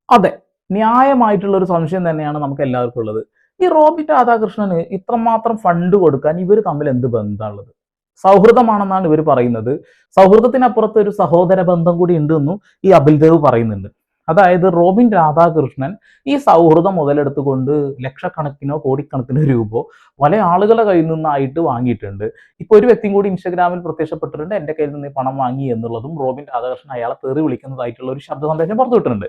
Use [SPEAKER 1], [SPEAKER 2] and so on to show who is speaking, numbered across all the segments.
[SPEAKER 1] അതെ, ന്യായമായിട്ടുള്ള ഒരു സംശയം തന്നെയാണ് നമുക്ക് എല്ലാവർക്കും ഉള്ളത്. ഈ റോബിൻ രാധാകൃഷ്ണന് ഇത്രമാത്രം ഫണ്ട് കൊടുക്കാൻ ഇവർ തമ്മിൽ എന്ത് ബന്ധമാണുള്ളത്? സൗഹൃദമാണെന്നാണ് ഇവർ പറയുന്നത്. സൗഹൃദത്തിനപ്പുറത്ത് ഒരു സഹോദര ബന്ധം കൂടി ഉണ്ടെന്നും ഈ അബിൽദേവ് പറയുന്നുണ്ട്. അതായത് റോബിൻ രാധാകൃഷ്ണൻ ഈ സൗഹൃദം മുതലെടുത്തുകൊണ്ട് ലക്ഷക്കണക്കിനോ കോടിക്കണക്കിനോ രൂപ പല ആളുകളുടെ കയ്യിൽ നിന്നായിട്ട് വാങ്ങിയിട്ടുണ്ട്. ഇപ്പൊ ഒരു വ്യക്തിയും കൂടി ഇൻസ്റ്റാഗ്രാമിൽ പ്രത്യക്ഷപ്പെട്ടിട്ടുണ്ട്, എന്റെ കയ്യിൽ നിന്ന് ഈ പണം വാങ്ങി എന്നുള്ളതും റോബിൻ രാധാകൃഷ്ണൻ അയാളെ തെറി വിളിക്കുന്നതായിട്ടുള്ള ഒരു ശബ്ദ സന്ദേശം പുറത്തുവിട്ടിട്ടുണ്ട്.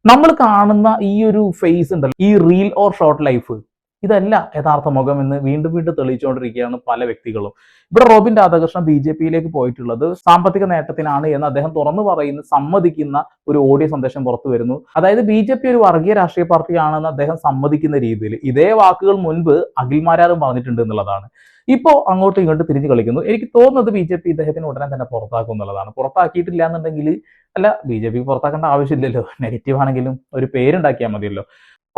[SPEAKER 1] നമ്മൾ കാണുന്ന ഈ ഒരു ഫേസ് ഉണ്ടല്ലോ, ഈ റീൽ ഓർ ഷോർട്ട് ലൈഫ്, ഇതല്ല യഥാർത്ഥ മുഖം എന്ന് വീണ്ടും വീണ്ടും തെളിയിച്ചുകൊണ്ടിരിക്കുകയാണ് പല വ്യക്തികളും. ഇവിടെ റോബിൻ രാധാകൃഷ്ണൻ BJP പോയിട്ടുള്ളത് സാമ്പത്തിക നേട്ടത്തിനാണ് എന്ന് അദ്ദേഹം തുറന്നു പറയുന്ന സമ്മതിക്കുന്ന ഒരു ഓഡിയോ സന്ദേശം പുറത്തു വരുന്നു. അതായത് BJP ഒരു വർഗീയ രാഷ്ട്രീയ പാർട്ടിയാണെന്ന് അദ്ദേഹം സമ്മതിക്കുന്ന രീതിയിൽ ഇതേ വാക്കുകൾ മുൻപ് അഖിൽമാരാറും പറഞ്ഞിട്ടുണ്ട് എന്നുള്ളതാണ്. ഇപ്പോ അങ്ങോട്ടും ഇങ്ങോട്ടും തിരിഞ്ഞു കളിക്കുന്നു. എനിക്ക് തോന്നുന്നത് BJP ഇദ്ദേഹത്തിന് ഉടനെ തന്നെ പുറത്താക്കും എന്നുള്ളതാണ്. പുറത്താക്കിയിട്ടില്ല എന്നുണ്ടെങ്കിൽ, അല്ല, BJP പുറത്താക്കേണ്ട ആവശ്യമില്ലല്ലോ, നെഗറ്റീവ് ആണെങ്കിലും ഒരു പേരുണ്ടാക്കിയാൽ മതിയല്ലോ.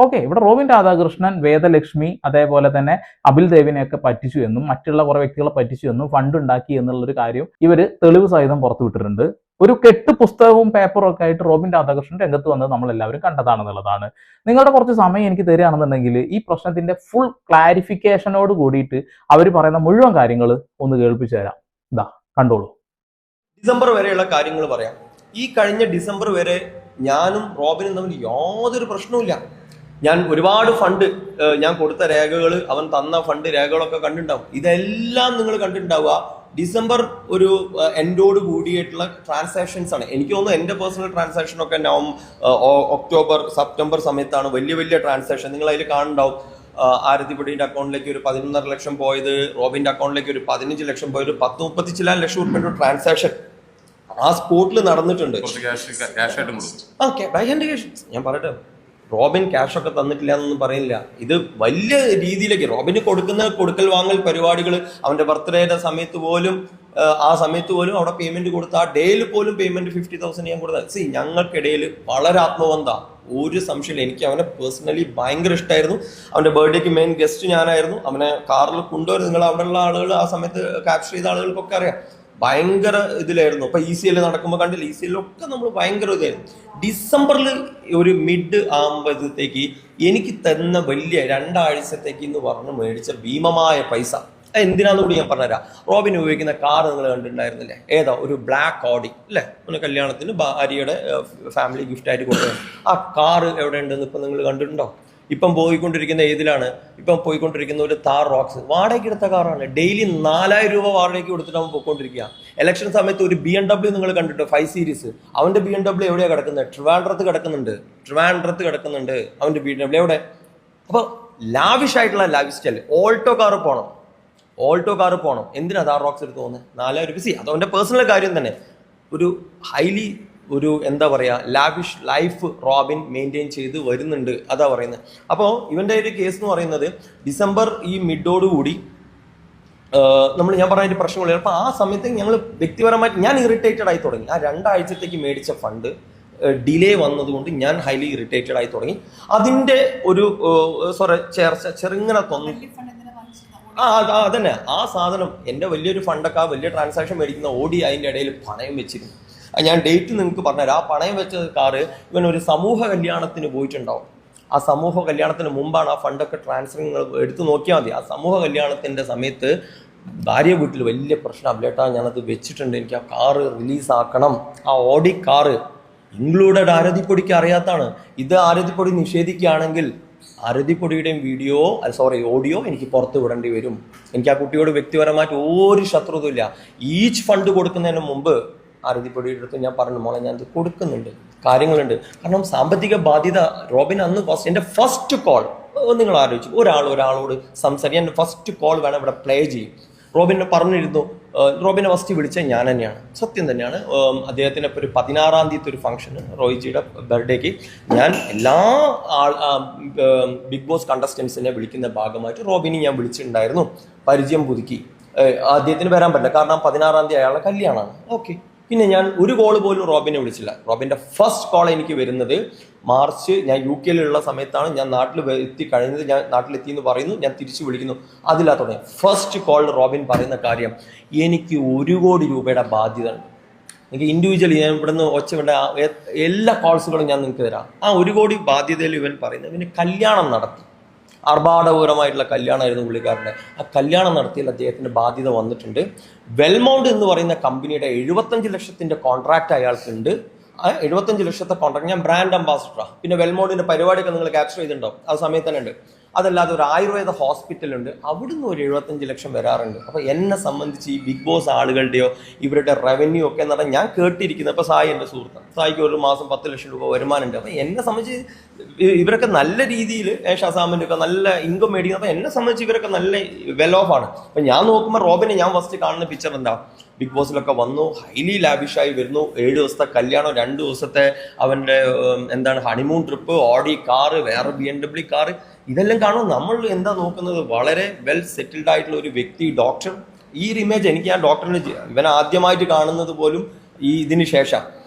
[SPEAKER 1] ഓക്കെ, ഇവിടെ റോബിൻ രാധാകൃഷ്ണൻ വേദലക്ഷ്മി അതേപോലെ തന്നെ അബിൽ ദേവിനെയൊക്കെ പറ്റിച്ചു എന്നും മറ്റുള്ള കുറെ വ്യക്തികളെ പറ്റിച്ചു എന്നും ഫണ്ട് ഉണ്ടാക്കി എന്നുള്ളൊരു കാര്യം ഇവര് തെളിവ് സഹിതം പുറത്തുവിട്ടിട്ടുണ്ട്. ഒരു കെട്ട് പുസ്തകവും പേപ്പറും ഒക്കെ ആയിട്ട് റോബിൻ രാധാകൃഷ്ണൻ രംഗത്ത് വന്നത് നമ്മൾ എല്ലാവരും കണ്ടതാണെന്നുള്ളതാണ്. നിങ്ങളുടെ കുറച്ച് സമയം എനിക്ക് തരികയാണെന്നുണ്ടെങ്കിൽ ഈ പ്രശ്നത്തിന്റെ ഫുൾ ക്ലാരിഫിക്കേഷനോട് കൂടിയിട്ട് അവർ പറയുന്ന മുഴുവൻ കാര്യങ്ങൾ ഒന്ന് കേൾപ്പിച്ചു തരാം. ഇതാ കണ്ടോളൂ.
[SPEAKER 2] ഡിസംബർ വരെയുള്ള കാര്യങ്ങൾ പറയാം. ഈ കഴിഞ്ഞ ഡിസംബർ വരെ ഞാനും റോബിനും തമ്മിൽ യാതൊരു പ്രശ്നവുമില്ല. ഞാൻ ഒരുപാട് ഫണ്ട്, ഞാൻ കൊടുത്ത രേഖകൾ, അവൻ തന്ന ഫണ്ട് രേഖകളൊക്കെ കണ്ടിട്ടുണ്ടാവും. ഇതെല്ലാം നിങ്ങൾ കണ്ടിട്ടുണ്ടാവുക ഡിസംബർ ഒരു എൻഡോട് കൂടിയിട്ടുള്ള ട്രാൻസാക്ഷൻസ് ആണ്. എനിക്ക് തോന്നുന്നു എൻ്റെ പേഴ്സണൽ ട്രാൻസാക്ഷൻ ഒക്കെ ഒക്ടോബർ സെപ്റ്റംബർ സമയത്താണ് വലിയ വലിയ ട്രാൻസാക്ഷൻ. നിങ്ങൾ അതിൽ കാണുന്നുണ്ടാവും. ആരതിപ്പൊടിയുടെ അക്കൗണ്ടിലേക്ക് ഒരു 11.5 ലക്ഷം പോയത്, റോബിന്റെ അക്കൗണ്ടിലേക്ക് ഒരു 15 ലക്ഷം പോയത്, 10-30 ലക്ഷം രൂപയുടെ ട്രാൻസാക്ഷൻ ആ സ്പോട്ടിൽ നടന്നിട്ടുണ്ട്. ഞാൻ പറയട്ടെ, റോബിൻ ക്യാഷ് ഒക്കെ തന്നിട്ടില്ല എന്നൊന്നും പറയില്ല. ഇത് വലിയ രീതിയിലേക്ക് റോബിന് കൊടുക്കൽ വാങ്ങൽ പരിപാടികൾ, അവന്റെ ബർത്ത്ഡേയുടെ സമയത്ത് പോലും ആ സമയത്ത് പോലും അവിടെ പേയ്മെന്റ് കൊടുത്ത ആ ഡേയിൽ പോലും പേയ്മെന്റ് 50,000 ഞാൻ കൊടുത്ത. ഞങ്ങൾക്കിടയിൽ വളരെ ആത്മബന്ധ, ഒരു സംശയമില്ല. എനിക്ക് അവനെ പേഴ്സണലി ഭയങ്കര ഇഷ്ടമായിരുന്നു. അവന്റെ ബർത്ത്ഡേക്ക് മെയിൻ ഗസ്റ്റ് ഞാനായിരുന്നു. അവനെ കാറിൽ കൊണ്ടുവരും. നിങ്ങൾ അവിടെയുള്ള ആളുകൾ, ആ സമയത്ത് ക്യാപ്ചർ ചെയ്ത ആളുകൾക്കൊക്കെ അറിയാം, ഭയങ്കര ഇതിലായിരുന്നു. അപ്പൊ ECL നടക്കുമ്പോൾ കണ്ടില്ല, ECLൊക്കെ നമ്മൾ ഭയങ്കര ഇതായിരുന്നു. ഡിസംബറിൽ ഒരു മിഡ് ആകുമ്പോഴത്തേക്ക് എനിക്ക് തന്ന വലിയ 2 ആഴ്ചത്തേക്ക് എന്ന് പറഞ്ഞ് മേടിച്ച ഭീമമായ പൈസ എന്തിനാന്ന് കൂടി ഞാൻ പറഞ്ഞുതരാം. റോബിൻ ഉപയോഗിക്കുന്ന കാർ നിങ്ങൾ കണ്ടിട്ടുണ്ടായിരുന്നില്ലേ? ഏതാ? ഒരു ബ്ലാക്ക് ഓഡി അല്ലേ? ഒന്ന് കല്യാണത്തിന് ഭാര്യയുടെ ഫാമിലി ഗിഫ്റ്റ് ആയിട്ട് കൊടുത്തത്. ആ കാറ് എവിടെ ഉണ്ടെന്ന് ഇപ്പൊ നിങ്ങൾ കണ്ടിട്ടുണ്ടോ? ഇപ്പം പോയിക്കൊണ്ടിരിക്കുന്ന ഏതിലാണ്? ഇപ്പം പോയിക്കൊണ്ടിരിക്കുന്ന ഒരു താർ റോക്സ് വാടകയ്ക്ക് എടുത്ത കാറാണ്. ഡെയിലി 4,000 രൂപ വാടകയ്ക്ക് കൊടുത്തിട്ട് അവൻ പോയിക്കൊണ്ടിരിക്കുക. ഇലക്ഷൻ സമയത്ത് ഒരു BMW നിങ്ങൾ കണ്ടിട്ടോ, 5 സീരീസ്. അവന്റെ BMW എവിടെയാണ് കിടക്കുന്നത്? ട്രിവാൻഡ്രത്ത് കിടക്കുന്നുണ്ട് അവന്റെ BMW. എവിടെ? അപ്പൊ ലാവിഷ് ആയിട്ടുള്ള ലൈഫ് സ്റ്റൈൽ. ഓൾട്ടോ കാറ് പോകണം. എന്തിനാ താർ റോക്സ് എടുത്ത് പോകുന്നത്? 4,000 രൂപ. അത് അവന്റെ പേഴ്സണൽ കാര്യം തന്നെ. ഒരു ഹൈലി ഒരു എന്താ പറയുക, ലാവിഷ് ലൈഫ് റോബിൻ മെയിൻറ്റെയിൻ ചെയ്ത് വരുന്നുണ്ട്, അതാ പറയുന്നത്. അപ്പോൾ ഇവന്റെ ഒരു കേസ് എന്ന് പറയുന്നത് ഡിസംബർ ഈ മിഡോടുകൂടി ഞാൻ പറഞ്ഞ പ്രശ്നങ്ങൾ. അപ്പൊ ആ സമയത്ത് ഞങ്ങൾ വ്യക്തിപരമായിട്ട് ഞാൻ ഇറിറ്റേറ്റഡ് ആയി തുടങ്ങി. ആ 2 ആഴ്ചത്തേക്ക് മേടിച്ച ഫണ്ട് ഡിലേ വന്നതുകൊണ്ട് ഞാൻ ഹൈലി ഇറിറ്റേറ്റഡ് ആയി തുടങ്ങി. അതിന്റെ ഒരു ചെറുങ്ങനെ തോന്നി. അതന്നെ ആ സാധനം. എൻ്റെ വലിയൊരു ഫണ്ടൊക്കെ, ആ വലിയ ട്രാൻസാക്ഷൻ മേടിക്കുന്ന ഓടി അതിൻ്റെ ഇടയിൽ പണയം വെച്ചിരുന്നു. ഞാൻ ഡേറ്റ് നിങ്ങൾക്ക് പറഞ്ഞുതരാം. ആ പണയം വെച്ച കാറ് ഇവൻ ഒരു സമൂഹ കല്യാണത്തിന് പോയിട്ടുണ്ടാവും. ആ സമൂഹ കല്യാണത്തിന് മുമ്പാണ് ആ ഫണ്ടൊക്കെ ട്രാൻസ്ഫർ. നിങ്ങൾ എടുത്തു നോക്കിയാൽ മതി. ആ സമൂഹ കല്യാണത്തിന്റെ സമയത്ത് ഭാര്യ വീട്ടിൽ വലിയ പ്രശ്നം. അല്ലേട്ടാ, ഞാനത് വെച്ചിട്ടുണ്ട്, എനിക്ക് ആ കാറ് റിലീസാക്കണം. ആ ഓടി കാറ് ഇൻക്ലൂഡഡ് ആരതിപ്പൊടിക്ക് അറിയാത്താണ്. ഇത് ആരതിപ്പൊടി നിഷേധിക്കുകയാണെങ്കിൽ ആരതിപ്പൊടിയുടെയും ഓഡിയോ എനിക്ക് പുറത്ത് വിടേണ്ടി വരും. എനിക്ക് ആ കുട്ടിയോട് വ്യക്തിപരമായിട്ട് ഒരു ശത്രുതയില്ല. ഈച്ച് ഫണ്ട് കൊടുക്കുന്നതിന് മുമ്പ് ആരതിപ്പൊടിയുടെ അടുത്ത് ഞാൻ പറഞ്ഞു, മോളെ ഞാനത് കൊടുക്കുന്നുണ്ട്, കാര്യങ്ങളുണ്ട്. കാരണം സാമ്പത്തിക ബാധ്യത റോബിൻ അന്ന് എൻ്റെ ഫസ്റ്റ് കോൾ നിങ്ങൾ ആലോചിച്ചു. ഒരാളോട് സംസാരിക്കാൻ എൻ്റെ ഫസ്റ്റ് കോൾ വേണം ഇവിടെ പ്ലേ ചെയ്യും. റോബിനെ പറഞ്ഞിരുന്നു. റോബിനെ ഫസ്റ്റ് വിളിച്ചത് ഞാൻ തന്നെയാണ്. സത്യം തന്നെയാണ്. അദ്ദേഹത്തിന് ഇപ്പോൾ ഒരു 16-ാം തീയതി ഒരു ഫംഗ്ഷന്, റോയിജിയുടെ ബർത്ത്ഡേക്ക് ഞാൻ എല്ലാ ബിഗ് ബോസ് കണ്ടസ്റ്റൻസിനെ വിളിക്കുന്ന ഭാഗമായിട്ട് റോബിനെ ഞാൻ വിളിച്ചിട്ടുണ്ടായിരുന്നു. പരിചയം പുതുക്കി. അദ്ദേഹത്തിന് വരാൻ പറ്റില്ല, കാരണം 16-ാം തീയതി അയാളുടെ കല്യാണമാണ്. ഓക്കെ. പിന്നെ ഞാൻ ഒരു കോൾ പോലും റോബിനെ വിളിച്ചില്ല. റോബിന്റെ ഫസ്റ്റ് കോൾ എനിക്ക് വരുന്നത് മാർച്ച്, ഞാൻ UK സമയത്താണ്. ഞാൻ നാട്ടിൽ എത്തിക്കഴിഞ്ഞത്, ഞാൻ നാട്ടിലെത്തി എന്ന് പറയുന്നു, ഞാൻ തിരിച്ചു വിളിക്കുന്നു. അതിലാ തുടങ്ങി ഫസ്റ്റ് കോൾ. റോബിൻ പറയുന്ന കാര്യം, എനിക്ക് 1 കോടി രൂപയുടെ ബാധ്യത ഉണ്ട്. എനിക്ക് ഇൻഡിവിജ്വലി ഞാൻ ഇവിടുന്ന് ഒച്ചവിണ്ട എല്ലാ കോൾസുകളും ഞാൻ നിങ്ങൾക്ക് തരാം. ആ 1 കോടി ബാധ്യതയിൽ ഇവൻ പറയുന്നത് ഇവന് കല്യാണം നടത്തി, ആർഭാടപൂരമായിട്ടുള്ള കല്യാണമായിരുന്നു പുള്ളിക്കാരൻ്റെ. ആ കല്യാണം നടത്തിയാൽ അദ്ദേഹത്തിൻ്റെ ബാധ്യത വന്നിട്ടുണ്ട്. വെൽമൗണ്ട് എന്ന് പറയുന്ന കമ്പനിയുടെ 75 ലക്ഷത്തിൻ്റെ കോൺട്രാക്റ്റ് അയാൾക്കുണ്ട്. ആ 75 ലക്ഷത്തെ കോൺട്രാക്ട്, ഞാൻ ബ്രാൻഡ് അംബാസിഡറാണ്. പിന്നെ വെൽമൗണ്ടിൻ്റെ പരിപാടിയൊക്കെ നിങ്ങൾ ക്യാപ്ചർ ചെയ്തിട്ടുണ്ടാവും, ആ സമയത്ത് തന്നെ ഉണ്ട്. അതല്ലാതെ ഒരു ആയുർവേദ ഹോസ്പിറ്റലുണ്ട്, അവിടുന്ന് ഒരു 75 ലക്ഷം വരാറുണ്ട്. അപ്പോൾ എന്നെ സംബന്ധിച്ച് ഈ ബിഗ് ബോസ് ആളുകളുടെയോ ഇവരുടെ റവന്യൂ ഒക്കെ എന്ന് പറഞ്ഞാൽ ഞാൻ കേട്ടിരിക്കുന്നത്, ഇപ്പോൾ സായി എൻ്റെ സുഹൃത്താണ്, സായിക്ക് ഒരു മാസം 10 ലക്ഷം രൂപ വരുമാനമുണ്ട്. അപ്പോൾ എന്നെ സംബന്ധിച്ച് ഇവരൊക്കെ നല്ല രീതിയിൽ ഷസാമിൻ്റെ ഒക്കെ നല്ല ഇൻകം മേടിക്കുന്നത്. അപ്പോൾ എന്നെ സംബന്ധിച്ച് ഇവരൊക്കെ നല്ല വെൽ ഓഫ് ആണ്. അപ്പം ഞാൻ നോക്കുമ്പോൾ റോബിനെ ഞാൻ ഫസ്റ്റ് കാണുന്ന പിക്ചർ എന്താ, ബിഗ് ബോസിലൊക്കെ വന്നു, ഹൈലി ലാവിഷായി വരുന്നു, 7 ദിവസത്തെ കല്യാണം, 2 ദിവസത്തെ അവൻ്റെ ഹണിമൂൺ ട്രിപ്പ്, ഓഡി കാറ്, വേറെ BMW കാറ്, ഇതെല്ലാം കാണും. നമ്മൾ എന്താ നോക്കുന്നത്, വളരെ വെൽ സെറ്റിൽഡ് ആയിട്ടുള്ള ഒരു വ്യക്തി, ഡോക്ടർ. ഈ ഒരു ഇമേജ് എനിക്ക് ആ ഡോക്ടറിന് ഇവൻ ആദ്യമായിട്ട് കാണുന്നത് പോലും ഇതിന് ശേഷം.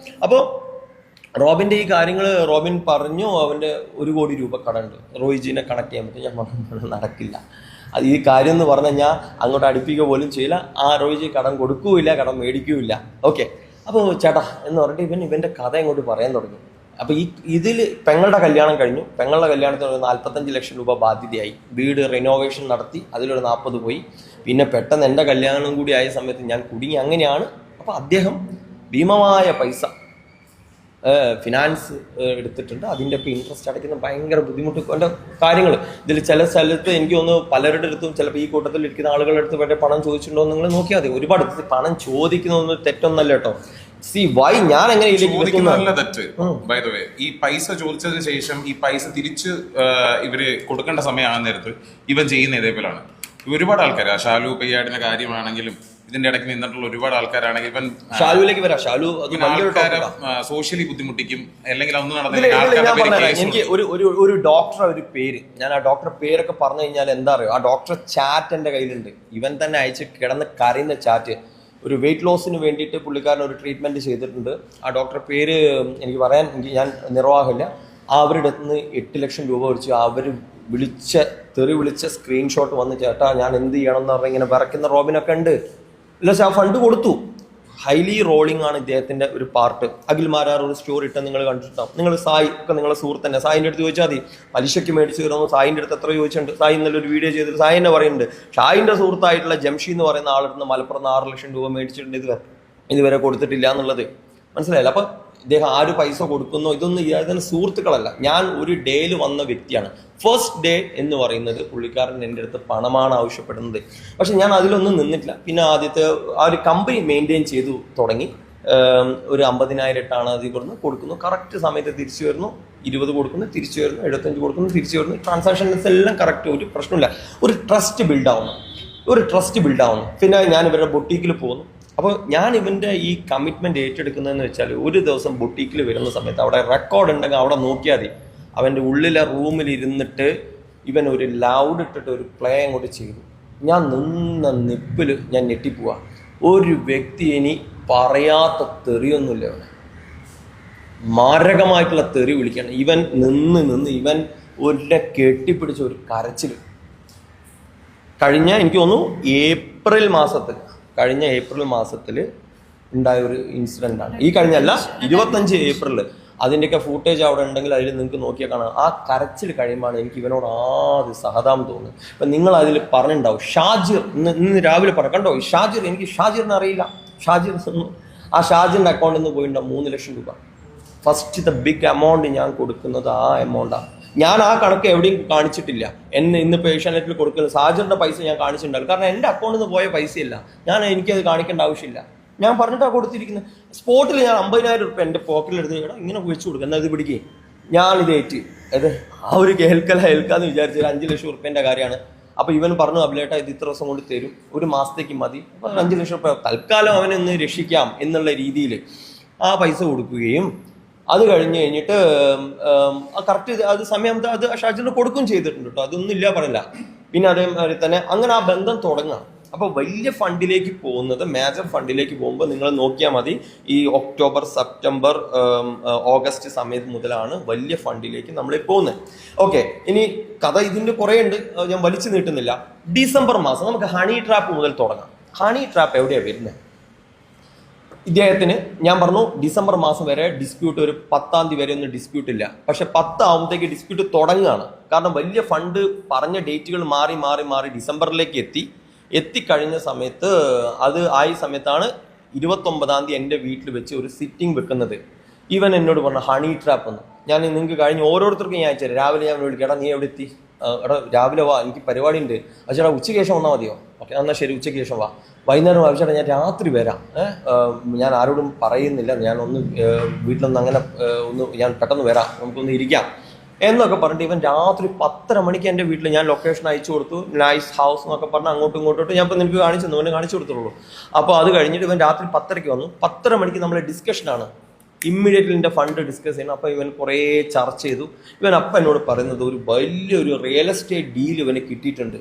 [SPEAKER 2] അപ്പോൾ റോബിൻ്റെ ഈ കാര്യങ്ങൾ റോബിൻ പറഞ്ഞു, അവൻ്റെ 1 കോടി രൂപ കടമുണ്ട്, റോയിജിനെ കണക്ട് ചെയ്യാൻ പറ്റും. ഞാൻ നടക്കില്ല, അത് ഈ കാര്യം എന്ന് പറഞ്ഞാൽ ഞാൻ അങ്ങോട്ട് അടുപ്പിക്കുക പോലും ചെയ്യില്ല. ആ റോയിജി കടം കൊടുക്കുകയില്ല, കടം മേടിക്കുകയില്ല. ഓക്കെ, അപ്പോൾ ചേട്ടാ എന്ന് പറഞ്ഞിട്ട് ഇവൻ്റെ കഥ അങ്ങോട്ട് പറയാൻ തുടങ്ങി. അപ്പോൾ ഇതിൽ പെങ്ങളുടെ കല്യാണം കഴിഞ്ഞു, പെങ്ങളുടെ കല്യാണത്തിന് ഒരു 45 ലക്ഷം രൂപ ബാധ്യതയായി. വീട് റിനോവേഷൻ നടത്തി, അതിലൊരു 40 പോയി. പിന്നെ പെട്ടെന്ന് എൻ്റെ കല്യാണം കൂടി ആയ സമയത്ത് ഞാൻ കുടുങ്ങി. അങ്ങനെയാണ്. അപ്പോൾ അദ്ദേഹം ഭീമമായ പൈസ ഫിനാൻസ് എടുത്തിട്ടുണ്ട്. അതിൻ്റെ ഒക്കെ ഇൻട്രസ്റ്റ് അടയ്ക്കുന്ന ഭയങ്കര ബുദ്ധിമുട്ട് കൊണ്ട് കാര്യങ്ങൾ. ഇതിൽ ചില സ്ഥലത്ത് എനിക്ക് തോന്നുന്നു പലരുടെ അടുത്തും ചിലപ്പോൾ ഈ കൂട്ടത്തിൽ ഇരിക്കുന്ന ആളുകളുടെ അടുത്ത് വരെ പണം ചോദിച്ചിട്ടുണ്ടോ എന്ന് നിങ്ങൾ നോക്കിയാൽ മതി. ഒരുപാട് പണം ചോദിക്കുന്നതൊന്നും തെറ്റൊന്നല്ല കേട്ടോ. വൈ ഞാൻ എങ്ങനെ
[SPEAKER 3] തെറ്റ്. ബൈ ദ വേ, ഈ പൈസ ചോദിച്ചതിന് ശേഷം ഈ പൈസ തിരിച്ച് ഇവര് കൊടുക്കേണ്ട സമയമാകുന്ന നേരത്ത് ഇവൻ ചെയ്യുന്ന ഇതേപോലാണ്. ഒരുപാട് ആൾക്കാർ, ഷാലു പെയ്യാടിന്റെ കാര്യമാണെങ്കിലും ഇതിന്റെ ഇടയ്ക്ക് നിന്നിട്ടുള്ള ഒരുപാട് ആൾക്കാരാണെങ്കിൽ ഇവൻ
[SPEAKER 2] ഷാലുവിലേക്ക് വരാം. ഷാലു
[SPEAKER 3] ആൾക്കാരെ സോഷ്യലി ബുദ്ധിമുട്ടിക്കും, അല്ലെങ്കിൽ ഒന്നും
[SPEAKER 2] എനിക്ക് ഒരു ഡോക്ടറെ ഒരു പേര്, ഞാൻ ആ ഡോക്ടറെ പേരൊക്കെ പറഞ്ഞു കഴിഞ്ഞാൽ എന്താ അറിയോ, ആ ഡോക്ടറെ ചാറ്റ് എൻ്റെ കയ്യിലുണ്ട്. ഇവൻ തന്നെ അയച്ച് കിടന്ന് കരയുന്ന ചാറ്റ്. ഒരു വെയിറ്റ് ലോസിന് വേണ്ടിയിട്ട് പുള്ളിക്കാരൻ ഒരു ട്രീറ്റ്മെൻറ്റ് ചെയ്തിട്ടുണ്ട്. ആ ഡോക്ടറെ പേര് എനിക്ക് പറയാൻ ഞാൻ നിർവാഹമില്ല. അവരുടെ അടുത്ത് നിന്ന് 8 ലക്ഷം രൂപ വെച്ച് അവർ തെറി വിളിച്ച സ്ക്രീൻഷോട്ട് വന്ന്, ചേട്ടാ ഞാൻ എന്ത് ചെയ്യണം എന്ന് പറഞ്ഞാൽ ഇങ്ങനെ വിറയ്ക്കുന്ന റോബിനൊക്കെ ഉണ്ട്. ഇല്ല, ആ ഫണ്ട് കൊടുത്തു. ഹൈലി റോളിംഗ് ആണ് ഇദ്ദേഹത്തിൻ്റെ ഒരു പാർട്ട്. അഖിൽമാരാർ ഒരു സ്റ്റോറി ഇട്ട് നിങ്ങൾ കണ്ടിട്ടുണ്ടാവും. നിങ്ങൾ സായി ഒക്കെ നിങ്ങളെ സുഹൃത്ത് തന്നെ, സായിൻ്റെ അടുത്ത് ചോദിച്ചാൽ മതി. പലിശയ്ക്ക് മേടിച്ച് തരുന്നു, സായിൻ്റെ അടുത്ത് എത്ര ചോദിച്ചിട്ടുണ്ട്. സായി ഇന്നലെ ഒരു വീഡിയോ ചെയ്തിട്ട് സായി തന്നെ പറയുന്നുണ്ട്, ഷായിൻ്റെ സുഹൃത്തായിട്ടുള്ള ജംഷി എന്ന് പറയുന്ന ആളെടുത്ത് മലപ്പുറത്ത് 6 ലക്ഷം രൂപ മേടിച്ചിട്ടുണ്ട്, ഇതുവരെ കൊടുത്തിട്ടില്ല എന്നുള്ളത് മനസ്സിലായില്ല. അപ്പം ഇദ്ദേഹം ആര് പൈസ കൊടുക്കുന്നോ ഇതൊന്നും ഇദ്ദേഹത്തിന് സുഹൃത്തുക്കളല്ല. ഞാൻ ഒരു ഡേയിൽ വന്ന വ്യക്തിയാണ്. ഫസ്റ്റ് ഡേ എന്ന് പറയുന്നത് പുള്ളിക്കാരൻ എൻ്റെ അടുത്ത് പണമാണ് ആവശ്യപ്പെടുന്നത്. പക്ഷെ ഞാൻ അതിലൊന്നും നിന്നിട്ടില്ല. പിന്നെ ആദ്യത്തെ ആ ഒരു കമ്പനി മെയിൻറ്റെയിൻ ചെയ്തു തുടങ്ങി. ഒരു 50,000 ഇട്ടാണ് അതിൽ കൊടുക്കുന്നു. കറക്റ്റ് സമയത്ത് തിരിച്ചു വരുന്നു. 20 കൊടുക്കുന്നു, തിരിച്ചു വരുന്നു. 75 കൊടുക്കുന്നു, തിരിച്ചു വരുന്നു. ട്രാൻസാക്ഷൻസ് എല്ലാം കറക്റ്റ്, ഒരു പ്രശ്നമില്ല. ഒരു ട്രസ്റ്റ് ബിൽഡാവുന്നു. പിന്നെ ഞാൻ ഇവരുടെ ബൊട്ടീക്കിൽ പോകുന്നു. അപ്പോൾ ഞാൻ ഇവൻ്റെ ഈ കമ്മിറ്റ്മെൻറ്റ് ഏറ്റെടുക്കുന്നതെന്ന് വെച്ചാൽ, ഒരു ദിവസം ബൊട്ടീക്കിൽ വരുന്ന സമയത്ത് അവിടെ റെക്കോർഡ് ഉണ്ടെങ്കിൽ അവിടെ നോക്കിയാൽ മതി. അവൻ്റെ ഉള്ളിലെ റൂമിൽ ഇരുന്നിട്ട് ഇവൻ ഒരു ലൗഡ് ഇട്ടിട്ട് ഒരു പ്ലേ അങ്ങോട്ട് ചെയ്തു. ഞാൻ നിന്ന നിപ്പിൽ ഞാൻ ഞെട്ടിപ്പോവാ. ഒരു വ്യക്തി ഇനി പറയാത്ത തെറിയൊന്നുമില്ല. അവന് മാരകമായിട്ടുള്ള തെറി വിളിക്കണം. ഇവൻ നിന്ന് ഇവൻ ഒരു കെട്ടിപ്പിടിച്ച ഒരു കരച്ചിൽ. കഴിഞ്ഞ എനിക്ക് തോന്നുന്നു കഴിഞ്ഞ ഏപ്രിൽ മാസത്തിൽ ഉണ്ടായ ഒരു ഇൻസിഡൻ്റ് ആണ്. ഈ കഴിഞ്ഞല്ല, 25 ഏപ്രിൽ. അതിൻ്റെയൊക്കെ ഫൂട്ടേജ് അവിടെ ഉണ്ടെങ്കിൽ അതിൽ നിങ്ങൾക്ക് നോക്കിയാൽ കാണാം. ആ കരച്ചിൽ കഴിയുമ്പോഴാണ് എനിക്ക് ഇവനോട് ആദ്യം സഹതാപം തോന്നുന്നത്. അപ്പം നിങ്ങൾ അതിൽ പറഞ്ഞിട്ടുണ്ടാവും, ഷാജിർ ഇന്ന് രാവിലെ പറഞ്ഞു കണ്ടോ, ഷാജിർ, എനിക്ക് ഷാജിറിനെ അറിയില്ല. ആ ഷാജിറിൻ്റെ അക്കൗണ്ടിൽ നിന്ന് പോയിട്ടുണ്ടാവും 3 ലക്ഷം രൂപ. ഫസ്റ്റ് ബിഗ് എമൗണ്ട് ഞാൻ കൊടുക്കുന്നത് ആ എമൗണ്ടാണ്. ഞാൻ ആ കണക്ക് എവിടെയും കാണിച്ചിട്ടില്ല. ഇന്നിപ്പോൾ ഏഷ്യാനെറ്റിൽ കൊടുക്കുന്നത് ഷാജിറിൻ്റെ പൈസ ഞാൻ കാണിച്ചിട്ടുണ്ടാവും. കാരണം എൻ്റെ അക്കൗണ്ടിൽ നിന്ന് പോയ പൈസയില്ല, എനിക്കത് കാണിക്കേണ്ട ആവശ്യമില്ല. ഞാൻ പറഞ്ഞിട്ടാണ് കൊടുത്തിരിക്കുന്നത്. സ്പോട്ടിൽ ഞാൻ 50,000 രൂപ എൻ്റെ പോക്കറ്റിലെടുത്ത് ഇങ്ങനെ വെച്ച് കൊടുക്കുക, എന്നാൽ ഇത് പിടിക്കുക. ഞാനിത് ആ ഒരു കേൾക്കാന്ന് വിചാരിച്ചൊരു 5 ലക്ഷം റുപ്യേൻ്റെ കാര്യമാണ്. അപ്പോൾ ഇവൻ പറഞ്ഞു, അഭിലേട്ടാ ഇത് ഇത്ര ദിവസം കൊണ്ട് തരും, 1 മാസത്തേക്ക് മതി, അപ്പോൾ 5 ലക്ഷം രൂപ തൽക്കാലം അവനൊന്ന് രക്ഷിക്കാം എന്നുള്ള രീതിയിൽ ആ പൈസ കൊടുക്കുകയും അത് കഴിഞ്ഞിട്ട് കറക്റ്റ് അത് സമയം അത് ഷാജിന് കൊടുക്കുകയും ചെയ്തിട്ടുണ്ട് കേട്ടോ. അതൊന്നും ഇല്ല പറയില്ല. പിന്നെ അതേമാതിരി തന്നെ അങ്ങനെ ആ ബന്ധം തുടങ്ങാം. അപ്പോൾ വലിയ ഫണ്ടിലേക്ക് പോകുന്നത്, മേജർ ഫണ്ടിലേക്ക് പോകുമ്പോൾ നിങ്ങൾ നോക്കിയാൽ മതി. ഈ ഒക്ടോബർ, സെപ്റ്റംബർ, ഓഗസ്റ്റ് സമയത്ത് മുതലാണ് വലിയ ഫണ്ടിലേക്ക് നമ്മൾ പോകുന്നത്. ഓക്കെ, ഇനി കഥ ഇതിൻ്റെ കുറേ ഉണ്ട്, ഞാൻ വലിച്ചു നീട്ടുന്നില്ല. ഡിസംബർ മാസം നമുക്ക് ഹണി ട്രാപ്പ് മുതൽ തുടങ്ങാം. ഹണി ട്രാപ്പ് എവിടെയാണ് വരുന്നത്? ഇദ്ദേഹത്തിന് ഞാൻ പറഞ്ഞു ഡിസംബർ മാസം വരെ ഡിസ്പ്യൂട്ട്, ഒരു 10-ാം തീയതി വരെ ഒന്നും ഡിസ്പ്യൂട്ട് ഇല്ല. പക്ഷെ 10 ആവുമ്പോഴത്തേക്ക് ഡിസ്പ്യൂട്ട് തുടങ്ങുകയാണ്. കാരണം വലിയ ഫണ്ട് പറഞ്ഞ ഡേറ്റുകൾ മാറി മാറി മാറി ഡിസംബറിലേക്ക് എത്തിക്കഴിഞ്ഞ സമയത്ത് അത് ആയ സമയത്താണ് 29-ാം തീയതി എൻ്റെ വീട്ടിൽ വെച്ച് ഒരു സിറ്റിംഗ് വെക്കുന്നത്. ഇവൻ എന്നോട് പറഞ്ഞു ഹണി ട്രാപ്പ് എന്ന്. ഞാൻ നിങ്ങൾക്ക് കഴിഞ്ഞ് ഓരോരുത്തർക്കും ഞാൻ അയച്ചു രാവിലെ ഞാൻ വിളിക്കാം, എടാ നീ എവിടെ എത്തി, എടാ രാവിലെ വാ എനിക്ക് പരിപാടി ഉണ്ട്, അച്ഛടാ ഉച്ചയ്ക്ക് ശേഷം വന്നാൽ മതിയോ, ഓക്കെ എന്നാൽ ശരി ഉച്ചയ്ക്ക് ശേഷം വാ, വൈകുന്നേരം ആവശ്യമായിട്ട് ഞാൻ രാത്രി വരാം, ഞാൻ ആരോടും പറയുന്നില്ല, ഞാനൊന്ന് വീട്ടിലൊന്ന് അങ്ങനെ ഞാൻ പെട്ടെന്ന് വരാം, നമുക്കൊന്ന് ഇരിക്കാം എന്നൊക്കെ പറഞ്ഞിട്ട് ഇവൻ രാത്രി 10:30 മണിക്ക് എൻ്റെ വീട്ടിൽ ഞാൻ ലൊക്കേഷൻ അയച്ചു കൊടുത്തു, നൈസ് ഹൗസ് എന്നൊക്കെ പറഞ്ഞ് അങ്ങോട്ടും ഇങ്ങോട്ടും ഞാൻ ഇപ്പോൾ നിനക്ക് കാണിച്ചു അവനെ കാണിച്ചു കൊടുത്തുള്ളൂ. അപ്പോൾ അത് കഴിഞ്ഞിട്ട് ഇവൻ രാത്രി 10:30 വന്നു. 10:30 മണിക്ക് നമ്മൾ ഡിസ്കഷനാണ്, ഇമ്മീഡിയറ്റ്ലി എൻ്റെ ഫണ്ട് ഡിസ്കസ് ചെയ്യണം. അപ്പോൾ ഇവൻ കുറേ ചർച്ച ചെയ്തു. ഇവൻ അപ്പം എന്നോട് പറയുന്നത് ഒരു വലിയൊരു റിയൽ എസ്റ്റേറ്റ് ഡീൽ ഇവന് കിട്ടിയിട്ടുണ്ട്.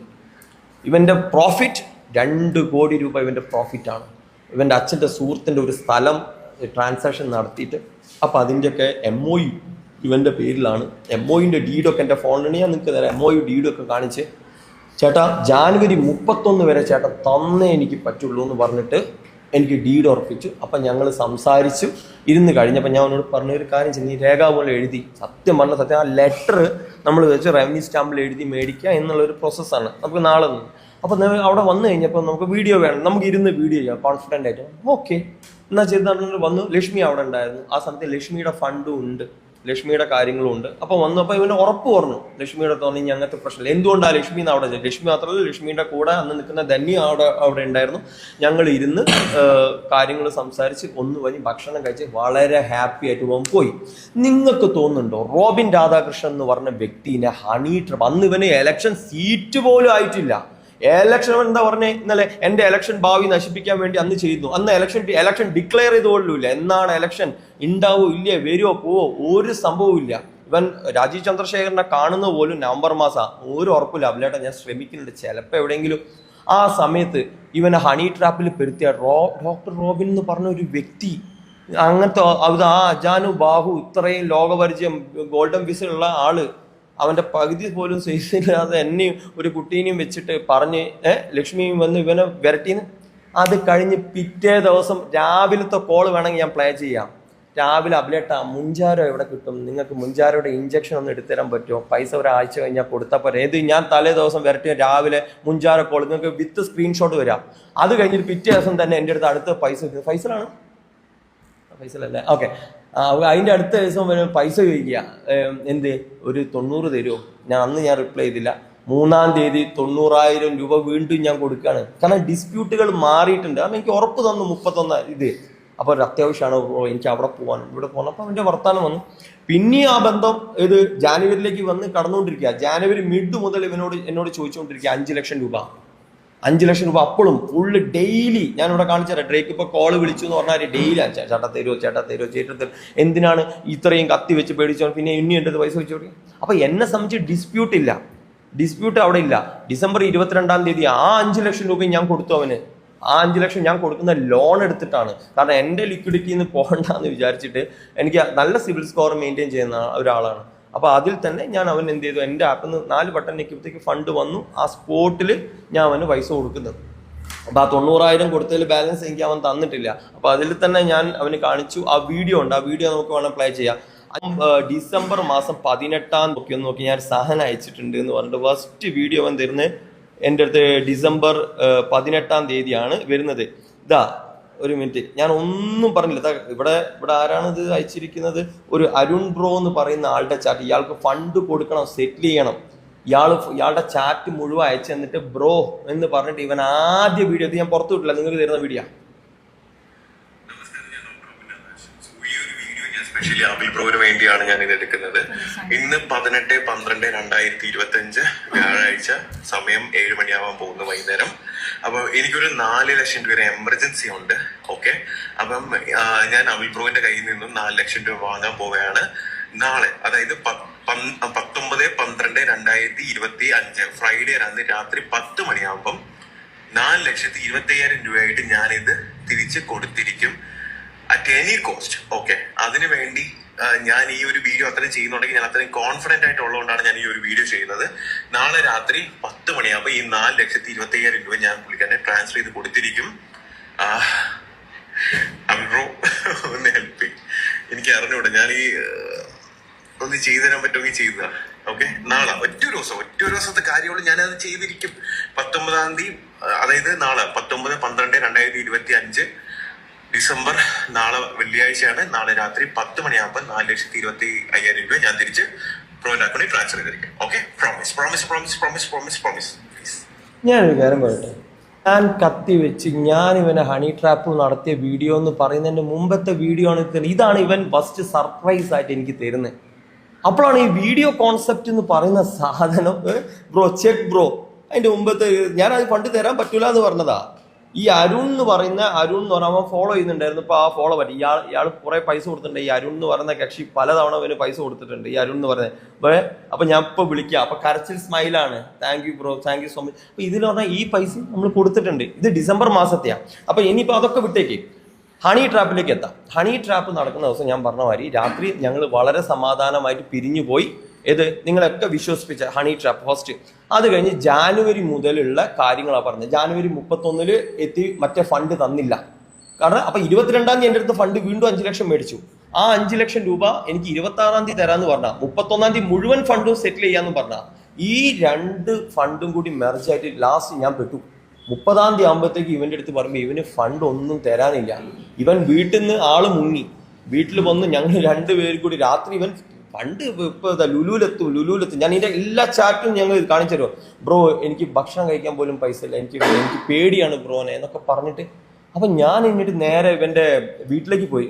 [SPEAKER 2] ഇവൻ്റെ പ്രോഫിറ്റ് 2 കോടി രൂപ ഇവൻ്റെ പ്രോഫിറ്റാണ്. ഇവൻ്റെ അച്ഛൻ്റെ സുഹൃത്തിൻ്റെ ഒരു സ്ഥലം ട്രാൻസാക്ഷൻ നടത്തിയിട്ട്, അപ്പോൾ അതിൻ്റെയൊക്കെ MOU ഇവൻ്റെ പേരിലാണ്. MOUൻ്റെ ഡീഡൊക്കെ എൻ്റെ ഫോണിലാണ്, ഞാൻ നിങ്ങൾക്ക് തരാം. MOU ഡീഡൊക്കെ കാണിച്ച് ചേട്ടാ ജാനുവരി 31 വരെ ചേട്ടാ തന്നേ എനിക്ക് പറ്റുള്ളൂ എന്ന് പറഞ്ഞിട്ട് എനിക്ക് ഡീഡ് ഉറപ്പിച്ചു. അപ്പം ഞങ്ങൾ സംസാരിച്ചു ഇരുന്ന് കഴിഞ്ഞപ്പോൾ ഞാൻ അവനോട് പറഞ്ഞ ഒരു കാര്യം ചെയ്തു, നീ രേഖാമൂലം എഴുതി, സത്യം പറഞ്ഞ സത്യം ആ ലെറ്റർ നമ്മൾ വെച്ച് റവന്യൂ സ്റ്റാമ്പിൽ എഴുതി മേടിക്കുക എന്നുള്ളൊരു പ്രോസസ്സാണ്. നമുക്ക് നാളെ അപ്പോൾ അവിടെ വന്നു കഴിഞ്ഞപ്പോൾ നമുക്ക് വീഡിയോ വേണം, നമുക്ക് ഇരുന്ന് വീഡിയോ ചെയ്യാം കോൺഫിഡൻ്റ് ആയിട്ട്. ഓക്കെ എന്നാൽ ചെയ്തിട്ട് വന്നു. ലക്ഷ്മി അവിടെ ഉണ്ടായിരുന്നു. ആ സമയത്ത് ലക്ഷ്മിയുടെ ഫണ്ടും ഉണ്ട്, ലക്ഷ്മിയുടെ കാര്യങ്ങളും ഉണ്ട്. അപ്പോൾ വന്നപ്പോൾ ഇവന് ഉറപ്പ് പറഞ്ഞു, ലക്ഷ്മിയുടെ തോന്നി അങ്ങനത്തെ പ്രശ്നമില്ല. എന്തുകൊണ്ടാണ് ലക്ഷ്മി അവിടെ, ലക്ഷ്മി മാത്രമല്ല ലക്ഷ്മിയുടെ കൂടെ അന്ന് നിൽക്കുന്ന ധന്യ അവിടെ ഉണ്ടായിരുന്നു. ഞങ്ങൾ ഇരുന്ന് കാര്യങ്ങൾ സംസാരിച്ച് ഒന്ന് വഴി ഭക്ഷണം കഴിച്ച് വളരെ ഹാപ്പി ആയിട്ട് പോയി. നിങ്ങൾക്ക് തോന്നുന്നുണ്ടോ റോബിൻ രാധാകൃഷ്ണൻ എന്ന് പറഞ്ഞ വ്യക്തിനെ ഹണി ട്രാപ്പ്, അന്ന് ഇവന് എലക്ഷൻ സീറ്റ് പോലും ആയിട്ടില്ല. എലക്ഷൻ എന്താ പറഞ്ഞേ, ഇന്നലെ എൻ്റെ എലക്ഷൻ ഭാവി നശിപ്പിക്കാൻ വേണ്ടി അന്ന് ചെയ്തു. അന്ന് എലക്ഷൻ ഡിക്ലെയർ ചെയ്ത് പോലുമില്ല. എന്നാണ് എലക്ഷൻ ഉണ്ടാവോ ഇല്ലേ വരുമോ പോവോ ഒരു സംഭവവും ഇല്ല. ഇവൻ രാജീവ് ചന്ദ്രശേഖരനെ കാണുന്ന പോലും നവംബർ മാസം, ഒരു ഉറപ്പില്ല. അവലേട്ടാ ഞാൻ ശ്രമിക്കുന്നുണ്ട് ചിലപ്പോൾ എവിടെയെങ്കിലും. ആ സമയത്ത് ഇവനെ ഹണി ട്രാപ്പിൽ പെടുത്തിയ ഡോക്ടർ റോബിൻ എന്ന് പറഞ്ഞ ഒരു വ്യക്തി, അങ്ങനത്തെ ആ അജാനു ബാഹു ഇത്രയും ലോകപരിചയം ഗോൾഡൻ വിസ ഉള്ള ആള്, അവൻ്റെ പകുതി പോലും സൈസില്ലാതെ എന്നെയും ഒരു കുട്ടീനെയും വെച്ചിട്ട് പറഞ്ഞ് ലക്ഷ്മിയും വന്ന് ഇവനെ വിരട്ടിന്ന്. അത് കഴിഞ്ഞ് പിറ്റേ ദിവസം രാവിലത്തെ കോള് വേണമെങ്കിൽ ഞാൻ പ്ലേ ചെയ്യാം. രാവിലെ അബ്ലേട്ടാ മുഞ്ചാരോ എവിടെ കിട്ടും, നിങ്ങൾക്ക് മുഞ്ചാരോയുടെ ഇഞ്ചക്ഷൻ ഒന്ന് എടുത്തുതരാൻ പറ്റുമോ, പൈസ ഒരാഴ്ച കഴിഞ്ഞാൽ കൊടുത്താൽ പോരെ. ഏത് ഞാൻ തലേ ദിവസം വിരട്ടിയ രാവിലെ മുഞ്ചാരോ കോൾ നിങ്ങൾക്ക് വിത്ത് സ്ക്രീൻഷോട്ട് വരാം. അത് കഴിഞ്ഞിട്ട് പിറ്റേ ദിവസം തന്നെ എൻ്റെ അടുത്ത് അടുത്ത ഫൈസലാണ് ഫൈസലല്ലേ ഓക്കെ, അതിൻ്റെ അടുത്ത ദിവസം പൈസ ചോദിക്കുക, എന്ത് ഒരു 90 തരുമോ. അന്ന് ഞാൻ റിപ്ലൈ ചെയ്തില്ല. 3-ാം തീയതി 90,000 രൂപ വീണ്ടും ഞാൻ കൊടുക്കുകയാണ്. കാരണം ഡിസ്പ്യൂട്ടുകൾ മാറിയിട്ടുണ്ട്. കാരണം എനിക്ക് ഉറപ്പ് തന്നു 31 ഇത്. അപ്പോൾ ഒരു അത്യാവശ്യമാണ് എനിക്ക് അവിടെ പോകാൻ ഇവിടെ പോകണം. അപ്പോൾ അവൻ്റെ വർത്താനം വന്നു. പിന്നെ ആ ബന്ധം ഇത് ജാനുവരിയിലേക്ക് വന്ന് കടന്നുകൊണ്ടിരിക്കുക. ജാനുവരി മിഡ് മുതൽ എന്നോട് ചോദിച്ചുകൊണ്ടിരിക്കുക 5 ലക്ഷം രൂപ. 5 ലക്ഷം രൂപ അപ്പോഴും ഫുള്ള് ഡെയിലി. ഞാനിവിടെ കാണിച്ചുതരാം. ഡ്രേക്ക് ഇപ്പോൾ കോള് വിളിച്ചു എന്ന് പറഞ്ഞാൽ ഡെയിലി ചേട്ടാ തരുമോ, എന്തിനാണ് ഇത്രയും കത്തി വെച്ച് പേടിച്ചോ, പിന്നെ ഇനി എൻ്റെ പൈസ വെച്ച് കൊടുക്കും. അപ്പോൾ എന്നെ സംബന്ധിച്ച് ഡിസ്പ്യൂട്ട് അവിടെ ഇല്ല. ഡിസംബർ 22-ാം തീയതി ആ 5 ലക്ഷം രൂപയും ഞാൻ കൊടുത്തു അവന്. ആ 5 ലക്ഷം ഞാൻ കൊടുക്കുന്ന ലോൺ എടുത്തിട്ടാണ്. കാരണം എൻ്റെ ലിക്വിഡിറ്റിയിൽ നിന്ന് പോകണ്ടെന്ന് വിചാരിച്ചിട്ട് എനിക്ക് നല്ല സിവിൽ സ്കോർ മെയിൻറ്റെയിൻ ചെയ്യുന്ന ഒരാളാണ്. അപ്പോൾ അതിൽ തന്നെ ഞാൻ അവൻ എന്ത് ചെയ്തു, എൻ്റെ ആപ്പിൽ നിന്ന് 4 ബട്ടൺ ഞെക്കിയപ്പോഴത്തേക്ക് ഫണ്ട് വന്നു. ആ സ്പോട്ടിൽ ഞാൻ അവന് പൈസ കൊടുക്കുന്നത്. അപ്പോൾ ആ 90,000 കൊടുത്തതിൽ ബാലൻസ് എനിക്ക് അവൻ തന്നിട്ടില്ല. അപ്പോൾ അതിൽ തന്നെ ഞാൻ അവന് കാണിച്ചു. ആ വീഡിയോ ഉണ്ട്, ആ വീഡിയോ നമുക്ക് വേണം പ്ലേ ചെയ്യാം. ഡിസംബർ മാസം 18-ാം തീയതി ഒന്ന് നോക്കി ഞാൻ സാധനം അയച്ചിട്ടുണ്ട് എന്ന് പറഞ്ഞിട്ട് ഫസ്റ്റ് വീഡിയോ അവൻ തരുന്നത് എൻ്റെ അടുത്ത് ഡിസംബർ 18-ാം തീയതിയാണ് വരുന്നത്. ഇതാ ഒരു മിനിറ്റ്, ഞാൻ ഒന്നും പറഞ്ഞില്ല. ഇവിടെ ആരാണ് ഇത് അയച്ചിരിക്കുന്നത്, ഒരു അരുൺ ബ്രോ എന്ന് പറയുന്ന ആളുടെ ചാറ്റ്. ഇയാൾക്ക് ഫണ്ട് കൊടുക്കണം, സെറ്റിൽ ചെയ്യണം. ഇയാളുടെ ചാറ്റ് മുഴുവൻ അയച്ചു തന്നിട്ട് ബ്രോ എന്ന് പറഞ്ഞിട്ട് ഇവൻ ആദ്യ വീഡിയോ ഞാൻ പുറത്തു വിട്ടില്ല, നിങ്ങൾക്ക് തരുന്ന വീഡിയോ.
[SPEAKER 4] സ്പെഷ്യലി അബിൽ ബ്രോന് വേണ്ടിയാണ് ഞാൻ ഇത് എടുക്കുന്നത്. ഇന്ന് 18/12/2025 വ്യാഴാഴ്ച, സമയം 7 മണിയാവാൻ പോകുന്നു വൈകുന്നേരം. അപ്പൊ എനിക്കൊരു 4 ലക്ഷം രൂപ എമർജൻസി ഉണ്ട്. ഓക്കെ, അപ്പം ഞാൻ അബിൽ ബ്രോന്റെ കയ്യിൽ നിന്നും 4 ലക്ഷം രൂപ വാങ്ങാൻ പോവുകയാണ് നാളെ. അതായത് 19/12/2025 ഫ്രൈഡേ അന്ന് രാത്രി 10 മണിയാകുമ്പം 4,25,000 രൂപയായിട്ട് ഞാനിത് തിരിച്ച് കൊടുത്തിരിക്കും അറ്റ് എനി കോസ്റ്റ്. ഓക്കെ, അതിനുവേണ്ടി ഞാൻ ഈ ഒരു വീഡിയോ അത്രയും ചെയ്യുന്നുണ്ടെങ്കിൽ ഞാൻ അത്രയും കോൺഫിഡന്റ് ആയിട്ടുള്ളതുകൊണ്ടാണ് ഞാൻ ഈ ഒരു വീഡിയോ ചെയ്യുന്നത്. നാളെ രാത്രി 10 മണിയാകുമ്പോൾ ഈ 4,25,000 രൂപ ഞാൻ പുള്ളിക്കാരനെ ട്രാൻസ്ഫർ ചെയ്ത് കൊടുത്തിരിക്കും. ബ്രോ ഒന്ന് ഹെൽപ്പ് ചെയ്യും. എനിക്ക് അറിഞ്ഞൂടെ, ഞാൻ ഈ ഒന്ന് ചെയ്തു തരാൻ പറ്റുമെങ്കിൽ ചെയ്തതാ. ഓക്കെ, നാളെ ഒറ്റ ദിവസത്തെ കാര്യമുള്ളൂ, ഞാനത് ചെയ്തിരിക്കും. 19-ാം തീയതി, അതായത് നാളെ 19/12/2025 ഡിസംബർ, നാളെ വെള്ളിയാഴ്ചയാണ്. നാളെ രാത്രി 10 മണിയാകുമ്പോൾ 4,25,000 രൂപ ഞാൻ തിരിച്ച് ബ്രോന്റെ അക്കൗണ്ടിൽ ട്രാൻസ്ഫർ ചെയ്തിരിക്കും. Okay, promise.
[SPEAKER 2] ഞാനൊരു കാര്യം പറയട്ടെ, ഞാൻ കത്തി വെച്ച് ഞാൻ ഇവനെ ഹണി ട്രാപ്പ് നടത്തിയ വീഡിയോ എന്ന് പറയുന്നതിന്റെ മുമ്പത്തെ വീഡിയോ ആണ് ഇതാണ് ഇവൻ ഫസ്റ്റ് സർപ്രൈസ് ആയിട്ട് എനിക്ക് തരുന്നത്. അപ്പോഴാണ് ഈ വീഡിയോ കോൺസെപ്റ്റ് എന്ന് പറയുന്ന സാധനം, ബ്രോ ചെക്ക് ബ്രോ, അതിന്റെ മുമ്പത്തെ ഞാൻ അത് ഫണ്ട് തരാൻ പറ്റൂല എന്ന് പറഞ്ഞതാ. ഈ അരുൺ എന്ന് പറയുമ്പോൾ ഫോളോ ചെയ്യുന്നുണ്ടായിരുന്നു. ഇപ്പൊ ആ ഫോളോ പറ്റി ഇയാൾ കുറെ പൈസ കൊടുത്തിട്ടുണ്ട്. ഈ അരുൺ എന്ന് പറയുന്ന കക്ഷി പലതവണ അവന് പൈസ കൊടുത്തിട്ടുണ്ട്, ഈ അരുൺ എന്ന് പറയുന്നത്. അപ്പൊ ഞാൻ ഇപ്പൊ വിളിക്കാം, അപ്പൊ കരച്ചിൽ സ്മൈലാണ്, thank you bro, thank you so much. അപ്പൊ ഇതിൽ പറഞ്ഞാൽ ഈ പൈസ നമ്മൾ കൊടുത്തിട്ടുണ്ട്. ഇത് ഡിസംബർ മാസത്തെയാണ്. അപ്പൊ ഇനിയിപ്പോ അതൊക്കെ വിട്ടേക്ക്, ഹണി ട്രാപ്പിലേക്ക് എത്താം. ഹണി ട്രാപ്പ് നടക്കുന്ന ദിവസം ഞാൻ പറഞ്ഞ മാതിരി രാത്രി ഞങ്ങൾ വളരെ സമാധാനമായിട്ട് പിരിഞ്ഞു പോയി. നിങ്ങളൊക്കെ വിശ്വസിപ്പിച്ച ഹണി ട്രാപ്പ് ഫസ്റ്റ്. അത് കഴിഞ്ഞ് ജാനുവരി മുതലുള്ള കാര്യങ്ങളാണ് പറഞ്ഞത്. ജാനുവരി 31 എത്തി മറ്റേ ഫണ്ട് തന്നില്ല. കാരണം അപ്പൊ 22-ാം തീയതി എൻ്റെ അടുത്ത് ഫണ്ട് വീണ്ടും 5 ലക്ഷം മേടിച്ചു. ആ 5 ലക്ഷം രൂപ എനിക്ക് 26-ാം തീയതി തരാന്ന് പറഞ്ഞ, 31-ാം തീയതി മുഴുവൻ ഫണ്ടും സെറ്റിൽ ചെയ്യാന്ന് പറഞ്ഞ, ഈ 2 ഫണ്ടും കൂടി മെർജായിട്ട് ലാസ്റ്റ് ഞാൻ പെട്ടു. 30-ാം തീയതി ആകുമ്പോഴത്തേക്ക് ഇവന്റെ അടുത്ത് പറയുമ്പോൾ ഇവന് ഫണ്ട് ഒന്നും തരാനില്ല. ഇവൻ വീട്ടിൽ നിന്ന് ആള് മുങ്ങി. വീട്ടിൽ വന്ന് ഞങ്ങൾ 2 പേരും കൂടി രാത്രി ഇവൻ ഫണ്ട് ഇപ്പൊ ലുലുലെത്തും. ഞാൻ ഇതിന്റെ എല്ലാ ചാറ്റും ഞങ്ങൾ കാണിച്ചു തരുമോ, ബ്രോ എനിക്ക് ഭക്ഷണം കഴിക്കാൻ പോലും പൈസ ഇല്ല, എനിക്ക് പേടിയാണ് ബ്രോനെ എന്നൊക്കെ പറഞ്ഞിട്ട്. അപ്പൊ ഞാൻ എന്നിട്ട് നേരെ ഇവന്റെ വീട്ടിലേക്ക് പോയി.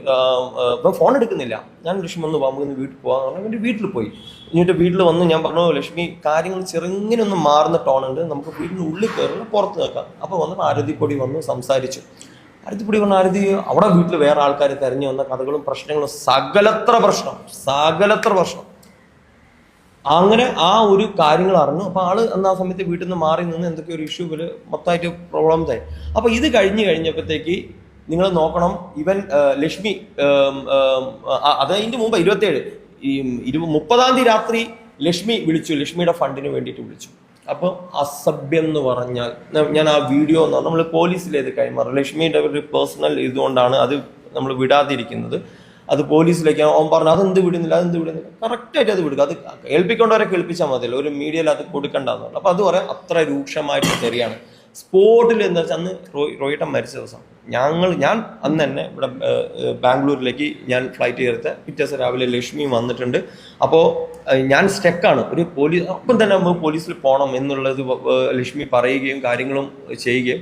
[SPEAKER 2] ഇപ്പം ഫോൺ എടുക്കുന്നില്ല. ഞാൻ ലക്ഷ്മി ഒന്ന് നമുക്ക് വീട്ടിൽ പോകാന്ന് പറഞ്ഞാൽ ഇവന്റെ വീട്ടിൽ പോയി. എന്നിട്ട് വീട്ടിൽ വന്ന് ഞാൻ പറഞ്ഞു, ലക്ഷ്മി കാര്യങ്ങൾ ചെറുങ്ങനെ ഒന്ന് മാറുന്ന ടോണുണ്ട്, നമുക്ക് വീടിന് ഉള്ളിൽ കയറില്ല പുറത്ത് നിൽക്കാം. അപ്പൊ വന്നപ്പോൾ ആരതിപ്പൊടി വന്നു സംസാരിച്ചു. ആരതിപ്പൊടി പറഞ്ഞ ആരതി അവിടെ വീട്ടിൽ വേറെ ആൾക്കാർ തെരഞ്ഞു വന്ന കഥകളും പ്രശ്നങ്ങളും സകലത്ര പ്രശ്നം. അങ്ങനെ ആ ഒരു കാര്യങ്ങൾ അറിഞ്ഞു. അപ്പൊ ആള് അന്ന് ആ സമയത്ത് വീട്ടിൽ നിന്ന് മാറി നിന്ന് എന്തൊക്കെ ഒരു ഇഷ്യൂ മൊത്തമായിട്ട് പ്രോബ്ലംസ് ആയി. അപ്പൊ ഇത് കഴിഞ്ഞപ്പോഴത്തേക്ക് നിങ്ങൾ നോക്കണം, ഇവൻ ലക്ഷ്മി അത് അതിന്റെ മുമ്പ് 27 30-ാം തീയതി രാത്രി ലക്ഷ്മി വിളിച്ചു, ലക്ഷ്മിയുടെ ഫണ്ടിന് വേണ്ടിയിട്ട് വിളിച്ചു. അപ്പോൾ അസഭ്യം എന്ന് പറഞ്ഞാൽ ഞാൻ ആ വീഡിയോ എന്ന് പറഞ്ഞാൽ നമ്മൾ പോലീസിലേത് കൈമാറും. ലക്ഷ്മിയുടെ ഒരു പേഴ്സണൽ ഇതുകൊണ്ടാണ് അത് നമ്മൾ വിടാതിരിക്കുന്നത്. അത് പോലീസിലേക്ക് അവൻ പറഞ്ഞു അതെന്ത് വിടുന്നില്ല. കറക്റ്റായിട്ട് അത് വിടുക. അത് കേൾപ്പിക്കേണ്ടവരെ കേൾപ്പിച്ചാൽ മതിയല്ലോ, ഒരു മീഡിയയിൽ അത് കൊടുക്കണ്ടെന്ന് പറഞ്ഞു. അപ്പൊ അത് പറയാം അത്ര രൂക്ഷമായിട്ട് ശരിയാണ്. സ്പോട്ടിൽ എന്താ വെച്ചാൽ അന്ന് റോയിട്ടൻ മരിച്ച ദിവസം ഞാൻ അന്ന് തന്നെ ഇവിടെ ബാംഗ്ലൂരിലേക്ക് ഞാൻ ഫ്ലൈറ്റ് കയറിയിട്ട് പിറ്റേ ദിവസം രാവിലെ ലക്ഷ്മി വന്നിട്ടുണ്ട്. അപ്പോൾ ഞാൻ സ്റ്റെക്കാണ്. ഒരു അപ്പം തന്നെ നമുക്ക് പോലീസിൽ പോകണം എന്നുള്ളത് ലക്ഷ്മി പറയുകയും കാര്യങ്ങളും ചെയ്യുകയും.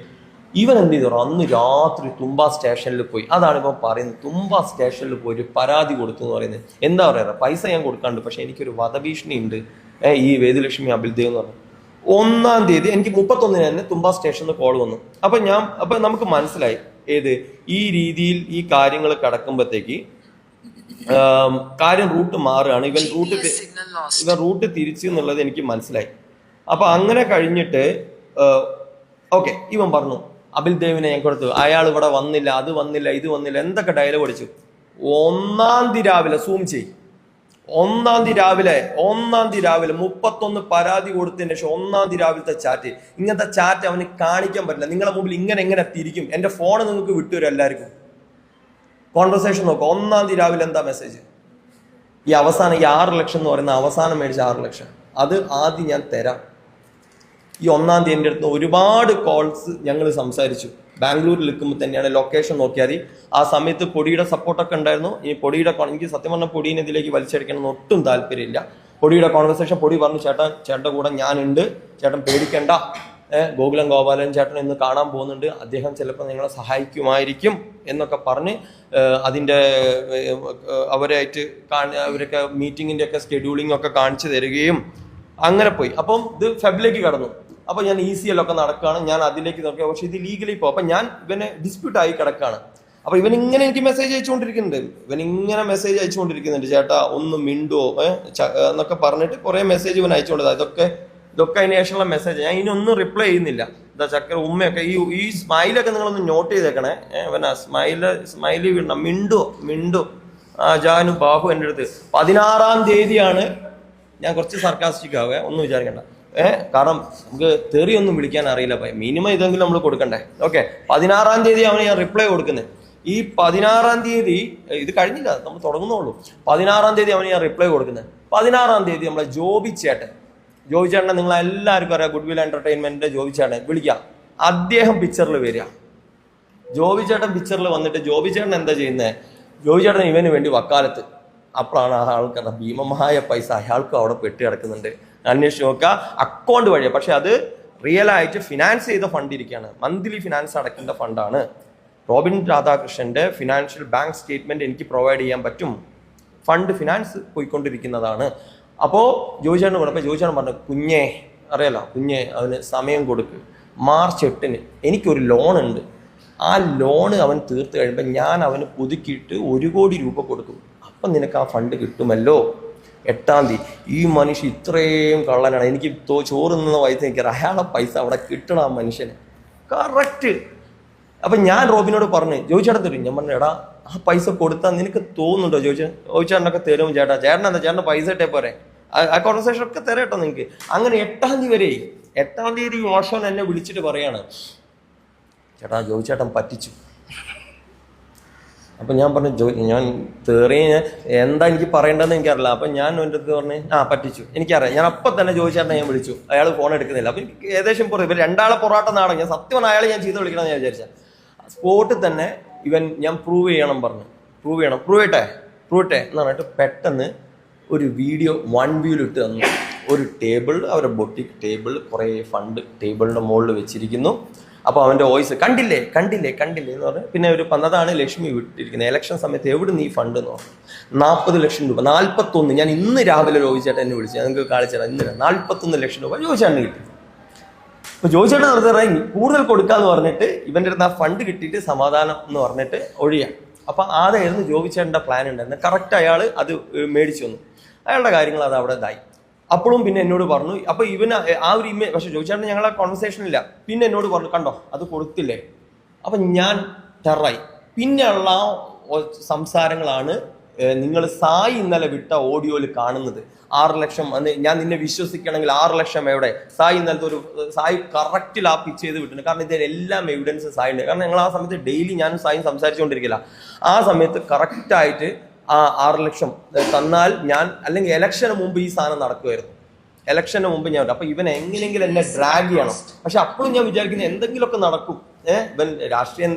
[SPEAKER 2] ഇവൻ എന്ത് ചെയ്തു, അന്ന് രാത്രി തുമ്പ സ്റ്റേഷനിൽ പോയി. അതാണ് ഇപ്പം പറയുന്നത്, തുമ്പ സ്റ്റേഷനിൽ പോയി ഒരു പരാതി കൊടുത്തു എന്ന് പറയുന്നത്. എന്താ പറയുക, പൈസ ഞാൻ കൊടുക്കാണ്ട്, പക്ഷെ എനിക്കൊരു വധഭീഷണി ഉണ്ട് ഈ വേദലക്ഷ്മി അബിൽദേവ് എന്ന് പറഞ്ഞു. 1-ാം തീയതി എനിക്ക് 31-ന് തന്നെ തുമ്പ സ്റ്റേഷനിൽ കോൾ വന്നു. അപ്പൊ നമുക്ക് മനസ്സിലായി ഈ രീതിയിൽ ഈ കാര്യങ്ങൾ കടക്കുമ്പോഴത്തേക്ക് കാര്യം റൂട്ട് മാറുകയാണ്. ഇവൻ റൂട്ട് തിരിച്ചു എന്നുള്ളത് എനിക്ക് മനസ്സിലായി. അപ്പൊ അങ്ങനെ കഴിഞ്ഞിട്ട് ഓക്കെ ഇവൻ പറഞ്ഞു അബിൽദേവിനെ ഞാൻ കൊടുത്തു, അയാൾ ഇവിടെ വന്നില്ല, അത് വന്നില്ല, ഇത് വന്നില്ല, എന്തൊക്കെ ഡയലോഗ് അടിച്ചു. 1-ാം തീയതി രാവിലെ സൂം ചെയ്യും. 1-ാം തീയതി രാവിലെ 31 പരാതി കൊടുത്തതിന് ശേഷം 1-ാം തീയതി രാവിലത്തെ ചാറ്റ്. ഇങ്ങനത്തെ ചാറ്റ് അവന് കാണിക്കാൻ പറ്റില്ല. നിങ്ങളെ മുമ്പിൽ എങ്ങനെ തിരിക്കും. എന്റെ ഫോണ് നിങ്ങൾക്ക് വിട്ടുവരും എല്ലാവർക്കും. കോൺവെർസേഷൻ നോക്കുക. 1-ാം തീയതി രാവിലെ എന്താ മെസ്സേജ്, ഈ അവസാനം ഈ 6 ലക്ഷം എന്ന് പറയുന്ന അവസാനം മേടിച്ച 6 ലക്ഷം അത് ആദ്യം ഞാൻ തരാം. ഈ 1-ാം തീയതി എൻ്റെ അടുത്ത് ഒരുപാട് കോൾസ് ഞങ്ങൾ സംസാരിച്ചു. ബാംഗ്ലൂരിൽ നിൽക്കുമ്പോൾ തന്നെയാണ്, ലൊക്കേഷൻ നോക്കിയാൽ ആ സമയത്ത് പൊടിയുടെ സപ്പോർട്ടൊക്കെ ഉണ്ടായിരുന്നു. ഈ പൊടിയുടെ എനിക്ക് സത്യം പറഞ്ഞാൽ പൊടീനെ ഇതിലേക്ക് വലിച്ചടിക്കണമെന്ന് ഒട്ടും താല്പര്യമില്ല. പൊടിയുടെ കോൺവെർസേഷൻ പൊടി പറഞ്ഞു, ചേട്ടൻ്റെ കൂടെ ഞാനുണ്ട്, ചേട്ടൻ പേടിക്കണ്ട, ഗോകുലം ഗോപാലൻ ചേട്ടൻ ഇന്ന് കാണാൻ പോകുന്നുണ്ട്, അദ്ദേഹം ചിലപ്പോൾ നിങ്ങളെ സഹായിക്കുമായിരിക്കും എന്നൊക്കെ പറഞ്ഞ് അതിൻ്റെ അവരായിട്ട് അവരൊക്കെ മീറ്റിങ്ങിൻ്റെ ഒക്കെ ഷെഡ്യൂളിംഗ് ഒക്കെ കാണിച്ചു തരികയും അങ്ങനെ പോയി. അപ്പം ഇത് ഫെബിലേക്ക് കടന്നു. അപ്പൊ ഞാൻ ECL ഒക്കെ നടക്കുകയാണ്, ഞാൻ അതിലേക്ക് നോക്കിയാൽ പക്ഷെ ഇത് ലീഗലി പോകും. അപ്പൊ ഞാൻ ഇവനെ ഡിസ്പ്യൂട്ട് ആയി കിടക്കുകയാണ്. അപ്പൊ ഇവൻ ഇങ്ങനെ എനിക്ക് മെസ്സേജ് അയച്ചുകൊണ്ടിരിക്കുന്നുണ്ട്, ചേട്ടാ ഒന്ന് മിണ്ടോ എന്നൊക്കെ പറഞ്ഞിട്ട് കുറെ മെസ്സേജ് ഇവൻ അയച്ചുകൊണ്ടത്. ഇതൊക്കെ അതിന് ശേഷമുള്ള മെസ്സേജ്. ഞാൻ ഇതിനൊന്നും റിപ്ലൈ ചെയ്യുന്നില്ല. എന്താ ചക്കര ഉമ്മയൊക്കെ ഈ സ്മൈലൊക്കെ നിങ്ങളൊന്ന് നോട്ട് ചെയ്തേക്കണേ. ഇവനാ സ്മൈലി വിടണം, മിണ്ടോ ജാനു ബാഹു എൻ്റെ അടുത്ത് 16-ാം തീയതിയാണ്. ഞാൻ കുറച്ച് സർക്കാസ്റ്റിക് ആവുക, ഒന്നും വിചാരിക്കണ്ട. കാരണം നമുക്ക് തെറിയൊന്നും വിളിക്കാൻ അറിയില്ല, മിനിമം ഇതെങ്കിലും നമ്മൾ കൊടുക്കണ്ടേ. ഓക്കെ, 16-ാം തീയതി അവന് ഞാൻ റിപ്ലൈ കൊടുക്കുന്നത്. ഈ 16-ാം തീയതി ഇത് കഴിഞ്ഞില്ല, നമ്മൾ തുടങ്ങുന്നുള്ളൂ. 16-ാം തീയതി അവന് ഞാൻ റിപ്ലൈ കൊടുക്കുന്നത്. 16-ാം തീയതി നമ്മളെ ജോബി ചേട്ടനെ നിങ്ങൾ എല്ലാവർക്കും അറിയാം, ഗുഡ് വിൽ എന്റർടൈൻമെന്റിന്റെ ജോബി ചേട്ടനെ വിളിക്കാം. അദ്ദേഹം പിക്ചറിൽ വരിക. ജോബി ചേട്ടൻ പിക്ചറിൽ വന്നിട്ട് ജോബി ചേട്ടൻ എന്താ ചെയ്യുന്നത്? ജോബി ചേട്ടൻ ഇവന് വേണ്ടി വക്കാലത്ത്. അപ്പോഴാണ് ആ ആൾക്കാരുടെ ഭീമമായ പൈസ അയാൾക്ക് അവിടെ പെട്ടി കിടക്കുന്നുണ്ട്. അന്വേഷിച്ച് നോക്കുക, അക്കൗണ്ട് വഴിയാണ്. പക്ഷെ അത് റിയൽ ആയിട്ട് ഫിനാൻസ് ചെയ്ത ഫണ്ട് ഇരിക്കുകയാണ്. മന്ത്ലി ഫിനാൻസ് അടയ്ക്കേണ്ട ഫണ്ടാണ്. റോബിൻ രാധാകൃഷ്ണന്റെ ഫിനാൻഷ്യൽ ബാങ്ക് സ്റ്റേറ്റ്മെന്റ് എനിക്ക് പ്രൊവൈഡ് ചെയ്യാൻ പറ്റും. ഫണ്ട് ഫിനാൻസ് പോയിക്കൊണ്ടിരിക്കുന്നതാണ്. അപ്പോൾ ജോയിച്ചേട്ടൻ പറഞ്ഞപ്പോൾ ജോയിച്ചേട്ടൻ പറഞ്ഞു, കുഞ്ഞേ അറിയാലോ, കുഞ്ഞേ അവന് സമയം കൊടുക്ക്. മാർച്ച് 8-ന് എനിക്കൊരു ലോൺ ഉണ്ട്. ആ ലോണ് അവൻ തീർത്ത് കഴിയുമ്പോൾ ഞാൻ അവന് പുതുക്കിയിട്ട് 1 കോടി രൂപ കൊടുക്കും. അപ്പം നിനക്ക് ആ ഫണ്ട് കിട്ടുമല്ലോ. 8-ാം തീയതി. ഈ മനുഷ്യൻ ഇത്രയും കള്ളനാണ്. എനിക്ക് ചോറ് നിന്ന വയസ്സ് എനിക്കറിയാം. അയാളെ പൈസ അവിടെ കിട്ടണം ആ മനുഷ്യന് കറക്റ്റ്. അപ്പം ഞാൻ റോബിനോട് പറഞ്ഞു, ജോയിച്ചേട്ടൻ തരും. ഞാൻ പറഞ്ഞു, എടാ ആ പൈസ കൊടുത്താൽ നിനക്ക് തോന്നുന്നുണ്ടോ? ജോയിച്ചേട്ടനൊക്കെ തരും ചേട്ടാ. ചേട്ടൻ എന്താ ചേട്ടൻ്റെ പൈസ ഇട്ടേ പോരെ, ആ കോൺവെർസേഷൻ ഒക്കെ തരട്ടോ നിങ്ങൾക്ക്. അങ്ങനെ 8-ാം തീയതി വരെ 8-ാം തീയതി ഓഷോൻ എന്നെ വിളിച്ചിട്ട് പറയാണ്, ചേട്ടാ ജോയിച്ചേട്ടൻ പറ്റിച്ചു. അപ്പം ഞാൻ പറഞ്ഞു, ഞാൻ എന്താ എനിക്ക് പറയേണ്ടതെന്ന് എനിക്കറിയില്ല. അപ്പം ഞാൻ എൻ്റെ അടുത്ത് പറഞ്ഞ് പറ്റിച്ചു, എനിക്കറിയാം. ഞാൻ അപ്പം തന്നെ ജോയിച്ചേട്ടനെ ഞാൻ വിളിച്ചു. അയാൾ ഫോൺ എടുക്കുന്നില്ല. അപ്പം എനിക്ക് ഏകദേശം ഇവർ രണ്ടാളെ പൊറാട്ട നാടകം. ഞാൻ സത്യമാണ് അയാളെ ഞാൻ ചെയ്ത് വിളിക്കണമെന്ന് ഞാൻ വിചാരിച്ച. സ്പോട്ടിൽ തന്നെ ഞാൻ പ്രൂവ് ചെയ്യണം പറഞ്ഞു. പ്രൂവ് ചെയ്യട്ടെ എന്ന് പറഞ്ഞിട്ട് പെട്ടെന്ന് ഒരു വീഡിയോ 1 വ്യൂവിൽ ഇട്ട് തന്നു. ഒരു ടേബിൾ, അവരുടെ ബൊട്ടിക് ടേബിൾ, കുറേ ഫണ്ട് ടേബിളിൻ്റെ മുകളിൽ വെച്ചിരിക്കുന്നു. അപ്പോൾ അവൻ്റെ വോയിസ് കണ്ടില്ലേ എന്ന് പറഞ്ഞു. പിന്നെ ഒരു അതാണ് ലക്ഷ്മി വിട്ടിരിക്കുന്നത്. ഇലക്ഷൻ സമയത്ത് എവിടെ നീ ഫണ്ട് എന്ന് പറഞ്ഞു. 40 ലക്ഷം രൂപ. 41. ഞാൻ ഇന്ന് രാവിലെ ജോയിച്ചേട്ടൻ എന്നെ വിളിച്ചു. ഞങ്ങൾക്ക് കാണിച്ചുതരാം. ഇന്ന് 41 ലക്ഷം രൂപ ജോയിച്ചേട്ടന് കിട്ടി. അപ്പോൾ ജോയിച്ചേട്ടൻ നടത്തുന്ന കൂടുതൽ കൊടുക്കാന്ന് പറഞ്ഞിട്ട് ഇവൻ്റെ അടുത്ത് ആ ഫണ്ട് കിട്ടിയിട്ട് സമാധാനം എന്ന് പറഞ്ഞിട്ട് ഒഴിയാം. അപ്പം അതായിരുന്നു ജോയിച്ചേട്ടൻ്റെ പ്ലാൻ ഉണ്ടായിരുന്നത്. കറക്റ്റ് അയാൾ അത് മേടിച്ചു വന്നു. അയാളുടെ കാര്യങ്ങൾ അത് അവിടെ ഇതായി. അപ്പോഴും പിന്നെ എന്നോട് പറഞ്ഞു, അപ്പോൾ ഇവന് ആ ഒരു ഇമേജ്, പക്ഷെ ജോയിച്ചേട്ടൻ ഞങ്ങളെ കോൺവെർസേഷനില്ല. പിന്നെ എന്നോട് പറഞ്ഞു, കണ്ടോ അത് കൊടുത്തില്ലേ. അപ്പം ഞാൻ ടെററായി. പിന്നെയുള്ള സംസാരങ്ങളാണ് നിങ്ങൾ സായി ഇന്നലെ വിട്ട ഓഡിയോയിൽ കാണുന്നത്. 6 ലക്ഷം അന്ന് ഞാൻ നിന്നെ വിശ്വസിക്കണമെങ്കിൽ 6 ലക്ഷം എവിടെ? സായി ഇന്നലത്തെ സായി കറക്റ്റിൽ ആ പിച്ച് ചെയ്ത് വിട്ടിട്ടുണ്ട്. കാരണം ഇതിലെല്ലാം എവിഡൻസ് സായി ഉണ്ട്. കാരണം ഞങ്ങൾ ആ സമയത്ത് ഡെയിലി ഞാനും സായും സംസാരിച്ചുകൊണ്ടിരിക്കില്ല. ആ സമയത്ത് കറക്റ്റായിട്ട് ആ 6 ലക്ഷം തന്നാൽ ഞാൻ, അല്ലെങ്കിൽ ഇലക്ഷന് മുമ്പ് ഈ സാധനം നടക്കുമായിരുന്നു. ഇലക്ഷന് മുമ്പ് ഞാൻ, അപ്പൊ ഇവൻ എങ്ങനെയെങ്കിലും എന്നെ ഡ്രാഗ് ചെയ്യണം. പക്ഷെ അപ്പോഴും ഞാൻ വിചാരിക്കുന്നത് എന്തെങ്കിലുമൊക്കെ നടക്കും. ഇവൻ രാഷ്ട്രീയം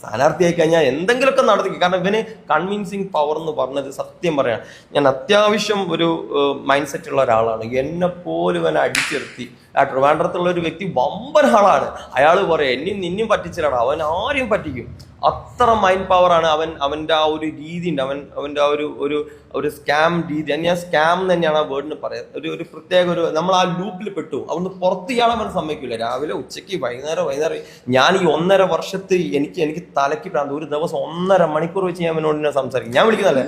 [SPEAKER 2] സ്ഥാനാർത്ഥിയായി കഴിഞ്ഞാൽ എന്തെങ്കിലുമൊക്കെ നടത്തി. കാരണം ഇവന് കൺവിൻസിങ് പവർ എന്ന് പറഞ്ഞത് സത്യം പറയാം. ഞാൻ അത്യാവശ്യം ഒരു മൈൻഡ് സെറ്റ് ഉള്ള ഒരാളാണ്. എന്നെ പോലും ഇവനെ അടിച്ചിർത്തി. ആ ട്രിവാൻഡ്രത്തുള്ള ഒരു വ്യക്തി വമ്പൻ ആളാണ്. അയാൾ പറയാം, നിന്നും പറ്റിച്ചിലാണ്, അവൻ ആരെയും പറ്റിക്കും. അത്ര മൈൻഡ് പവറാണ് അവൻ്റെ ആ ഒരു രീതി ഉണ്ട്. അവൻ്റെ ആ ഒരു സ്കാം രീതി. ഞാൻ സ്കാം തന്നെയാണ് ആ വേർഡിന് പറയാം. ഒരു പ്രത്യേക നമ്മൾ ആ ലൂപ്പിൽ പെട്ടു. അവിടുന്ന് പുറത്ത് ഇയാളെ അവൻ സമ്മതിക്കില്ല. രാവിലെ ഉച്ചയ്ക്ക് വൈകുന്നേരം ഞാൻ ഈ 1.5 വർഷത്ത് എനിക്ക് തലയ്ക്ക് പ്രാന്ത്. ഒരു ദിവസം 1.5 മണിക്കൂർ വെച്ച് ഞാൻ അവനോട് സംസാരിക്കും. ഞാൻ വിളിക്കുന്നല്ലേ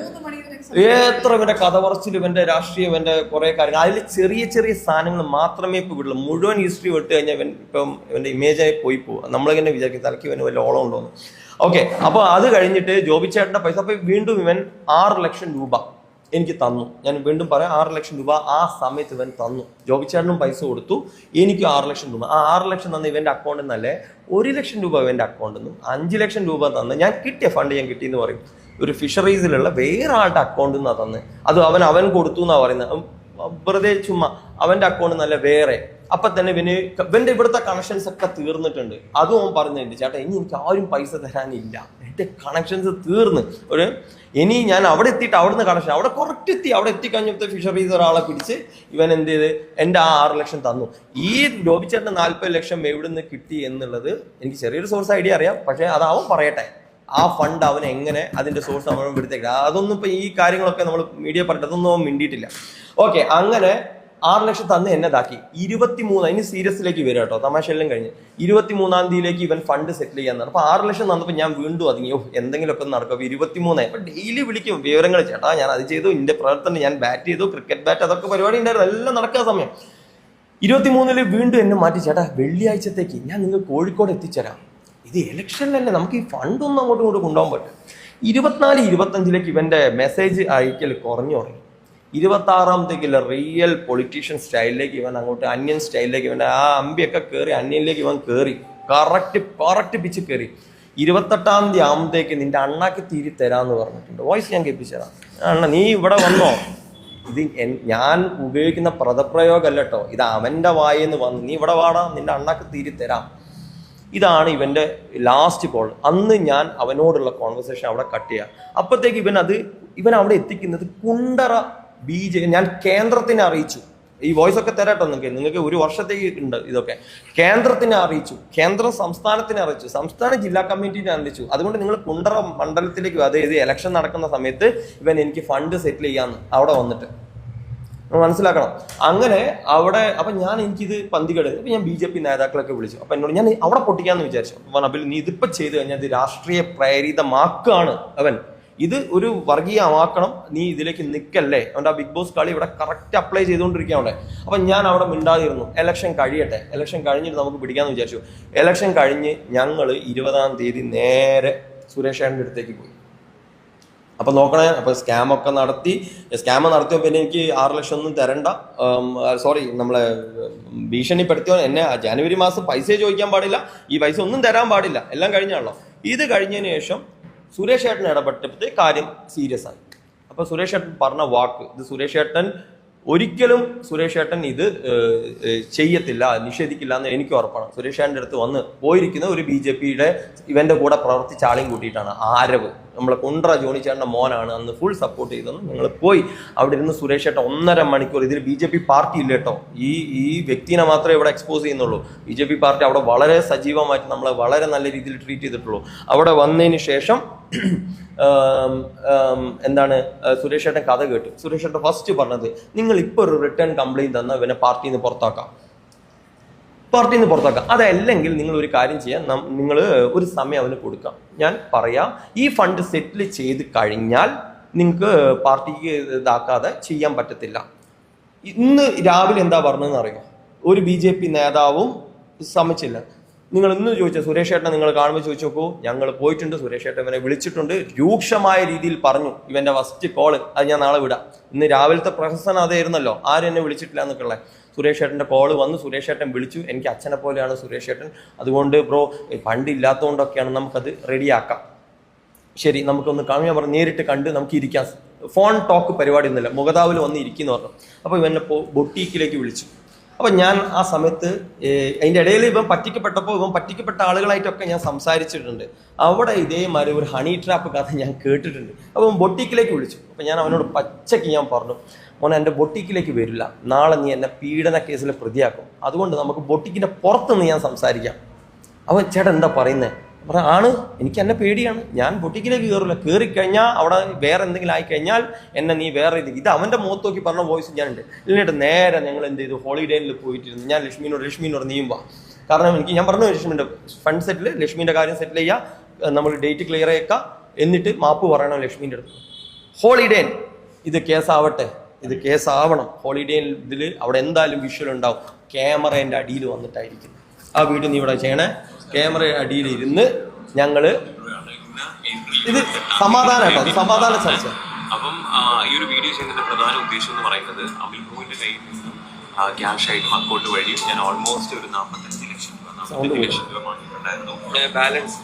[SPEAKER 2] എത്ര ഇവന്റെ കഥ പറച്ചിൽ, ഇവന്റെ രാഷ്ട്രീയം, ഇവന്റെ കുറെ കാര്യങ്ങൾ. അതിൽ ചെറിയ ചെറിയ സാധനങ്ങൾ മാത്രമേ ഇപ്പൊ വിടുള്ളൂ. മുഴുവൻ ഹിസ്റ്ററി വിട്ട് കഴിഞ്ഞാൽ ഇപ്പം ഇവന്റെ ഇമേജായി പോയി പോകും. നമ്മളിങ്ങനെ വിചാരിക്കും തലയ്ക്ക് ഇവന് വല്ല ഓളം ഉണ്ടോന്ന്. ഓക്കെ, അപ്പൊ അത് കഴിഞ്ഞിട്ട് ജോബിച്ചേട്ടന്റെ പൈസ അപ്പൊ വീണ്ടും ഇവൻ 6 ലക്ഷം രൂപ എനിക്ക് തന്നു. ഞാൻ വീണ്ടും പറയാം, 6 ലക്ഷം രൂപ ആ സമയത്ത് ഇവൻ തന്നു. ജോബിച്ചേട്ടനും പൈസ കൊടുത്തു, എനിക്ക് 6 ലക്ഷം രൂപ. ആ 6 ലക്ഷം തന്ന ഇവന്റെ അക്കൗണ്ടിൽ നിന്നല്ലേ 1 ലക്ഷം രൂപ ഇവന്റെ അക്കൗണ്ടിൽ നിന്നും 5 ലക്ഷം രൂപ തന്ന് ഞാൻ കിട്ടിയ ഫണ്ട് ഞാൻ കിട്ടിയെന്ന് പറയും. ഒരു ഫിഷറീസിലുള്ള വേറെ ആളുടെ അക്കൗണ്ടിൽ നിന്നാണ് തന്നെ. അത് അവൻ കൊടുത്തു എന്നാ പറയുന്നത്. വെറുതെ ചുമ്മാ അവന്റെ അക്കൗണ്ട് നല്ല വേറെ. അപ്പൊ തന്നെ ഇവന്റെ ഇവിടുത്തെ കണക്ഷൻസ് ഒക്കെ തീർന്നിട്ടുണ്ട്. അതും അവൻ പറഞ്ഞിട്ടുണ്ട്, ചേട്ടാ ഇനി എനിക്ക് ആരും പൈസ തരാനില്ല, എന്റെ കണക്ഷൻസ് തീർന്ന്. ഇനി ഞാൻ അവിടെ എത്തിയിട്ട് അവിടുന്ന് കണക്ഷൻ അവിടെ കറക്റ്റ് എത്തി. അവിടെ എത്തിക്കഴിഞ്ഞപ്പോൾ ഫിഷറീസ് ഒരാളെ പിടിച്ച് ഇവൻ എന്ത് ചെയ്ത് എൻ്റെ ആ 6 ലക്ഷം തന്നു. ഈ ജോബിച്ചേട്ടന് 40 ലക്ഷം എവിടുന്ന് കിട്ടി എന്നുള്ളത് എനിക്ക് ചെറിയൊരു സോഴ്സ് ഐഡിയ അറിയാം. പക്ഷെ അത് അവൻ പറയട്ടെ, ആ ഫണ്ട് അവൻ എങ്ങനെ അതിന്റെ സോഴ്സ് അവൻ എടുത്തേക്ക്. അതൊന്നും ഇപ്പൊ ഈ കാര്യങ്ങളൊക്കെ നമ്മൾ മീഡിയ പറഞ്ഞിട്ട് അതൊന്നും അവൻ മിണ്ടിയിട്ടില്ല. ഓക്കെ, അങ്ങനെ 6 ലക്ഷം തന്ന് എന്നതാക്കി. 23 ഇനി സീരിയസിലേക്ക് വരും കേട്ടോ, തമാശയെല്ലാം കഴിഞ്ഞ് 23-ാം തീയതിയിലേക്ക് ഇവൻ ഫണ്ട് സെറ്റിൽ ചെയ്യാൻ. അപ്പൊ 6 ലക്ഷം തന്നപ്പോൾ ഞാൻ വീണ്ടും അതിങ്ങോ എന്തെങ്കിലുമൊക്കെ നടക്കും. അപ്പൊ 23 അപ്പൊ ഡെയിലി വിളിക്കും വിവരങ്ങൾ, ചേട്ടാ ഞാൻ അത് ചെയ്തു, ഇന്റെ പ്രവർത്തനം ഞാൻ ബാറ്റ് ചെയ്തു, ക്രിക്കറ്റ് ബാറ്റ്, അതൊക്കെ പരിപാടി ഉണ്ടായിരുന്നു, എല്ലാം നടക്കുന്ന സമയം. 23-ല് വീണ്ടും എന്നെ മാറ്റി, ചേട്ടാ വെള്ളിയാഴ്ചത്തേക്ക് ഞാൻ നിങ്ങൾ കോഴിക്കോട് എത്തിച്ചേരാം, ഇത് ഇലക്ഷനിലല്ലേ, നമുക്ക് ഈ ഫണ്ടൊന്നും അങ്ങോട്ടും ഇങ്ങോട്ടും കൊണ്ടുപോകാൻ പറ്റും. 24-25ലേക്ക് ഇവന്റെ മെസ്സേജ് അയക്കൽ കുറഞ്ഞു തുടങ്ങി. 26-ാമത്തേക്കുള്ള റിയൽ പൊളിറ്റീഷ്യൻ സ്റ്റൈലിലേക്ക് ഇവൻ അങ്ങോട്ട് അന്യൻ സ്റ്റൈലിലേക്ക് ഇവൻ്റെ ആ അമ്പിയൊക്കെ കയറി അന്യനിലേക്ക് ഇവൻ കയറി കറക്റ്റ് പിച്ച് കയറി. 28-ാം തീയതി ആകുമ്പോഴത്തേക്ക് നിന്റെ അണ്ണാക്ക് തീരി തരാന്ന് പറഞ്ഞിട്ടുണ്ട്. വോയിസ് ഞാൻ കേൾപ്പിച്ചതാ. അണ്ണ നീ ഇവിടെ വന്നോ, ഇത് ഞാൻ ഉപയോഗിക്കുന്ന പദപ്രയോഗമല്ല കേട്ടോ, ഇത് അവന്റെ വായെന്ന് വന്നു, നീ ഇവിടെ വാടാ, നിന്റെ അണ്ണാക്ക് തീരി തരാം. ഇതാണ് ഇവന്റെ ലാസ്റ്റ് കോൾ. അന്ന് ഞാൻ അവനോടുള്ള കോൺവെർസേഷൻ അവിടെ കട്ട് ചെയ്യാം. അപ്പോഴത്തേക്ക് ഇവൻ അവിടെ എത്തിക്കുന്നത് കുണ്ടറ ഞാൻ കേന്ദ്രത്തിനെ അറിയിച്ചു. ഈ വോയിസ് ഒക്കെ തരാട്ടോ നിങ്ങൾക്ക് 1 വർഷത്തേക്ക് ഉണ്ട് ഇതൊക്കെ. കേന്ദ്രത്തിനെ അറിയിച്ചു, കേന്ദ്രം സംസ്ഥാനത്തിനെ അറിയിച്ചു, സംസ്ഥാന ജില്ലാ കമ്മിറ്റിനെ അറിയിച്ചു. അതുകൊണ്ട് നിങ്ങൾ കുണ്ടറ മണ്ഡലത്തിലേക്ക്, അതായത് ഇലക്ഷൻ നടക്കുന്ന സമയത്ത് ഇവൻ എനിക്ക് ഫണ്ട് സെറ്റിൽ ചെയ്യാന്ന് അവിടെ വന്നിട്ട് മനസ്സിലാക്കണം. അങ്ങനെ അവിടെ അപ്പൊ എനിക്കിത് പന്തികേട്. അപ്പൊ ഞാൻ BJP നേതാക്കളൊക്കെ വിളിച്ചു. അപ്പൊ എന്നോട് ഞാൻ അവിടെ പൊട്ടിക്കാന്ന് വിചാരിച്ചു. അബിൽ നീ ഇതിപ്പോ ചെയ്ത് കഴിഞ്ഞാൽ ഇത് രാഷ്ട്രീയ പ്രേരിതമാക്കാണ് അവൻ, ഇത് ഒരു വർഗീയമാക്കണം, നീ ഇതിലേക്ക് നിൽക്കല്ലേ. അവൻ്റെ ആ ബിഗ് ബോസ് കളി ഇവിടെ കറക്റ്റ് അപ്ലൈ ചെയ്തുകൊണ്ടിരിക്കുക അവിടെ. അപ്പം ഞാൻ അവിടെ മിണ്ടാതിരുന്നു. ഇലക്ഷൻ കഴിയട്ടെ, ഇലക്ഷൻ കഴിഞ്ഞിട്ട് നമുക്ക് പിടിക്കാമെന്ന് വിചാരിച്ചു. ഇലക്ഷൻ കഴിഞ്ഞ് ഞങ്ങൾ 20-ാം തീയതി നേരെ സുരേഷ് ഏട്ടൻ്റെ അടുത്തേക്ക് പോയി. അപ്പം നോക്കണേ, അപ്പം സ്കാം നടത്തിയോ പിന്നെ എനിക്ക് 6 ലക്ഷം ഒന്നും തരണ്ട, സോറി നമ്മളെ ഭീഷണിപ്പെടുത്തിയോ, എന്നെ ജനുവരി മാസം പൈസ ചോദിക്കാൻ പാടില്ല, ഈ പൈസ ഒന്നും തരാൻ പാടില്ല, എല്ലാം കഴിഞ്ഞാണല്ലോ. ഇത് കഴിഞ്ഞതിന് ശേഷം സുരേഷ് ഏട്ടൻ ഇടപെട്ടപ്പോഴത്തെ കാര്യം സീരിയസ് ആയി. അപ്പൊ സുരേഷ് ഏട്ടൻ പറഞ്ഞ വാക്ക്, ഇത് സുരേഷ് ഏട്ടൻ ഒരിക്കലും ഇത് ചെയ്യത്തില്ല, നിഷേധിക്കില്ല എന്ന് എനിക്ക് ഉറപ്പാണ്. സുരേഷ് ഏട്ടൻ്റെ അടുത്ത് വന്ന് പോയിരിക്കുന്ന ഒരു BJPയുടെ ഇവന്റെ കൂടെ പ്രവർത്തിച്ച ആളെയും കൂട്ടിയിട്ടാണ്. ആരവ്, നമ്മളെ കുണ്ട്ര ജോണി ചേട്ടൻ്റെ മോനാണ്, അന്ന് ഫുൾ സപ്പോർട്ട് ചെയ്തെന്ന്. ഞങ്ങൾ പോയി അവിടെ ഇരുന്ന് സുരേഷ് ഏട്ടൻ 1.5 മണിക്കൂർ, ഇതിൽ BJP പാർട്ടി ഇല്ല കേട്ടോ, ഈ വ്യക്തിനെ മാത്രമേ ഇവിടെ എക്സ്പോസ് ചെയ്യുന്നുള്ളൂ. BJP പാർട്ടി അവിടെ വളരെ സജീവമായിട്ട് നമ്മളെ വളരെ നല്ല രീതിയിൽ ട്രീറ്റ് ചെയ്തിട്ടുള്ളൂ. അവിടെ വന്നതിന് ശേഷം എന്താണ് സുരേഷ് ഏട്ടൻ കഥ കേട്ടു. സുരേഷ് ഏട്ടൻ ഫസ്റ്റ് പറഞ്ഞത്, നിങ്ങൾ ഇപ്പോൾ ഒരു റിട്ടേൺ കംപ്ലൈന്റ് തന്നാൽ ഇവനെ പാർട്ടിയിൽ നിന്ന് പുറത്താക്കാം. അതല്ലെങ്കിൽ നിങ്ങൾ ഒരു കാര്യം ചെയ്യാം, നിങ്ങൾ ഒരു സമയം അവന് കൊടുക്കാം. ഞാൻ പറയാം, ഈ ഫണ്ട് സെറ്റിൽ ചെയ്ത് കഴിഞ്ഞാൽ നിങ്ങൾക്ക് പാർട്ടിക്ക് ഇതാക്കാതെ ചെയ്യാൻ പറ്റത്തില്ല. ഇന്ന് രാവിലെ എന്താ പറഞ്ഞതെന്ന് അറിയാം, ഒരു BJP നേതാവും സമ്മതിച്ചില്ല. നിങ്ങൾ ഇന്ന് ചോദിച്ചാൽ സുരേഷ് ഏട്ടനെ നിങ്ങൾ കാണുമ്പോൾ ചോദിച്ചു നോക്കൂ. ഞങ്ങൾ പോയിട്ടുണ്ട്, സുരേഷ് ഏട്ടൻ ഇവനെ വിളിച്ചിട്ടുണ്ട്, രൂക്ഷമായ രീതിയിൽ പറഞ്ഞു. ഇവന്റെ ഫസ്റ്റ് കോള് അത് ഞാൻ നാളെ വിടാം. ഇന്ന് രാവിലത്തെ പ്രഹസനം അതായിരുന്നല്ലോ, ആരും എന്നെ വിളിച്ചിട്ടില്ല എന്നൊക്കെയുള്ള. സുരേഷ് ഏട്ടൻ്റെ കോള് വന്നു, സുരേഷ് ഏട്ടൻ വിളിച്ചു. എനിക്ക് അച്ഛനെ പോലെയാണ് സുരേഷ് ഏട്ടൻ, അതുകൊണ്ട് ബ്രോ ഫണ്ട് ഇല്ലാത്തതുകൊണ്ടൊക്കെയാണ്, നമുക്കത് റെഡിയാക്കാം. ശരി, നമുക്കൊന്ന് കാണും. ഞാൻ പറഞ്ഞു നേരിട്ട് കണ്ട് നമുക്ക് ഇരിക്കാം, ഫോൺ ടോക്ക് പരിപാടി ഒന്നുമില്ല, മുഖതാവിൽ വന്ന് ഇരിക്കുന്നു പറഞ്ഞു. അപ്പോൾ ഇവനെ ബൊട്ടീക്കിലേക്ക് വിളിച്ചു. അപ്പം ഞാൻ ആ സമയത്ത് അതിൻ്റെ ഇടയിൽ ഇവൻ പറ്റിക്കപ്പെട്ട ആളുകളായിട്ടൊക്കെ ഞാൻ സംസാരിച്ചിട്ടുണ്ട്. അവിടെ ഇതേമാതിരി ഒരു ഹണി ട്രാപ്പ് കഥ ഞാൻ കേട്ടിട്ടുണ്ട്. അപ്പം ബൊട്ടീക്കിലേക്ക് വിളിച്ചു. അപ്പം ഞാൻ അവനോട് പച്ചയ്ക്ക് ഞാൻ പറഞ്ഞു, മോനെ എൻ്റെ ബൊട്ടീക്കിലേക്ക് വരില്ല, നാളെ നീ എന്നെ പീഡന കേസിൽ പ്രതിയാക്കും, അതുകൊണ്ട് നമുക്ക് ബൊട്ടീക്കിൻ്റെ പുറത്തുനിന്ന് ഞാൻ സംസാരിക്കാം. അവൻ ചേട്ടൻ എന്താ പറയുന്നത്? ആണ്, എനിക്ക് എന്നെ പേടിയാണ്, ഞാൻ ബൊട്ടിക്കിലേക്ക് കയറില്ല, കയറിക്കഴിഞ്ഞാൽ അവിടെ വേറെ എന്തെങ്കിലും ആയിക്കഴിഞ്ഞാൽ എന്നെ നീ വേറെ ഇത് അവൻ്റെ മുഖത്ത് നോക്കി പറഞ്ഞ വോയിസ് ഞാനുണ്ട്. എന്നിട്ട് നേരെ ഞങ്ങൾ എന്ത് ചെയ്തു, ഹോളിഡേയിൽ പോയിട്ടിരുന്നു. ഞാൻ ലക്ഷ്മിനോട് നീയും വാ, കാരണം ഞാൻ പറഞ്ഞു ലക്ഷ്മിൻ്റെ ഫണ്ട് സെറ്റിൽ, ലക്ഷ്മിൻ്റെ കാര്യം സെറ്റിൽ ചെയ്യുക, നമ്മൾ ഡേറ്റ് ക്ലിയർ ആക്കാം, എന്നിട്ട് മാപ്പ് പറയണം ലക്ഷ്മിൻ്റെ അടുത്ത്. ഹോളിഡേ ഇത് കേസാവണം, ഹോളിഡേ ഇതിൽ അവിടെ എന്തായാലും വിഷ്വൽ ഉണ്ടാവും, ക്യാമറേൻ്റെ അടിയിൽ വന്നിട്ടായിരിക്കും ആ വീഡിയോ നീ ഇവിടെ ചെയ്യണേ. ക്യാമറ അടിയിൽ ഇരുന്ന് ഞങ്ങള് ഇത് സമാധാന ചർച്ച.
[SPEAKER 5] അപ്പം ഈ ഒരു വീഡിയോ ചെയ്യുന്നതിന്റെ പ്രധാന ഉദ്ദേശം എന്ന് പറയുന്നത്, അമിൽ ബ്രോയുടെ കയ്യിൽ നിന്നും ക്യാഷ് ആയിട്ടും അക്കൗണ്ട് വഴിയും ഞാൻ ഓൾമോസ്റ്റ് ഒരു 45 ലക്ഷം രൂപ വാങ്ങിയിട്ടുണ്ടായിരുന്നു. ബാലൻസ്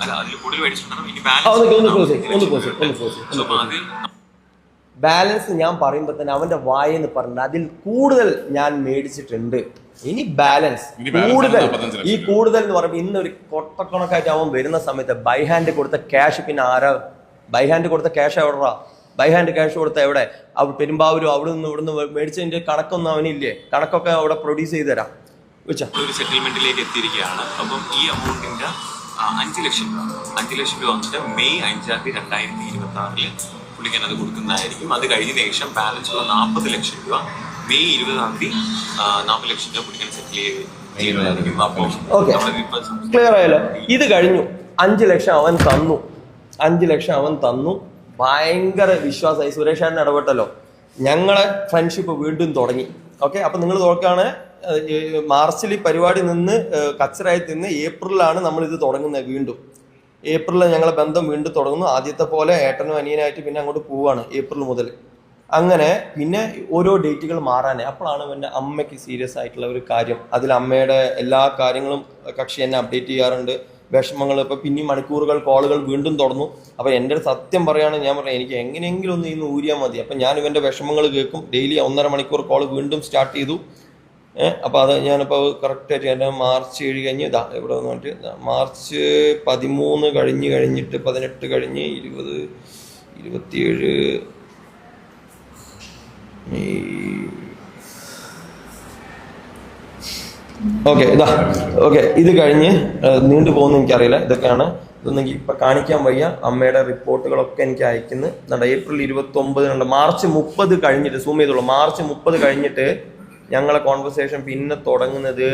[SPEAKER 5] അല്ല, അതിൽ കൂടുതൽ മേടിച്ചിട്ടുണ്ടായിരുന്നു. ഇനി
[SPEAKER 2] ബാലൻസ് ഞാൻ പറയുമ്പോൾ തന്നെ അവന്റെ വായെന്ന് പറഞ്ഞത് അതിൽ കൂടുതൽ ഞാൻ മേടിച്ചിട്ടുണ്ട്. ഇനി ബാലൻസ് കൂടുതൽ എന്ന് പറയുമ്പോൾ ഇന്നൊരു കൊട്ടക്കണക്കായിട്ട് അവൻ വരുന്ന സമയത്ത് ബൈ ഹാൻഡ് കൊടുത്ത ക്യാഷ്, പിന്നെ ആരാ ബൈ ഹാൻഡ് കൊടുത്ത ക്യാഷ് എവിടെടാ? ബൈ ഹാൻഡ് ക്യാഷ് കൊടുത്ത എവിടെ? പെരുമ്പാവൂരും അവിടെ നിന്ന് ഇവിടുന്ന് മേടിച്ചതിന്റെ കണക്കൊന്നും അവനില്ലേ? കണക്കൊക്കെ അവിടെ പ്രൊഡ്യൂസ് ചെയ്ത് തരാം.
[SPEAKER 5] ഒരു സെറ്റിൽമെന്റിലേക്ക് എത്തിയിരിക്കുകയാണ്. അപ്പം ഈ അമൗണ്ടിന്റെ 5 ലക്ഷം രൂപ വന്നിട്ട് മെയ് 5-ാം തീയതി 2026 പുള്ളിക്കാൻ അത് കൊടുക്കുന്നതായിരിക്കും. അത് കഴിഞ്ഞതിന് ശേഷം ബാലൻസ് ഉള്ള 40 ലക്ഷം രൂപ മെയ് 20-ാം തീയതി 40 ലക്ഷം രൂപ പുള്ളിക്കാൻ സെറ്റിൽ ചെയ്യുന്നതായിരിക്കും.
[SPEAKER 2] ക്ലിയർ ആയല്ലോ? ഇത് കഴിഞ്ഞു. 5 ലക്ഷം അവൻ തന്നു. ഭയങ്കര വിശ്വാസമായി. സുരേഷ് ഏട്ടൻ ഇടപെട്ടല്ലോ, ഞങ്ങളെ ഫ്രണ്ട്ഷിപ്പ് വീണ്ടും തുടങ്ങി. ഓക്കെ, അപ്പൊ നിങ്ങൾ നോക്കുകയാണ്, മാർച്ചിൽ പരിപാടി നിന്ന് കച്ചറായി നിന്ന് ഏപ്രിലാണ് നമ്മൾ ഇത് തുടങ്ങുന്നത്. വീണ്ടും ഏപ്രിലിൽ ഞങ്ങളെ ബന്ധം വീണ്ടും തുടങ്ങുന്നു. ആദ്യത്തെ പോലെ ഏട്ടനും അനിയനായിട്ട് പിന്നെ അങ്ങോട്ട് പോവാണ് ഏപ്രിൽ മുതൽ. അങ്ങനെ പിന്നെ ഓരോ ഡേറ്റുകൾ മാറാനേ. അപ്പോഴാണ് എൻ്റെ അമ്മയ്ക്ക് സീരിയസ് ആയിട്ടുള്ള ഒരു കാര്യം. അതിൽ അമ്മയുടെ എല്ലാ കാര്യങ്ങളും കക്ഷി എന്നെ അപ്ഡേറ്റ് ചെയ്യാറുണ്ട്. വിഷമങ്ങൾ. ഇപ്പോൾ പിന്നെയും മണിക്കൂറുകൾ കോളുകൾ വീണ്ടും തുടർന്നു. അപ്പോൾ എൻ്റെ ഒരു സത്യം പറയുകയാണെങ്കിൽ ഞാൻ പറയാം, എനിക്ക് എങ്ങനെയെങ്കിലും ഒന്ന് ഇന്ന് ഊരിയാൽ മതി. അപ്പം ഞാൻ ഇവൻ്റെ വിഷമങ്ങൾ കേൾക്കും. ഡെയിലി 1.5 മണിക്കൂർ കോൾ വീണ്ടും സ്റ്റാർട്ട് ചെയ്തു. അപ്പോൾ അത് ഞാനിപ്പോൾ കറക്റ്റായിട്ട് എൻ്റെ മാർച്ച് 7 കഴിഞ്ഞ് ഇതാ ഇവിടെ വന്നിട്ട് മാർച്ച് 13 കഴിഞ്ഞിട്ട് 18 കഴിഞ്ഞ് 20 27 ഓക്കെ ഇതാ ഓക്കെ ഇത് കഴിഞ്ഞ് നീണ്ടു പോകുന്ന എനിക്കറിയില്ല. ഇതൊക്കെയാണ്. ഇതൊന്നും എനിക്ക് ഇപ്പം കാണിക്കാൻ വയ്യ. അമ്മയുടെ റിപ്പോർട്ടുകളൊക്കെ എനിക്ക് അയക്കുന്നു. ഏപ്രിൽ 29 മാർച്ച് 30 കഴിഞ്ഞിട്ട് സൂം ചെയ്തോളൂ. മാർച്ച് 30 കഴിഞ്ഞിട്ട് ഞങ്ങളെ കോൺവെർസേഷൻ പിന്നെ തുടങ്ങുന്നത്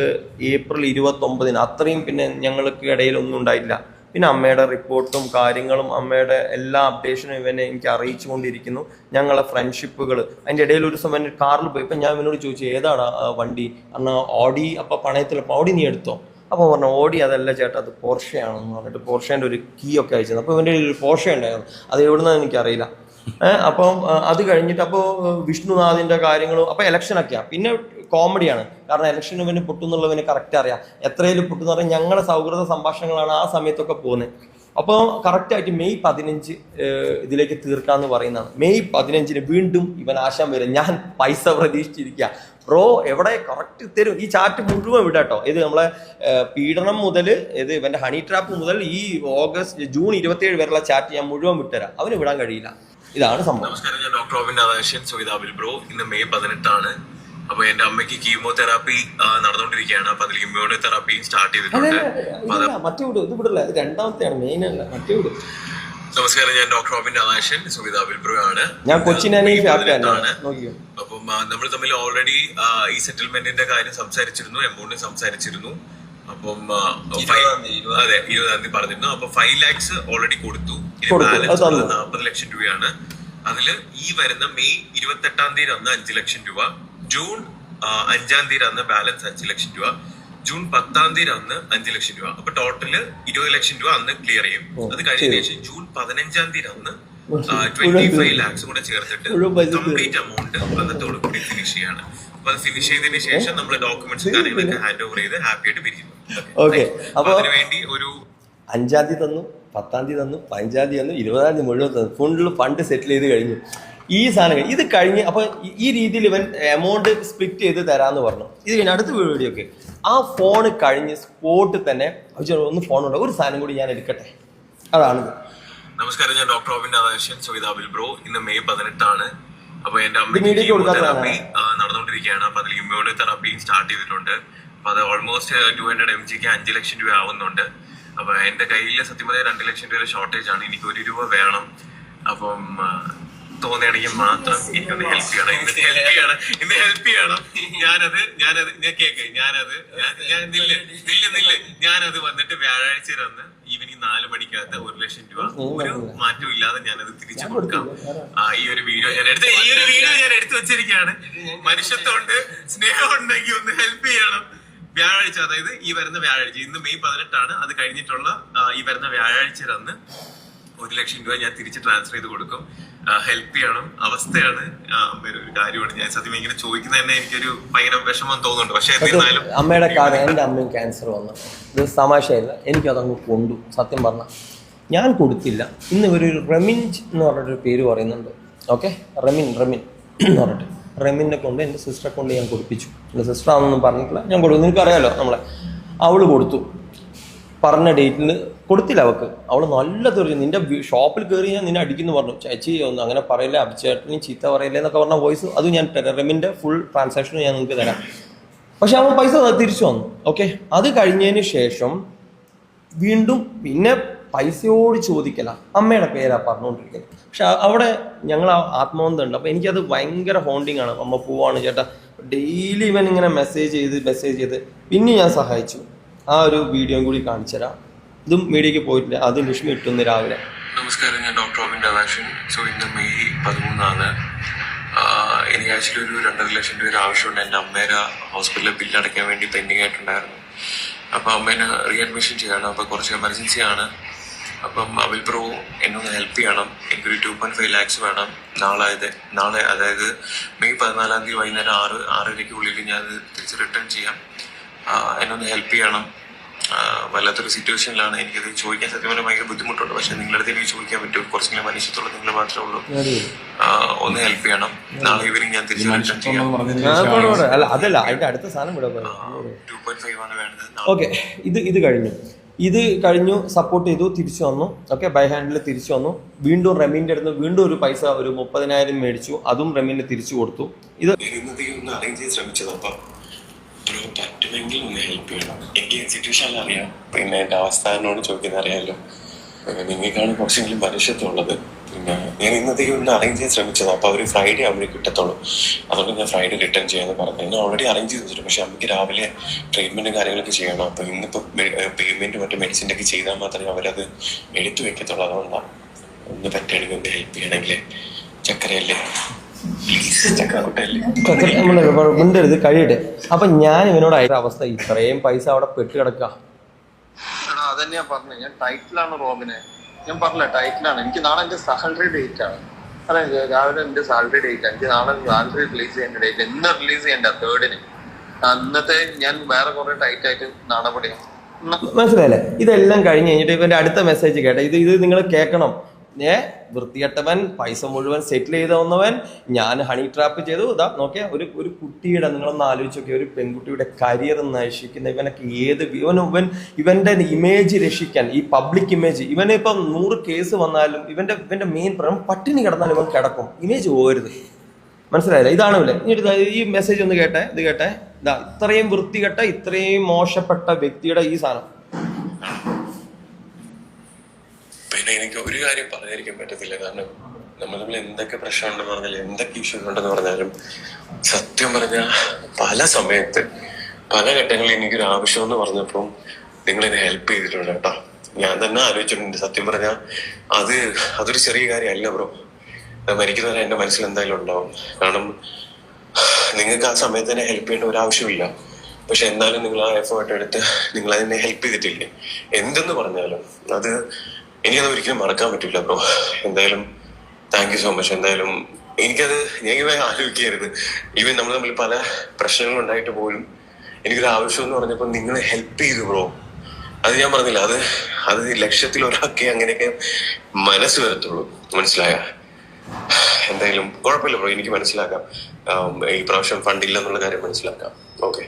[SPEAKER 2] ഏപ്രിൽ 29. അത്രയും പിന്നെ ഞങ്ങൾക്ക് ഇടയിലൊന്നും ഉണ്ടായില്ല. പിന്നെ അമ്മയുടെ റിപ്പോർട്ടും കാര്യങ്ങളും അമ്മയുടെ എല്ലാ അപ്ഡേഷനും ഇവനെ എനിക്ക് അറിയിച്ചു കൊണ്ടിരിക്കുന്നു. ഞങ്ങളെ ഫ്രണ്ട്ഷിപ്പുകൾ അതിൻ്റെ ഇടയിൽ ഒരു സമയം കാറിൽ പോയി. ഇപ്പം ഞാൻ ഇവനോട് ചോദിച്ചു ഏതാണ് വണ്ടി, കാരണം ഓഡി അപ്പം പണയത്തിൽ ഓഡി നീ എടുത്തോ. അപ്പോൾ പറഞ്ഞു ഓഡി അതല്ല ചേട്ടാ അത് പോർഷയാണെന്ന് പറഞ്ഞിട്ട് പോർഷേൻ്റെ ഒരു കീ ഒക്കെ അയച്ചത്. അപ്പോൾ ഇവൻ്റെ ഒരു പോർഷ ഉണ്ടായിരുന്നു, അത് എവിടുന്നാന്ന് എനിക്കറിയില്ല. അപ്പം അത് കഴിഞ്ഞിട്ട് അപ്പോൾ വിഷ്ണുനാഥിൻ്റെ കാര്യങ്ങളും അപ്പോൾ ഇലക്ഷനൊക്കെയാണ്. പിന്നെ കോമഡിയാണ്, കാരണം ഇലക്ഷൻ ഇവന് പൊട്ടുന്നുള്ളവന് കറക്റ്റ് അറിയാം. എത്രയും പൊട്ടുന്ന പറഞ്ഞാൽ ഞങ്ങളുടെ സൗഹൃദ സംഭാഷണങ്ങളാണ് ആ സമയത്തൊക്കെ പോകുന്നത്. അപ്പോൾ കറക്റ്റായിട്ട് മെയ് 15 ഇതിലേക്ക് തീർക്കാമെന്ന് പറയുന്നതാണ്. മെയ് 15 വീണ്ടും ഇവൻ ആശാൻ വരും. ഞാൻ പൈസ പ്രതീക്ഷിച്ചിരിക്കുക. ബ്രോ എവിടെ കറക്റ്റ് തരും. ഈ ചാറ്റ് മുഴുവൻ വിടാട്ടോ. ഇത് നമ്മളെ പീഡനം മുതൽ ഇത് ഇവൻ്റെ ഹണി ട്രാപ്പ് മുതൽ ഈ ജൂൺ 27 വരെയുള്ള ചാറ്റ് ഞാൻ മുഴുവൻ വിട്ടുതരാം. അവന് വിടാൻ കഴിയില്ല. ഇതാണ് സംഭവം.
[SPEAKER 4] നമസ്കാരം, ഞാൻ ഡോക്ടർ റോബിൻ രാധാകൃഷ്ണൻ, സുവിധാവിൽ ബ്രോ. ഇന്ന് മെയ് 18. അപ്പൊ എന്റെ അമ്മയ്ക്ക് കീമോതെറാപ്പി നടന്നുകൊണ്ടിരിക്കുകയാണ്. അപ്പൊ അതിൽ ഇമ്മ്യൂണോതെറാപ്പി സ്റ്റാർട്ട് ചെയ്തിട്ടുണ്ട്.
[SPEAKER 2] മറ്റേ വിട്, ഇത് വിടില്ല, ഇത് രണ്ടാമത്തെയാണ്, മെയിൻ അല്ല, മറ്റേ വിട്.
[SPEAKER 4] നമസ്കാരം, ഞാൻ ഡോക്ടർ റോബിൻ രാധാകൃഷ്ണൻ, സുവിധാവിൽ ബ്രോ ആണ്.
[SPEAKER 2] ഞാൻ കൊച്ചിനാണ്.
[SPEAKER 4] അപ്പം നമ്മൾ തമ്മിൽ ഓൾറെഡി ഈ സെറ്റിൽമെന്റിന്റെ കാര്യം സംസാരിച്ചിരുന്നു, എമൗണ്ട് സംസാരിച്ചിരുന്നു. അപ്പം അതെ 20-ാം തീയതി പറഞ്ഞിരുന്നു. അപ്പൊ 5 lakhs ഓൾറെഡി കൊടുത്തു. ബാലൻസ് 40 ലക്ഷം രൂപയാണ്. അതില് ഈ വരുന്ന മെയ് 28-ാം തീയതി അന്ന് 5 ലക്ഷം രൂപ, ജൂൺ 5-ാം തീയതി അന്ന് ബാലൻസ് 5 ലക്ഷം രൂപ, ജൂൺ 10-ാം തീയതി അന്ന് 5 ലക്ഷം രൂപ. അപ്പൊ ടോട്ടല് 20 ലക്ഷം രൂപ അന്ന് ക്ലിയർ ചെയ്യും. അത് കഴിഞ്ഞ ശേഷം ജൂൺ 15-ാം തീയതി അന്ന് 25 lakhs കൂടെ ചേർത്തിട്ട് കംപ്ലീറ്റ് എമൗണ്ട് അന്നത്തോട് കൂടി ഫിനിഷ് ചെയ്യാണ്. അപ്പൊ അത് ഫിനിഷ് ചെയ്തതിന് ശേഷം നമ്മൾ ഡോക്യുമെന്റ്സ് കാര്യങ്ങളൊക്കെ ഹാൻഡ് ഓവർ ചെയ്ത് ഹാപ്പി ആയിട്ട് പിരിക്കുന്നു. അപ്പൊ അതിനുവേണ്ടി ഒരു
[SPEAKER 2] 5-ാം തീയതി തന്നു, 10-ാം തീയതി തന്നു, 15-ാം തീയതി തന്നു, 20-ാം തീയതി മുഴുവൻ തന്നു. ഫുള്ള് ഫണ്ട് സെറ്റിൽ ചെയ്ത് കഴിഞ്ഞു. ഈ സാധനം ഇത് കഴിഞ്ഞ് അപ്പൊ ഈ രീതിയിൽ ഇവൻ എമൗണ്ട് സ്പ്ലിറ്റ് ചെയ്ത് തരാന്ന് പറഞ്ഞു. ഇത് കഴിഞ്ഞ് അടുത്ത വീഡിയോ ഒക്കെ ആ ഫോണ് കഴിഞ്ഞ് സ്പോട്ടിൽ തന്നെ ഒന്ന് ഫോണുണ്ട്, ഒരു സാധനം കൂടി ഞാൻ എടുക്കട്ടെ, അതാണിത്.
[SPEAKER 4] നമസ്കാരം, ഞാൻ ഡോക്ടർ റോബിൻ രാധാകൃഷ്ണൻ, സുവിധാവിൽ ബ്രോ. ഇന്ന് മെയ് 18. അപ്പൊ എന്റെ അമ്മയ്ക്ക് കീമോതെറാപ്പി നടന്നുകൊണ്ടിരിക്കുകയാണ്. അപ്പൊ അതിൽ ഇമ്മ്യൂണോതെറാപ്പി സ്റ്റാർട്ട് ചെയ്തിട്ടുണ്ട്. അപ്പൊ അത് ഓൾമോസ്റ്റ് 200 mgക്ക് 5 ലക്ഷം രൂപ ആവുന്നുണ്ട്. അപ്പൊ എന്റെ കയ്യിൽ സത്യം പറഞ്ഞാൽ 2 ലക്ഷം രൂപ ഷോർട്ടേജ് ആണ്. എനിക്ക് 1 രൂപ വേണം. അപ്പം തോന്നുകയാണെങ്കിൽ മാത്രം എനിക്കൊന്ന് ഹെൽപ്പ് ചെയ്യണം. ഇന്ന് ഹെൽപ്പ് ചെയ്യണം. ഞാനത് വന്നിട്ട് വ്യാഴാഴ്ച അന്ന് ഈവനിങ് 4 മണിക്കകത്ത് 1 ലക്ഷം രൂപ ഒരു മാറ്റവും ഇല്ലാതെ ഞാനത് തിരിച്ചു കൊടുക്കാം. ഈ ഒരു വീഡിയോ ഞാൻ എടുത്തു വെച്ചിരിക്കുകയാണ്. മനുഷ്യത്വമുണ്ട്, സ്നേഹം ഉണ്ടെങ്കിൽ ഒന്ന് ഹെൽപ്പ് ചെയ്യണം. വ്യാഴാഴ്ച, അതായത് ഈ വരുന്ന വ്യാഴാഴ്ച, ഇന്ന് മെയ് 18. അത് കഴിഞ്ഞിട്ടുള്ള ഈ വരുന്ന വ്യാഴാഴ്ച അന്ന് 1 ലക്ഷം രൂപ ഞാൻ തിരിച്ച് ട്രാൻസ്ഫർ ചെയ്ത് കൊടുക്കും. ഹെൽപ്പ് ചെയ്യണം. അവസ്ഥയാണ്, അമ്മയുടെ ഒരു കാര്യമാണ്. ഞാൻ സത്യം ഇങ്ങനെ ചോദിക്കുന്നത് തന്നെ എനിക്കൊരു ഭയങ്കര വിഷമം തോന്നുന്നുണ്ട്. പക്ഷെ എന്നിരുന്നാലും
[SPEAKER 2] അമ്മയുടെ കാര്യം, എൻ്റെ അമ്മയും ക്യാൻസർ വന്നു. ഇത് തമാശയല്ല, എനിക്കതങ്ങ് കൊണ്ടു. സത്യം പറഞ്ഞാൽ ഞാൻ കൊടുത്തില്ല. ഇന്ന് ഇവരൊരു റെമിൻജ് എന്ന് പറഞ്ഞിട്ടൊരു പേര് പറയുന്നുണ്ട്. ഓക്കെ, റെമിൻ എന്ന് പറഞ്ഞിട്ട് റെമിനെ കൊണ്ട് എൻ്റെ സിസ്റ്ററെ കൊണ്ട് ഞാൻ കൊടുപ്പിച്ചു. എൻ്റെ സിസ്റ്റർ ആണെന്നൊന്നും പറഞ്ഞിട്ടില്ല, ഞാൻ കൊടുത്തു. നിനക്കറിയാലോ നമ്മളെ. അവള് കൊടുത്തു, പറഞ്ഞ ഡേറ്റിൽ കൊടുത്തില്ല. അവൾ നല്ല തെറിഞ്ഞു. നിന്റെ ഷോപ്പിൽ കയറി ഞാൻ നിന്നെ അടിക്കുന്നു പറഞ്ഞു. ചേച്ചി ഒന്നും അങ്ങനെ പറയില്ല, അഭിച്ചേട്ടനും ചീത്ത പറയില്ല എന്നൊക്കെ പറഞ്ഞ വോയിസ് അത് ഞാൻ റെമിൻ്റെ ഫുൾ ട്രാൻസാക്ഷനും ഞാൻ നിങ്ങൾക്ക് തരാം. പക്ഷെ അവൻ പൈസ തിരിച്ചു വന്നു. ഓക്കെ, അത് കഴിഞ്ഞതിന് ശേഷം വീണ്ടും പിന്നെ പൈസയോട് ചോദിക്കല. അമ്മയുടെ പേരാ പറഞ്ഞുകൊണ്ടിരിക്കുന്നത്. പക്ഷെ അവിടെ ഞങ്ങൾ ആത്മബന്ധമുണ്ട്. അപ്പോൾ എനിക്കത് ഭയങ്കര ഹോണ്ടിങ് ആണ്. അമ്മ പോവാണ് ചേട്ടാ, ഡെയിലി ഇവൻ ഇങ്ങനെ മെസ്സേജ് ചെയ്ത് പിന്നെ ഞാൻ സഹായിച്ചു. ആ ഒരു വീഡിയോയും കൂടി കാണിച്ചു തരാം. ഇതും മീഡിയക്ക് പോയിട്ടില്ല, അത് ലക്ഷ്മി ഇട്ടുന്ന് രാവിലെ.
[SPEAKER 4] നമസ്കാരം, ഞാൻ ഡോക്ടർ റോബിൻ രാധാകൃഷ്ണൻ. സോ ഇന്ന് മെയ് 13. എനിക്ക് ആക്ച്വലി ഒരു 2.5 ലക്ഷം രൂപ ആവശ്യമുണ്ട്. എൻ്റെ അമ്മേരെ ഹോസ്പിറ്റലിൽ ബില്ല് അടയ്ക്കാൻ വേണ്ടി പെൻഡിങ് ആയിട്ടുണ്ടായിരുന്നു. അപ്പോൾ അമ്മേനെ റീഅഡ്മിഷൻ ചെയ്യണം. അപ്പോൾ കുറച്ച് എമർജൻസി ആണ്. അപ്പം അവിൽ ബ്രോ എന്നൊന്ന് ഹെൽപ്പ് ചെയ്യണം. എനിക്കൊരു 2.5 lakhs വേണം. നാളെ അതായത് മെയ് 14 തീയതി വൈകുന്നേരം 6:30 ഞാൻ തിരിച്ച് റിട്ടേൺ ചെയ്യാം. എന്നൊന്ന് ഹെൽപ്പ് ചെയ്യണം. വല്ലാത്തൊരു സിറ്റുവേഷനിലാണ്. എനിക്കത് ചോദിക്കാൻ സത്യം പറഞ്ഞാൽ ഭയങ്കര ബുദ്ധിമുട്ടുണ്ട്. പക്ഷെ നിങ്ങളുടെ അടുത്ത് എനിക്ക് ചോദിക്കാൻ പറ്റും. കുറച്ചെങ്കിലും മനുഷ്യത്തുള്ള നിങ്ങൾ മാത്രമേ ഉള്ളൂ. ഒന്ന് ഹെൽപ്പ് ചെയ്യണം. നാളെ ഈവനിങ് ഞാൻ തിരിച്ചു റിട്ടേൺ ചെയ്യാം.
[SPEAKER 2] അല്ല അതല്ല, അതിന്റെ അടുത്ത സാധനം വിടാൻ
[SPEAKER 4] 2.5 ആണ് വേണ്ടത്.
[SPEAKER 2] ഓക്കെ, ഇത് കഴിഞ്ഞു, സപ്പോർട്ട് ചെയ്തു, തിരിച്ചു വന്നു. ഓക്കെ, ബൈ ഹാൻഡിൽ തിരിച്ചു വന്നു. വീണ്ടും റെമീൻ്റെ അടുത്ത് വീണ്ടും ഒരു പൈസ ഒരു 30,000 മേടിച്ചു. അതും റെമീന് തിരിച്ചു കൊടുത്തു. ഇത്
[SPEAKER 4] ഇന്നത്തേക്ക് ഒന്ന് അറേഞ്ച് ചെയ്ത് ശ്രമിച്ചത്. അപ്പൊ പറ്റുമെങ്കിൽ ഒന്ന് ഹെൽപ്പ് ചെയ്യണം. എനിക്ക് സിറ്റുവേഷൻ അറിയാം, പിന്നെ എന്റെ അവസ്ഥ എന്നോട് ചോദിക്കുന്ന അറിയാമല്ലോ. നിങ്ങൾക്കാണ് കുറച്ചെങ്കിലും മനുഷ്യത്വമുള്ളത്. പിന്നെ ഞാൻ ഇന്നത്തേക്ക് ഒന്ന് അറേഞ്ച് ചെയ്യാൻ ശ്രമിച്ചത്. അപ്പൊ അവര് ഫ്രൈഡേ അമ്മയ്ക്ക് കിട്ടത്തുള്ളൂ. അതുകൊണ്ട് ഞാൻ ഫ്രൈഡേ റിട്ടേൺ ചെയ്യാന്ന് പറഞ്ഞു. എന്നെ ഓൾറെഡി അറേഞ്ച് ചെയ്ത് വെച്ചിട്ടുണ്ട്. പക്ഷെ അമ്മയ്ക്ക് രാവിലെ ട്രീറ്റ്മെന്റും കാര്യങ്ങളൊക്കെ ചെയ്യണം. അപ്പൊ ഇന്നിപ്പോ പേയ്മെന്റ് മറ്റു മെഡിസിൻ്റെ ഒക്കെ ചെയ്താൽ മാത്രമേ അവരത് എടുത്തു വെക്കത്തുള്ളൂ. അതുകൊണ്ടാണ് ഒന്ന് പറ്റുകയാണെങ്കിൽ ഒന്ന് ഹെൽപ്പ് ചെയ്യണമെങ്കിൽ. ചക്കരയല്ലേ, പ്ലീസ് ചക്കരക്കുട്ടല്ലേ,
[SPEAKER 2] മിണ്ടരുത്, കഴിയട്ടെ. അപ്പൊ ഞാൻ ഇവനോട് ആയ അവസ്ഥ ഇത്രയും പൈസ അവിടെ പെട്ട് കിടക്കുക.
[SPEAKER 6] അതന്നെയാ പറഞ്ഞു. ഞാൻ ടൈറ്റിലാണ് റോബിനെ. ഞാൻ പറഞ്ഞില്ല, ടൈറ്റിലാണ്. എനിക്ക് നാളെ എന്റെ സാലറി ഡേറ്റ് ആണ്. അതെ, രാവിലെ എന്റെ സാലറി ഡേറ്റ് ആണ്. എനിക്ക് നാളെ സാലറി റിലീസ് ചെയ്യേണ്ട ഡേറ്റ്. എന്ന് റിലീസ് ചെയ്യണ്ട 3rd. അന്നത്തെ ഞാൻ വേറെ കുറെ ടൈറ്റ് ആയിട്ട് നടപടിയാണ്.
[SPEAKER 2] മനസ്സിലായില്ലേ? ഇതെല്ലാം കഴിഞ്ഞ് കഴിഞ്ഞിട്ട് ഇവന്റെ അടുത്ത മെസ്സേജ് കേട്ടെ. ഇത് നിങ്ങൾ കേൾക്കണം. വൃത്തികെട്ടവൻ, പൈസ മുഴുവൻ സെറ്റിൽ ചെയ്ത് വന്നവൻ, ഞാൻ ഹണി ട്രാപ്പ് ചെയ്തു. ഇതാ നോക്കിയാ, ഒരു കുട്ടിയുടെ, നിങ്ങളൊന്ന് ആലോചിച്ച് നോക്കിയ, ഒരു പെൺകുട്ടിയുടെ കരിയർ നശിക്കുന്ന ഇവനൊക്കെ ഇവന്റെ ഇമേജ് രക്ഷിക്കാൻ, ഈ പബ്ലിക് ഇമേജ്, ഇവനിപ്പം 100 കേസ് വന്നാലും ഇവന്റെ മെയിൻ പ്രശ്നം പട്ടിണി കിടന്നാലും ഇവൻ കിടക്കും. ഇമേജ് പോകരുത്. മനസ്സിലായില്ല? ഇതാണല്ലേ. ഈ മെസ്സേജ് ഒന്ന് കേട്ടെ, ഇത് കേട്ടെ. ഇതാ, ഇത്രയും വൃത്തികെട്ട, ഇത്രയും മോശപ്പെട്ട വ്യക്തിയുടെ ഈ സാധനം.
[SPEAKER 4] പിന്നെ എനിക്ക് ഒരു കാര്യം പറയാതിരിക്കാൻ പറ്റത്തില്ല. കാരണം നമ്മൾ എന്തൊക്കെ പ്രശ്നമുണ്ടെന്ന് പറഞ്ഞാലും, എന്തൊക്കെ ഇഷ്യൂസ് ഉണ്ടെന്ന് പറഞ്ഞാലും, സത്യം പറഞ്ഞാൽ പല സമയത്ത് പല ഘട്ടങ്ങളിൽ എനിക്കൊരു ആവശ്യം എന്ന് പറഞ്ഞപ്പോൾ നിങ്ങൾ എന്നെ ഹെൽപ്പ് ചെയ്തിട്ടുണ്ട് കേട്ടോ. ഞാൻ തന്നെ ആലോചിച്ചിട്ടുണ്ട്. സത്യം പറഞ്ഞാൽ അതൊരു ചെറിയ കാര്യമല്ല ബ്രോ. മരിക്കുന്നവരെ എന്റെ മനസ്സിൽ എന്തായാലും ഉണ്ടാവും. കാരണം നിങ്ങൾക്ക് ആ സമയത്ത് തന്നെ ഹെൽപ്പ് ചെയ്യേണ്ട ഒരു ആവശ്യമില്ല. പക്ഷെ എന്നാലും നിങ്ങൾ ആ എഫേർട്ട് എടുത്ത് നിങ്ങൾ അതിനെ ഹെൽപ്പ് ചെയ്തിട്ടില്ലേ, എന്തെന്ന് പറഞ്ഞാലും എനിക്കത് ഒരിക്കലും മറക്കാൻ പറ്റില്ല ബ്രോ. എന്തായാലും താങ്ക് യു സോ മച്ച്. എന്തായാലും ഞാൻ ഇവൻ ആലോചിക്കരുത്. ഇവൻ നമ്മൾ തമ്മിൽ പല പ്രശ്നങ്ങളും ഉണ്ടായിട്ട് പോലും എനിക്കൊരു ആവശ്യം എന്ന് പറഞ്ഞപ്പോൾ നിങ്ങൾ ഹെൽപ്പ് ചെയ്തു ബ്രോ. അത് ഞാൻ പറഞ്ഞില്ല, അത് ലക്ഷത്തിൽ ഒരാൾക്കേ അങ്ങനെയൊക്കെ മനസ്സ് വരത്തുള്ളൂ. മനസ്സിലായ? എന്തായാലും കുഴപ്പമില്ല ബ്രോ, എനിക്ക് മനസ്സിലാക്കാം. ഈ പ്രാവശ്യം ഫണ്ട് ഇല്ലെന്നുള്ള കാര്യം മനസ്സിലാക്കാം. ഓക്കെ,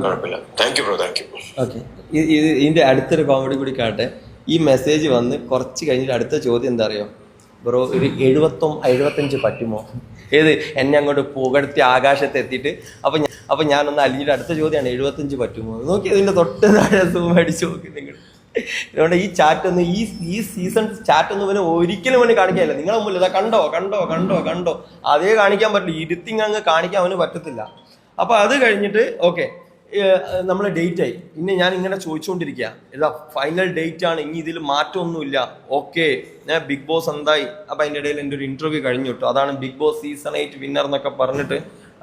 [SPEAKER 4] കുഴപ്പമില്ല. Thank you bro, thank U.
[SPEAKER 2] Okay, ഇതിന്റെ അടുത്തൊരു കോമഡി കൂടി കാട്ടെ. ഈ മെസ്സേജ് വന്ന് കുറച്ച് കഴിഞ്ഞിട്ട് അടുത്ത ചോദ്യം എന്താ അറിയോ ബ്രോ, ഒരു 75 പറ്റുമോ? എന്നെ അങ്ങോട്ട് പുകഴ്ത്തി ആകാശത്ത് എത്തിയിട്ട്. അപ്പൊ ഞാനൊന്ന് അലിഞ്ഞിട്ട് അടുത്ത ചോദ്യമാണ് 75 പറ്റുമോ? നോക്കി ഇതിന്റെ തൊട്ട് താഴെ സൂം അടിച്ച് നോക്കി നിങ്ങൾ. അതുകൊണ്ട് ഈ ചാറ്റൊന്നും ഈ സീസൺ ചാറ്റൊന്നും ഇവന് ഒരിക്കലും അവന് കാണിക്കാനില്ല. നിങ്ങളെ മുമ്പിൽ ഇതാ കണ്ടോ അതേ കാണിക്കാൻ പറ്റില്ല. ഇരുത്തിങ് അങ്ങ് കാണിക്കാൻ അവന് പറ്റത്തില്ല. അപ്പൊ അത് കഴിഞ്ഞിട്ട് ഓക്കെ, നമ്മളെ ഡേറ്റ് ആയി. പിന്നെ ഞാൻ ഇങ്ങനെ ചോദിച്ചുകൊണ്ടിരിക്കുക, ഇതാ ഫൈനൽ ഡേറ്റ് ആണ്, ഇനി ഇതിൽ മാറ്റമൊന്നുമില്ല. ഓക്കെ, ഞാൻ ബിഗ് ബോസ് എന്തായി? അപ്പൊ അതിൻ്റെ ഇടയിൽ എൻ്റെ ഒരു ഇന്റർവ്യൂ കഴിഞ്ഞു കേട്ടോ. അതാണ് ബിഗ് ബോസ് സീസൺ 8 വിന്നർ എന്നൊക്കെ പറഞ്ഞിട്ട്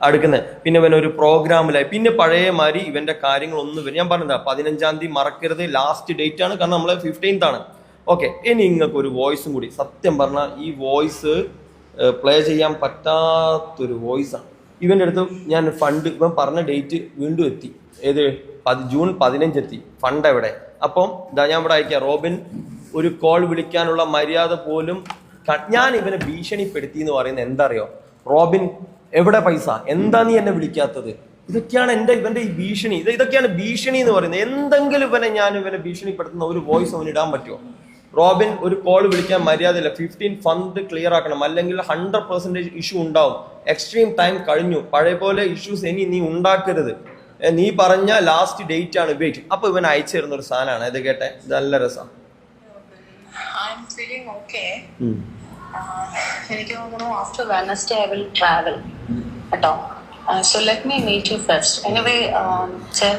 [SPEAKER 2] അടുക്കുന്നത്. പിന്നെ ഇവൻ ഒരു പ്രോഗ്രാമിലായി. പിന്നെ പഴയ മാതിരി ഇവന്റെ കാര്യങ്ങളൊന്നും വരും. ഞാൻ പറഞ്ഞതാ 15-ാം തീയതി മറക്കരുത്, ലാസ്റ്റ് ഡേറ്റ് ആണ്. കാരണം നമ്മളെ 15th ആണ്. ഓക്കെ, ഇനി നിങ്ങൾക്ക് ഒരു വോയിസും കൂടി. സത്യം പറഞ്ഞാൽ ഈ വോയിസ് പ്ലേ ചെയ്യാൻ പറ്റാത്തൊരു വോയിസാണ്. ഇവന്റെ അടുത്ത് ഞാൻ ഫണ്ട്, ഇവൻ പറഞ്ഞ ഡേറ്റ് വീണ്ടും എത്തി. ജൂൺ 15 എത്തി. ഫണ്ട് എവിടെ? അപ്പം ഞാൻ ഇവിടെ അയക്കാം. റോബിൻ ഒരു കോൾ വിളിക്കാനുള്ള മര്യാദ പോലും ഞാൻ ഇവനെ ഭീഷണിപ്പെടുത്തി എന്ന് പറയുന്നത് എന്താ അറിയോ? റോബിൻ എവിടെ പൈസ? എന്താ നീ എന്നെ വിളിക്കാത്തത്? ഇതൊക്കെയാണ് ഇവന്റെ ഈ ഭീഷണി. ഇതൊക്കെയാണ് ഭീഷണി എന്ന് പറയുന്നത്. എന്തെങ്കിലും ഇവനെ ഭീഷണിപ്പെടുത്തുന്ന ഒരു വോയിസ് അവന് ഇടാൻ പറ്റുമോ? റോബിൻ ഒരു കോൾ വിളിക്കാൻ മര്യാദയില്ല. 15 ഫണ്ട് ക്ലിയർ ആക്കണം, അല്ലെങ്കിൽ 100% ഇഷ്യൂ ഉണ്ടാവും. എക്സ്ട്രീം ടൈം കഴിഞ്ഞു. പഴയ പോലെ ഇഷ്യൂസ് ഇനി നീ ഉണ്ടാക്കരുത്. നീ പറഞ്ഞ ലാസ്റ്റ് ഡേറ്റ് ആണ്, വെയിറ്റ്. അപ്പൊ ഇവൻ അയച്ചു തരുന്ന ഒരു സാധനമാണ് ഇത്. കേട്ടെ, ഇത് നല്ല രസം.
[SPEAKER 7] എനിക്ക് തോന്നുന്നു after Wednesday I will travel കേട്ടോ. So let me meet you first. Anyway,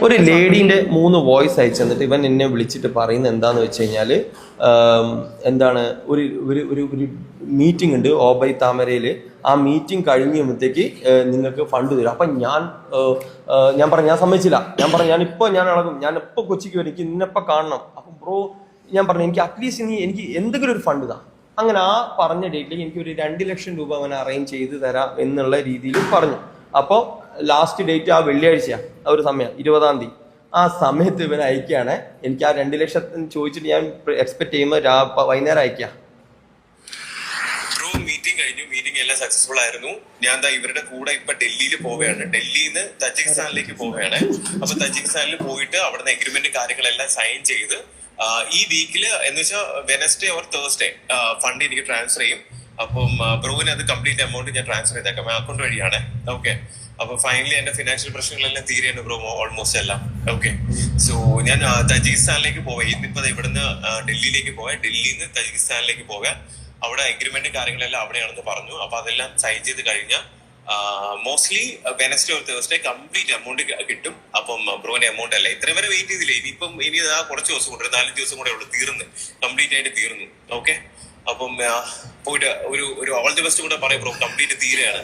[SPEAKER 2] ഒരു ലേഡീന്റെ 3 വോയിസ് അയച്ചു തന്നിട്ട് ഇവൻ എന്നെ വിളിച്ചിട്ട് പറയുന്നത് എന്താന്ന് വെച്ച് കഴിഞ്ഞാല്, എന്താണ് ഒരു മീറ്റിംഗ് ഉണ്ട് ഓബൈ താമരയില്. ആ മീറ്റിംഗ് കഴിഞ്ഞപ്പോഴത്തേക്ക് നിങ്ങൾക്ക് ഫണ്ട് തരും. അപ്പൊ ഞാൻ പറഞ്ഞു ഞാൻ സമ്മതിച്ചില്ല. ഞാൻ ഇളകും, ഞാൻ ഇപ്പൊ കൊച്ചിക്ക് വരും, എനിക്ക് ഇന്നിപ്പോ കാണണം. അപ്പൊ ബ്രോ ഞാൻ പറഞ്ഞു എനിക്ക് അറ്റ്ലീസ്റ്റ് നീ എനിക്ക് എന്തെങ്കിലും ഒരു ഫണ്ട് താ. അങ്ങനെ ആ പറഞ്ഞ ഡേറ്റിലേക്ക് എനിക്ക് ഒരു 2 ലക്ഷം രൂപ അവനെ അറേഞ്ച് ചെയ്ത് തരാം എന്നുള്ള രീതിയിൽ പറഞ്ഞു. അപ്പോൾ ലാസ്റ്റ് ഡേറ്റ് ആ വെള്ളിയാഴ്ച, ആ ഒരു സമയം 20-ാം തീയതി. ആ സമയത്ത് ഇവൻ അയക്കുകയാണ്. എനിക്ക് ആ 2 ലക്ഷത്തിന് ചോദിച്ചിട്ട് ഞാൻ എക്സ്പെക്ട് ചെയ്യുമ്പോൾ വൈകുന്നേരം അയക്കാം.
[SPEAKER 4] മീറ്റിംഗ് കഴിഞ്ഞു, മീറ്റിംഗ് എല്ലാം സക്സസ്ഫുൾ ആയിരുന്നു. ഞാൻ ഇവരുടെ കൂടെ ഇപ്പൊ ഡൽഹിയിൽ പോവുകയാണ്. ഡൽഹിയിൽ നിന്ന് തജിക്കിസ്ഥാനിലേക്ക് പോവുകയാണ്. അപ്പൊ തജിക്കിസ്ഥാനിൽ പോയിട്ട് അവിടുന്ന് എഗ്രിമെന്റ് കാര്യങ്ങളെല്ലാം സൈൻ ചെയ്ത് ഈ വീക്കില് എന്ന് വെച്ചാൽ വെനസ്ഡേ ഓർ തേഴ്സ്ഡേ ഫണ്ട് എനിക്ക് ട്രാൻസ്ഫർ ചെയ്യും. അപ്പം ബ്രോവിന് അത് കംപ്ലീറ്റ് എമൗണ്ട് ഞാൻ ട്രാൻസ്ഫർ ചെയ്തേക്കാം അക്കൗണ്ട് വഴിയാണ്. ഓക്കെ, അപ്പൊ ഫൈനലി എന്റെ ഫിനാൻഷ്യൽ പ്രശ്നങ്ങളെല്ലാം തീരെയാണ് ബ്രോ, ഓൾമോസ്റ്റ് എല്ലാം. ഓക്കെ, സോ ഞാൻ തജിക്കിസ്ഥാനിലേക്ക് പോവാം. ഇന്നിപ്പോ ഇവിടുന്ന് ഡൽഹിയിലേക്ക് പോവാം, ഡൽഹിയിൽ നിന്ന് തജിക്കിസ്ഥാനിലേക്ക് പോവാം. അവിടെ എഗ്രിമെന്റ് കാര്യങ്ങളെല്ലാം അവിടെയാണെന്ന് പറഞ്ഞു. അപ്പൊ അതെല്ലാം സൈൻ ചെയ്ത് കഴിഞ്ഞാൽ mostly Wednesday or Thursday complete amount കിട്ടും. അപ്പം ബ്രോന്റെ എമൗണ്ട് അല്ല ഇത്രയും വരെ വെയിറ്റ് ചെയ്തില്ല. ഇനി കുറച്ച് ദിവസം കൂടെ, 4-5 ദിവസം കൂടെ ഉള്ളു, തീർന്ന് കംപ്ലീറ്റ് ആയിട്ട് തീർന്നു. ഓക്കെ, അപ്പം പോയിട്ട് ഒരു ഓൾ ദി ബെസ്റ്റ് കൂടെ പറയും ബ്രോ, കംപ്ലീറ്റ് തീരെയാണ്.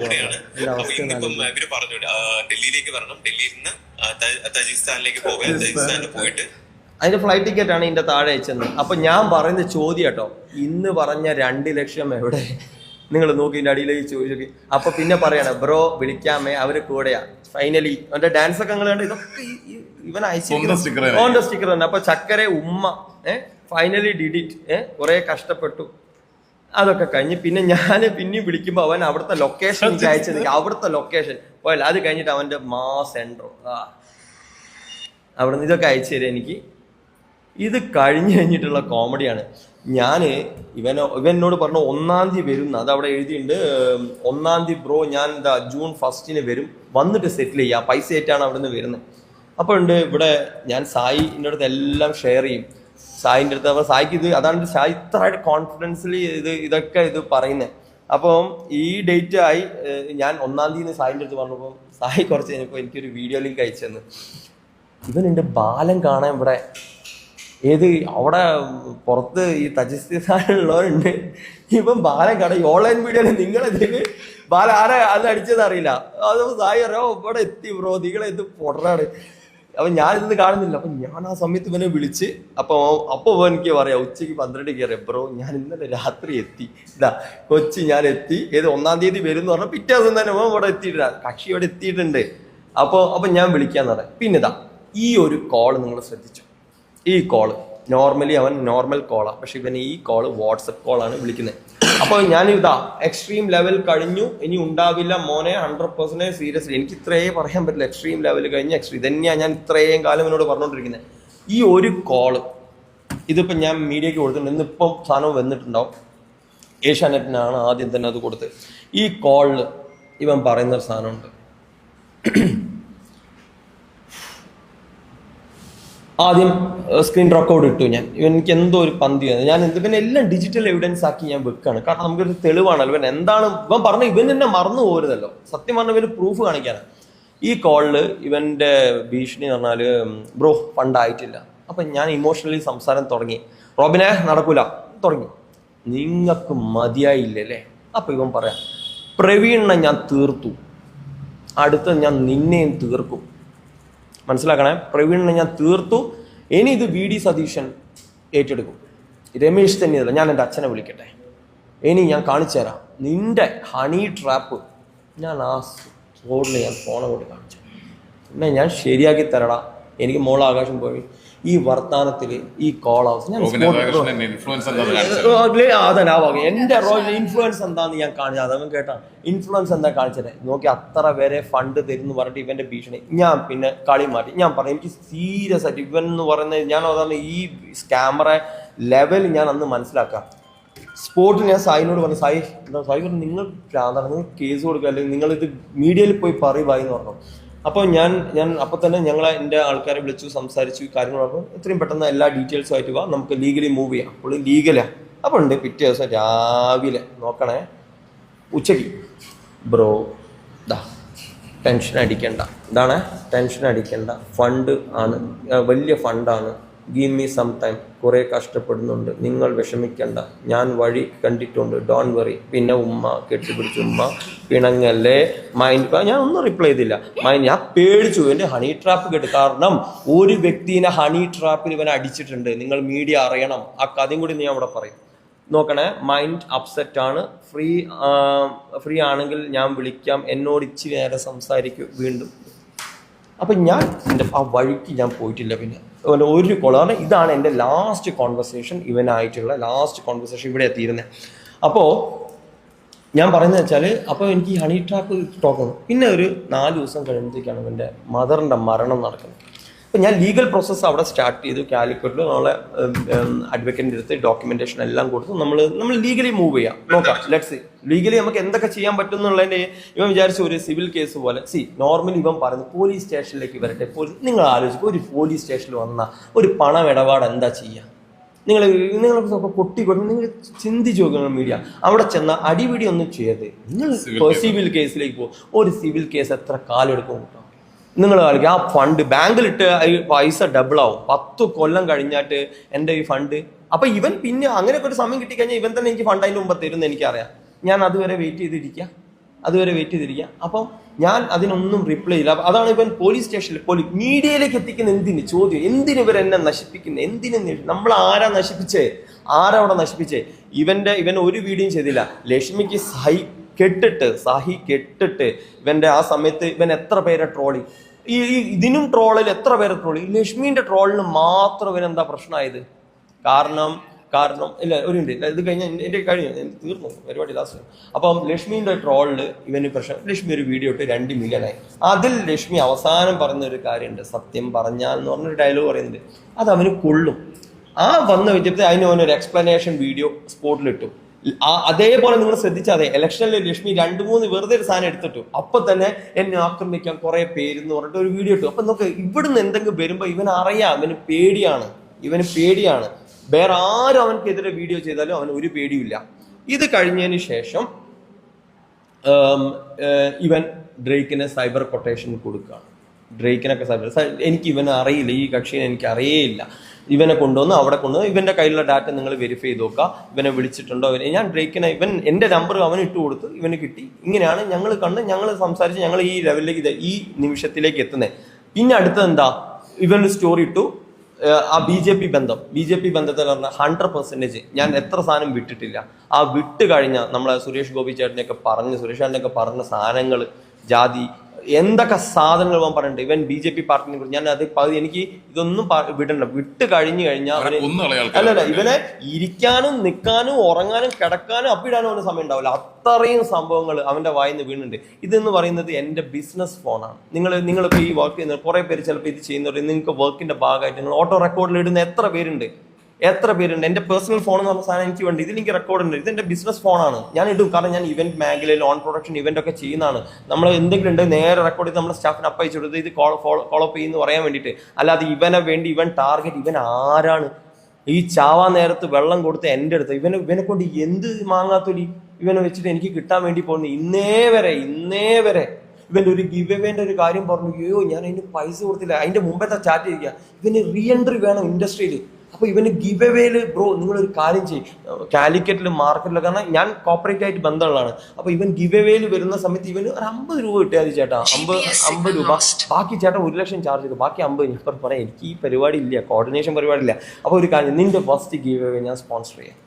[SPEAKER 4] കൂടെയാണ്. അപ്പൊ ഇന്നിപ്പം ഇവര് പറഞ്ഞു ഡൽഹിയിലേക്ക് വരണം, ഡൽഹിയിൽ നിന്ന് തജിക്കിസ്ഥാനിലേക്ക് പോകാൻ. തജിക്കിസ്ഥാനിൽ പോയിട്ട്
[SPEAKER 2] അതിന്റെ ഫ്ലൈറ്റ് ടിക്കറ്റ് ആണ് ഇതിന്റെ താഴെ അയച്ചത്. അപ്പൊ ഞാൻ പറയുന്ന ചോദ്യം കേട്ടോ, ഇന്ന് പറഞ്ഞ 2 ലക്ഷം എവിടെ? നിങ്ങൾ നോക്കി ഇതിന്റെ അടിയിലേക്ക് ചോദിച്ചു. അപ്പൊ പിന്നെ പറയണേ ബ്രോ വിളിക്കാമേ, അവര് കൂടെയാ. ഫൈനലി അവന്റെ ഡാൻസ് ഒക്കെ നിങ്ങൾ കണ്ട് ഇതൊക്കെ ഇവൻ അയച്ചു സ്റ്റിക്കർ തന്നെ. അപ്പൊ ചക്കര ഉമ്മ ഫൈനലി ഡിഡിറ്റ് കുറെ കഷ്ടപ്പെട്ടു. അതൊക്കെ കഴിഞ്ഞ് പിന്നെ ഞാൻ പിന്നെയും വിളിക്കുമ്പോ അവൻ അവിടുത്തെ ലൊക്കേഷൻ എനിക്ക് അയച്ചത്, അവിടുത്തെ ലൊക്കേഷൻ പോയല്ല. അത് കഴിഞ്ഞിട്ട് അവന്റെ സെൻട്രോ അവിടുന്ന് ഇതൊക്കെ അയച്ചു തരാം എനിക്ക്. ഇത് കഴിഞ്ഞിട്ടുള്ള കോമഡിയാണ്. ഞാൻ ഇവനോട് പറഞ്ഞു 1-ാം തീയതി വരും. അത് അവിടെ എഴുതിയിട്ടുണ്ട്, 1-ാം തീയതി ബ്രോ ഞാൻ ജൂൺ 1 വരും, വന്നിട്ട് സെറ്റിൽ ചെയ്യാം, പൈസ ആയിട്ടാണ് അവിടെ നിന്ന് വരുന്നത്. അപ്പോൾ ഉണ്ട് ഇവിടെ ഞാൻ സായിൻ്റെ അടുത്ത് എല്ലാം ഷെയർ ചെയ്യും. സായിൻ്റെ അടുത്ത് അപ്പോൾ സായിക്ക് ഇത് അതാണ് സായി ഇത്രയായിട്ട് കോൺഫിഡൻസ്ലി ഇതൊക്കെ പറയുന്നത്. അപ്പം ഈ ഡേറ്റ് ആയി ഞാൻ 1-ാം തീയതി സായിൻ്റെ അടുത്ത് പറഞ്ഞപ്പോൾ സായി കുറച്ച് കഴിഞ്ഞപ്പോൾ എനിക്കൊരു വീഡിയോ ലിങ്ക് അയച്ചു തന്നു. ഇവനുണ്ട് ബാലം കാണാൻ ഇവിടെ അവിടെ പുറത്ത് ഈ തജിക്കിസ്ഥാനിലുള്ളവരുണ്ട്. ഇപ്പം ബാലം കാണാൻ ഈ ഓൺലൈൻ മീഡിയയിൽ നിങ്ങളെന്തെങ്കിലും ബാല ആരെ അത് അടിച്ചത് അറിയില്ല. അത് സായി അറിയാം ഇവിടെ എത്തി ബ്രോ, നിങ്ങളെന്ത് പൊടറാണ്. അപ്പം ഞാനിത് കാണുന്നില്ല. അപ്പം ഞാൻ ആ സമയത്ത് ഇവനെ വിളിച്ച് അപ്പോൾ എനിക്ക് പറയാം ഉച്ചയ്ക്ക് 12 അറിയാം ബ്രോ ഞാൻ ഇന്നലെ രാത്രി എത്തി, കൊച്ചി ഞാൻ എത്തി, 1-ാം തീയതി വരും എന്ന് പറഞ്ഞാൽ പിറ്റേ ദിവസം തന്നെ ഇവിടെ എത്തിയിട്ടില്ല, കക്ഷി ഇവിടെ എത്തിയിട്ടുണ്ട്. അപ്പോൾ ഞാൻ വിളിക്കാന്ന് പറയാം. പിന്നെ ഈ ഒരു കോള് നിങ്ങൾ ശ്രദ്ധിച്ചു. ഈ കോള് നോർമലി അവൻ നോർമൽ കോളാണ്, പക്ഷെ ഇവൻ ഈ കോള് വാട്സപ്പ് കോളാണ് വിളിക്കുന്നത്. അപ്പോൾ ഞാൻ എക്സ്ട്രീം ലെവൽ കഴിഞ്ഞു, ഇനി ഉണ്ടാവില്ല മോനെ, 100% സീരിയസ്ലി. എനിക്ക് ഇത്രയേ പറയാൻ പറ്റില്ല. എക്സ്ട്രീം ലെവൽ കഴിഞ്ഞ് എക്സ്ട്രീം തന്നെയാണ് ഞാൻ ഇത്രയും കാലം എന്നോട് പറഞ്ഞുകൊണ്ടിരിക്കുന്നത്. ഈ ഒരു കോള് ഇതിപ്പം ഞാൻ മീഡിയക്ക് കൊടുത്തിട്ടുണ്ട്. ഇന്നിപ്പം സാധനം വന്നിട്ടുണ്ടാവും. ഏഷ്യാനെറ്റിനാണ് ആദ്യം തന്നെ അത് കൊടുത്ത്. ഈ കോളിൽ ഇവൻ പറയുന്നൊരു സാധനമുണ്ട്. ആദ്യം സ്ക്രീൻ റെക്കോർഡ് ഇട്ടു ഞാൻ. എനിക്ക് എന്തോ ഒരു പന്തി ഞാൻ പിന്നെ എല്ലാം ഡിജിറ്റൽ എവിഡൻസ് ആക്കി ഞാൻ വെക്കാണ്. കാരണം നമുക്കൊരു തെളിവാണല്ലോ. ഇവൻ എന്താണ് ഇവൻ പറഞ്ഞ ഇവൻ തന്നെ മറന്നു പോരുതല്ലോ. സത്യം പറഞ്ഞ ഇവന് പ്രൂഫ് കാണിക്കാനാണ്. ഈ കോളില് ഇവന്റെ ഭീഷണി എന്ന് പറഞ്ഞാല് ബ്രോ ഫണ്ടായിട്ടില്ല. അപ്പം ഞാൻ ഇമോഷണലി സംസാരം തുടങ്ങി. റോബിനെ നടക്കൂല തുടങ്ങി. നിങ്ങൾക്ക് മതിയായില്ലല്ലേ? അപ്പം ഇവൻ പറയാം പ്രവീണിനെ ഞാൻ തീർത്തു, അടുത്ത ഞാൻ നിന്നെയും തീർക്കും. മനസ്സിലാക്കണേ, പ്രവീണിനെ ഞാൻ തീർത്തു. ഇനി ഇത് VD സതീശൻ ഏറ്റെടുക്കും. രമേശ് തന്നെയല്ല, ഞാൻ എൻ്റെ അച്ഛനെ വിളിക്കട്ടെ. ഇനി ഞാൻ കാണിച്ചു തരാം നിന്റെ ഹണി ട്രാപ്പ്. ഞാൻ ആ റോഡിൽ ഞാൻ ഫോൺ കൊണ്ട് കാണിച്ചു. പിന്നെ ഞാൻ ശരിയാക്കി തരടാ. എനിക്ക് മോൾ ആകാശം പോയി ഈ വർത്താനത്തിൽ ഈ കോൾ ഹൗസ് ഞാൻ എന്റെ റോയിൽ ഇൻഫ്ലുവൻസ് എന്താന്ന് ഞാൻ കാണിച്ചത്. അതവൻ കേട്ടാ ഇൻഫ്ലുവൻസ് എന്താ കാണിച്ചത് നോക്കി. അത്ര വരെ ഫണ്ട് തരുന്നു പറഞ്ഞിട്ട് ഇവന്റെ ഭീഷണി. ഞാൻ പിന്നെ കളി മാറ്റി. ഞാൻ പറഞ്ഞു എനിക്ക് സീരിയസ് ആയിട്ട് ഇവൻ എന്ന് പറയുന്നത് ഞാൻ അതാണ് ഈ സ്കാമറ ലെവൽ ഞാൻ അന്ന് മനസ്സിലാക്കാം. സ്പോർട്ടിൽ ഞാൻ സായിനോട് പറഞ്ഞു, സായി പറഞ്ഞു നിങ്ങൾ നിങ്ങൾ കേസ് കൊടുക്കുക, അല്ലെങ്കിൽ നിങ്ങളിത് മീഡിയയിൽ പോയി പറയുവായി എന്ന് പറഞ്ഞു. അപ്പോൾ ഞാൻ അപ്പോൾ തന്നെ എൻ്റെ ആൾക്കാരെ വിളിച്ചു, സംസാരിച്ചു, കാര്യങ്ങൾ പറഞ്ഞു. എത്രയും പെട്ടെന്ന് എല്ലാ ഡീറ്റെയിൽസും ആയിട്ട് പോവാം, നമുക്ക് ലീഗലി മൂവ് ചെയ്യാം. അപ്പോൾ ലീഗലാണ്. അപ്പോൾ ഉണ്ട് പിറ്റേ ദിവസം രാവിലെ നോക്കണേ, ഉച്ചയ്ക്ക് ബ്രോ ടെൻഷൻ അടിക്കണ്ട, ഇതാണ് ടെൻഷൻ അടിക്കണ്ട, ഫണ്ട് ആണ്, വലിയ ഫണ്ടാണ്, ഗീവ് മീ സം ടൈം, കുറേ കഷ്ടപ്പെടുന്നുണ്ട്, നിങ്ങൾ വിഷമിക്കണ്ട, ഞാൻ വഴി കണ്ടിട്ടുണ്ട്, ഡോൺ വറി. പിന്നെ ഉമ്മ കെട്ടിപ്പിടിച്ചു, ഉമ്മ പിണങ്ങല്ലേ മൈൻഡ്. ഞാൻ ഒന്നും റിപ്ലൈ ചെയ്തില്ല. ഞാൻ പേടിച്ചു, എൻ്റെ ഹണി ട്രാപ്പ് കേട്ട്. കാരണം ഒരു വ്യക്തിനെ ഹണി ട്രാപ്പിൽ ഇവനെ അടിച്ചിട്ടുണ്ട്. നിങ്ങൾ മീഡിയ അറിയണം. ആ കഥയും കൂടി ഞാൻ അവിടെ പറയും. നോക്കണേ, മൈൻഡ് അപ്സെറ്റ് ആണ്. ഫ്രീ ആണെങ്കിൽ ഞാൻ വിളിക്കാം, എന്നോട് ഇച്ചിരി നേരം സംസാരിക്കും വീണ്ടും. അപ്പം ഞാൻ എൻ്റെ ആ വഴിക്ക് ഞാൻ പോയിട്ടില്ല. പിന്നെ ഒരു കൊളാണ്. ഇതാണ് എൻ്റെ ലാസ്റ്റ് കോൺവെർസേഷൻ ഇവനായിട്ടുള്ള ലാസ്റ്റ് കോൺവെർസേഷൻ ഇവിടെ എത്തിയിരുന്നത്. അപ്പോൾ ഞാൻ പറയുന്നത് വെച്ചാൽ അപ്പോൾ എനിക്ക് ഈ ഹണി ട്രാപ്പ് ടോക്കണം. പിന്നെ ഒരു 4 ദിവസം കഴിയുമ്പോഴത്തേക്കാണ് എൻ്റെ മദറിൻ്റെ മരണം നടക്കുന്നത്. അപ്പോൾ ഞാൻ ലീഗൽ പ്രോസസ്സ് അവിടെ സ്റ്റാർട്ട് ചെയ്തു. കാലിക്കറ്റിൽ നമ്മളെ അഡ്വക്കേറ്റിൻ്റെ അടുത്ത് ഡോക്യുമെൻറ്റേഷൻ എല്ലാം കൊടുത്തു. നമ്മൾ ലീഗലി മൂവ് ചെയ്യാം, നോക്കാം, ലെറ്റ്സ് ലീഗലി നമുക്ക് എന്തൊക്കെ ചെയ്യാൻ പറ്റും എന്നുള്ളതിൻ്റെ ഇവൻ വിചാരിച്ച ഒരു സിവിൽ കേസ് പോലെ. നോർമലി ഇവൻ പറയുന്നു പോലീസ് സ്റ്റേഷനിലേക്ക് വരട്ടെ. നിങ്ങൾ ആലോചിക്കും, ഒരു പോലീസ് സ്റ്റേഷനിൽ വന്നാൽ ഒരു പണമിടപാട് എന്താ ചെയ്യുക? നിങ്ങൾക്ക് പൊട്ടി കൊടുക്കും. നിങ്ങൾ ചിന്തിച്ചു നോക്കണം. മീഡിയ അവിടെ ചെന്ന അടിപിടി ഒന്നും ചെയ്യരുത്. നിങ്ങൾ സിവിൽ കേസിലേക്ക് പോകും. ഒരു സിവിൽ കേസ് എത്ര കാലം എടുക്കും? നിങ്ങൾ കളിക്കുക. ആ ഫണ്ട് ബാങ്കിലിട്ട് പൈസ ഡബിൾ ആവും. 10 കൊല്ലം കഴിഞ്ഞാട്ട് എൻ്റെ ഈ ഫണ്ട്. അപ്പൊ ഇവൻ പിന്നെ അങ്ങനെയൊക്കെ ഒരു സമയം കിട്ടിക്കഴിഞ്ഞാൽ ഇവൻ തന്നെ എനിക്ക് ഫണ്ട് അതിൻ്റെ മുമ്പ് തരുമെന്ന് എനിക്കറിയാം. ഞാൻ അതുവരെ വെയിറ്റ് ചെയ്തിരിക്കുക. അപ്പം ഞാൻ അതിനൊന്നും റിപ്ലൈ ഇല്ല. അതാണ് ഇവൻ പോലീസ് സ്റ്റേഷനിൽ മീഡിയയിലേക്ക് എത്തിക്കുന്ന എന്തിന് ചോദ്യം? എന്തിന് ഇവർ എന്നെ നശിപ്പിക്കുന്നത്? എന്തിന്? നമ്മൾ ആരാ നശിപ്പിച്ചേ? അവിടെ നശിപ്പിച്ചേ? ഇവൻ ഒരു വീഡിയോയും ചെയ്തില്ല. ലക്ഷ്മിക്ക് സഹി കെട്ടിട്ട് ഇവന്റെ ആ സമയത്ത് ഇവൻ എത്ര പേരെ ട്രോളി. ഇതിനും ട്രോളിൽ എത്ര പേരെ ട്രോളി. ലക്ഷ്മിന്റെ ട്രോളിന് മാത്രം ഇവൻ എന്താ പ്രശ്നമായത്? കാരണം ഇല്ല, ഒരു മിനിറ്റ്, ഇത് കഴിഞ്ഞ എൻ്റെ കഴിഞ്ഞു, തീർന്നു പരിപാടി ലാസ്റ്റ്. അപ്പം ലക്ഷ്മിന്റെ ട്രോളിൽ ഇവന് പ്രശ്നം. ലക്ഷ്മി ഒരു വീഡിയോ ഇട്ട് 2 മില്യണായി. അതിൽ ലക്ഷ്മി അവസാനം പറയുന്ന ഒരു കാര്യമുണ്ട്, സത്യം പറഞ്ഞാൽ എന്ന് പറഞ്ഞൊരു ഡയലോഗ് പറയുന്നുണ്ട്. അത് അവന് കൊള്ളും. ആ വന്ന വിദ്യത്തെ അവനൊരു എക്സ്പ്ലനേഷൻ വീഡിയോ സ്പോട്ടിലിട്ടു. അതേപോലെ നിങ്ങൾ ശ്രദ്ധിച്ചാൽ അതെ, ഇലക്ഷനിൽ ലക്ഷ്മി 2-3 വെറുതെ ഒരു സാധനം എടുത്തിട്ടു. അപ്പൊ തന്നെ എന്നെ ആക്രമിക്കാൻ കുറെ പേരെന്ന് പറഞ്ഞിട്ട് ഒരു വീഡിയോ ഇട്ടു. അപ്പൊ നോക്ക്, ഇവിടുന്ന് എന്തെങ്കിലും വരുമ്പോ ഇവനറിയാം ഇവന് പേടിയാണ്. വേറെ ആരും അവനക്കെതിരെ വീഡിയോ ചെയ്താലും അവന് ഒരു പേടിയില്ല. ഇത് കഴിഞ്ഞതിന് ശേഷം ഇവൻ ഡ്രേക്കിനെ സൈബർ കൊട്ടേഷൻ കൊടുക്കുകയാണ്. എനിക്ക് ഇവനെ അറിയില്ല, ഈ കക്ഷിനെ എനിക്ക് അറിയേയില്ല. ഇവനെ കൊണ്ടുവന്ന് അവിടെ കൊണ്ടുവന്ന് ഇവന്റെ കയ്യിലുള്ള ഡാറ്റ നിങ്ങൾ വെരിഫൈ ചെയ്ത് നോക്കുക. ഇവനെ വിളിച്ചിട്ടുണ്ടോ? ഞാൻ ഡ്രേക്കിനെ എൻ്റെ നമ്പർ അവന് ഇട്ട് കൊടുത്ത് ഇവന് കിട്ടി. ഇങ്ങനെയാണ് ഞങ്ങൾ കണ്ട്, ഞങ്ങൾ സംസാരിച്ച്, ഞങ്ങൾ ഈ ലെവലിലേക്ക് ഈ നിമിഷത്തിലേക്ക് എത്തുന്നത്. പിന്നെ അടുത്തത് എന്താ? ഇവനൊരു സ്റ്റോറി ഇട്ടു. ആ ബി ജെ പി ബന്ധത്തിൽ പറഞ്ഞാൽ 100% ഞാൻ എത്ര സാധനം വിട്ടിട്ടില്ല. ആ വിട്ട് കഴിഞ്ഞാൽ നമ്മളെ സുരേഷ് ഗോപി ചേട്ടനെയൊക്കെ പറഞ്ഞ സാധനങ്ങൾ, ജാതി, എന്തൊക്കെ സാധനങ്ങൾ അവൻ പറഞ്ഞിട്ടുണ്ട്. ഇവൻ BJP പാർട്ടിനെ കുറിച്ച് ഞാൻ എനിക്ക് ഇതൊന്നും വിടണ്ട. വിട്ട് കഴിഞ്ഞു കഴിഞ്ഞാൽ അല്ലല്ല, ഇവനെ ഇരിക്കാനും നിൽക്കാനും ഉറങ്ങാനും കിടക്കാനും അപ്പിടാനും അവന് സമയം ഉണ്ടാവില്ല. അത്രയും സംഭവങ്ങൾ അവന്റെ വായിന്ന് വീണുണ്ട്. ഇതെന്ന് പറയുന്നത് എൻ്റെ ബിസിനസ് ഫോണാണ്. നിങ്ങളിപ്പോൾ ഈ വർക്ക് ചെയ്യുന്ന കുറെ പേര് ചിലപ്പോൾ ഇത് ചെയ്യുന്നവർ, നിങ്ങൾക്ക് വർക്കിന്റെ ഭാഗമായിട്ട് നിങ്ങൾ ഓട്ടോ റെക്കോർഡിൽ ഇടുന്ന എത്ര പേരുണ്ട്? എൻ്റെ പേഴ്സണൽ ഫോൺ എന്ന് പറഞ്ഞ സാധനം എനിക്ക് വേണ്ടി ഇതിൽ എനിക്ക് റെക്കോർഡ് ഉണ്ട്. ഇതെന്റെ ബിസിനസ് ഫോണാണ്. ഞാൻ ഇടും. കാരണം ഞാൻ ഇവന്റ് മേഖലയിൽ ഓൺ പ്രൊഡക്ഷൻ ഇവന്റ് ഒക്കെ ചെയ്യുന്നതാണ്. നമ്മൾ എന്തെങ്കിലും ഉണ്ട് നേരെ റെക്കോർഡ് ചെയ്ത് നമ്മുടെ സ്റ്റാഫിന് അപ്പയച്ചു കൊടുത്ത് ഇത് ഫോളോ അപ്പ് ചെയ്യുന്നു പറയാൻ വേണ്ടിയിട്ട്. അല്ലാതെ ഇവനെ വേണ്ടി ഇവൻ ടാർഗറ്റ്. ഇവൻ ആരാണ്? ഈ ചാവാൻ നേരത്ത് വെള്ളം കൊടുത്ത് എൻ്റെ അടുത്ത് ഇവനെ കൊണ്ട് എന്ത് മാങ്ങാത്തൊലി ഇവനെ വെച്ചിട്ട് എനിക്ക് കിട്ടാൻ വേണ്ടി പോകുന്നു. ഇന്നേ വരെ ഇവന്റെ ഒരു ഗിവ് എവേന്റെ ഒരു കാര്യം പറഞ്ഞു. അയ്യോ, ഞാൻ അതിന് പൈസ കൊടുത്തില്ല. അതിന്റെ മുമ്പത്തെ ചാറ്റ് ചെയ്യുക. ഇവന് റീ എൻട്രി വേണം ഇൻഡസ്ട്രിയിൽ. അപ്പൊ ഇവന് ഗിവ് എവേയില് ബ്രോ നിങ്ങളൊരു കാര്യം ചെയ്യും, കാലിക്കറ്റിലും മാർക്കറ്റിലും, കാരണം ഞാൻ കോപ്പറേറ്റ് ആയിട്ട് ബന്ധമുള്ളതാണ്. അപ്പൊ ഇവൻ ഗിവ് എവേയിൽ വരുന്ന സമയത്ത് ഇവന് ഒരു 50 രൂപ കിട്ടിയാൽ മതി ചേട്ടാ. 50 രൂപ. ബാക്കി ചേട്ടാ 1 ലക്ഷം ചാർജ് ചെയ്തു. ബാക്കി 50. ഞാൻ പറയാം, എനിക്ക് ഈ പരിപാടി ഇല്ല, കോർഡിനേഷൻ പരിപാടി ഇല്ല. അപ്പൊ ഒരു കാര്യം, നിന്റെ ഫസ്റ്റ് ഗിവ് എവേ ഞാൻ സ്പോൺസർ ചെയ്യാം.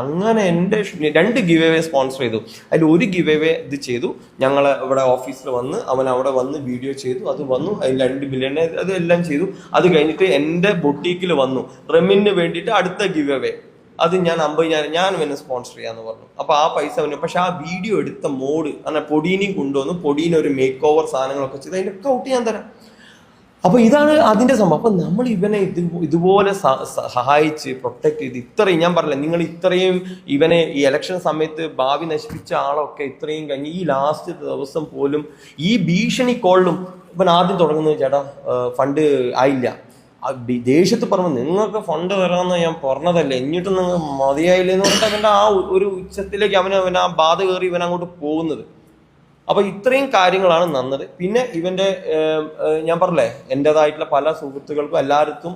[SPEAKER 2] അങ്ങനെ എൻ്റെ 2 ഗിവ് എവേ സ്പോൺസർ ചെയ്തു. അതിൽ ഒരു ഗിവ് എവേ ഇത് ചെയ്തു. ഞങ്ങൾ ഇവിടെ ഓഫീസിൽ വന്ന് അവൻ അവിടെ വന്ന് വീഡിയോ ചെയ്തു. അത് വന്നു. അതിൽ 2 മില്യൺ അതെല്ലാം ചെയ്തു. അത് കഴിഞ്ഞിട്ട് എൻ്റെ ബൊട്ടീക്കിൽ വന്നു റെമിന് വേണ്ടിയിട്ട് അടുത്ത ഗിവ് എവേ. അത് ഞാൻ 50 ഞാൻ ഇവനെ സ്പോൺസർ ചെയ്യാന്ന് പറഞ്ഞു. അപ്പൊ ആ പൈസ അവന്. പക്ഷെ ആ വീഡിയോ എടുത്ത മോഡ് അങ്ങനെ പൊടീനെയും കൊണ്ടുവന്നു. പൊടീനെ ഒരു മേക്ക് ഓവർ സാധനങ്ങളൊക്കെ ചെയ്ത് അതിൻ്റെ ഔട്ട് ഞാൻ തരാം. അപ്പൊ ഇതാണ് അതിന്റെ സംഭവം. അപ്പൊ നമ്മൾ ഇവനെ ഇതുപോലെ സഹായിച്ച് പ്രൊട്ടക്ട് ചെയ്ത് ഇത്രയും, ഞാൻ പറഞ്ഞില്ല, നിങ്ങൾ ഇത്രയും ഇവനെ ഈ ഇലക്ഷൻ സമയത്ത് ഭാവി നശിപ്പിച്ച ആളൊക്കെ ഇത്രയും കഴിഞ്ഞ് ഈ ലാസ്റ്റ് ദിവസം പോലും ഈ ഭീഷണി കോളിലും ഇവൻ ആദ്യം തുടങ്ങുന്നത്, ചേട്ടാ ഫണ്ട് ആയില്ല, ദേഷ്യത്ത് പറഞ്ഞു നിങ്ങൾക്ക് ഫണ്ട് തരാമെന്ന് ഞാൻ പറഞ്ഞതല്ലേ, എന്നിട്ടും നിങ്ങൾ മതിയായില്ലേ എന്ന് പറഞ്ഞിട്ട് അവൻ്റെ ആ ഒരു ഉച്ചത്തിലേക്ക് അവൻ ആ ബാധ കയറി ഇവൻ അങ്ങോട്ട് പോകുന്നത്. അപ്പൊ ഇത്രയും കാര്യങ്ങളാണ് നടന്നത്. പിന്നെ ഇവന്റെ ഞാൻ പറഞ്ഞില്ലേ, എൻ്റെതായിട്ടുള്ള പല സുഹൃത്തുക്കൾക്കും എല്ലാവർക്കും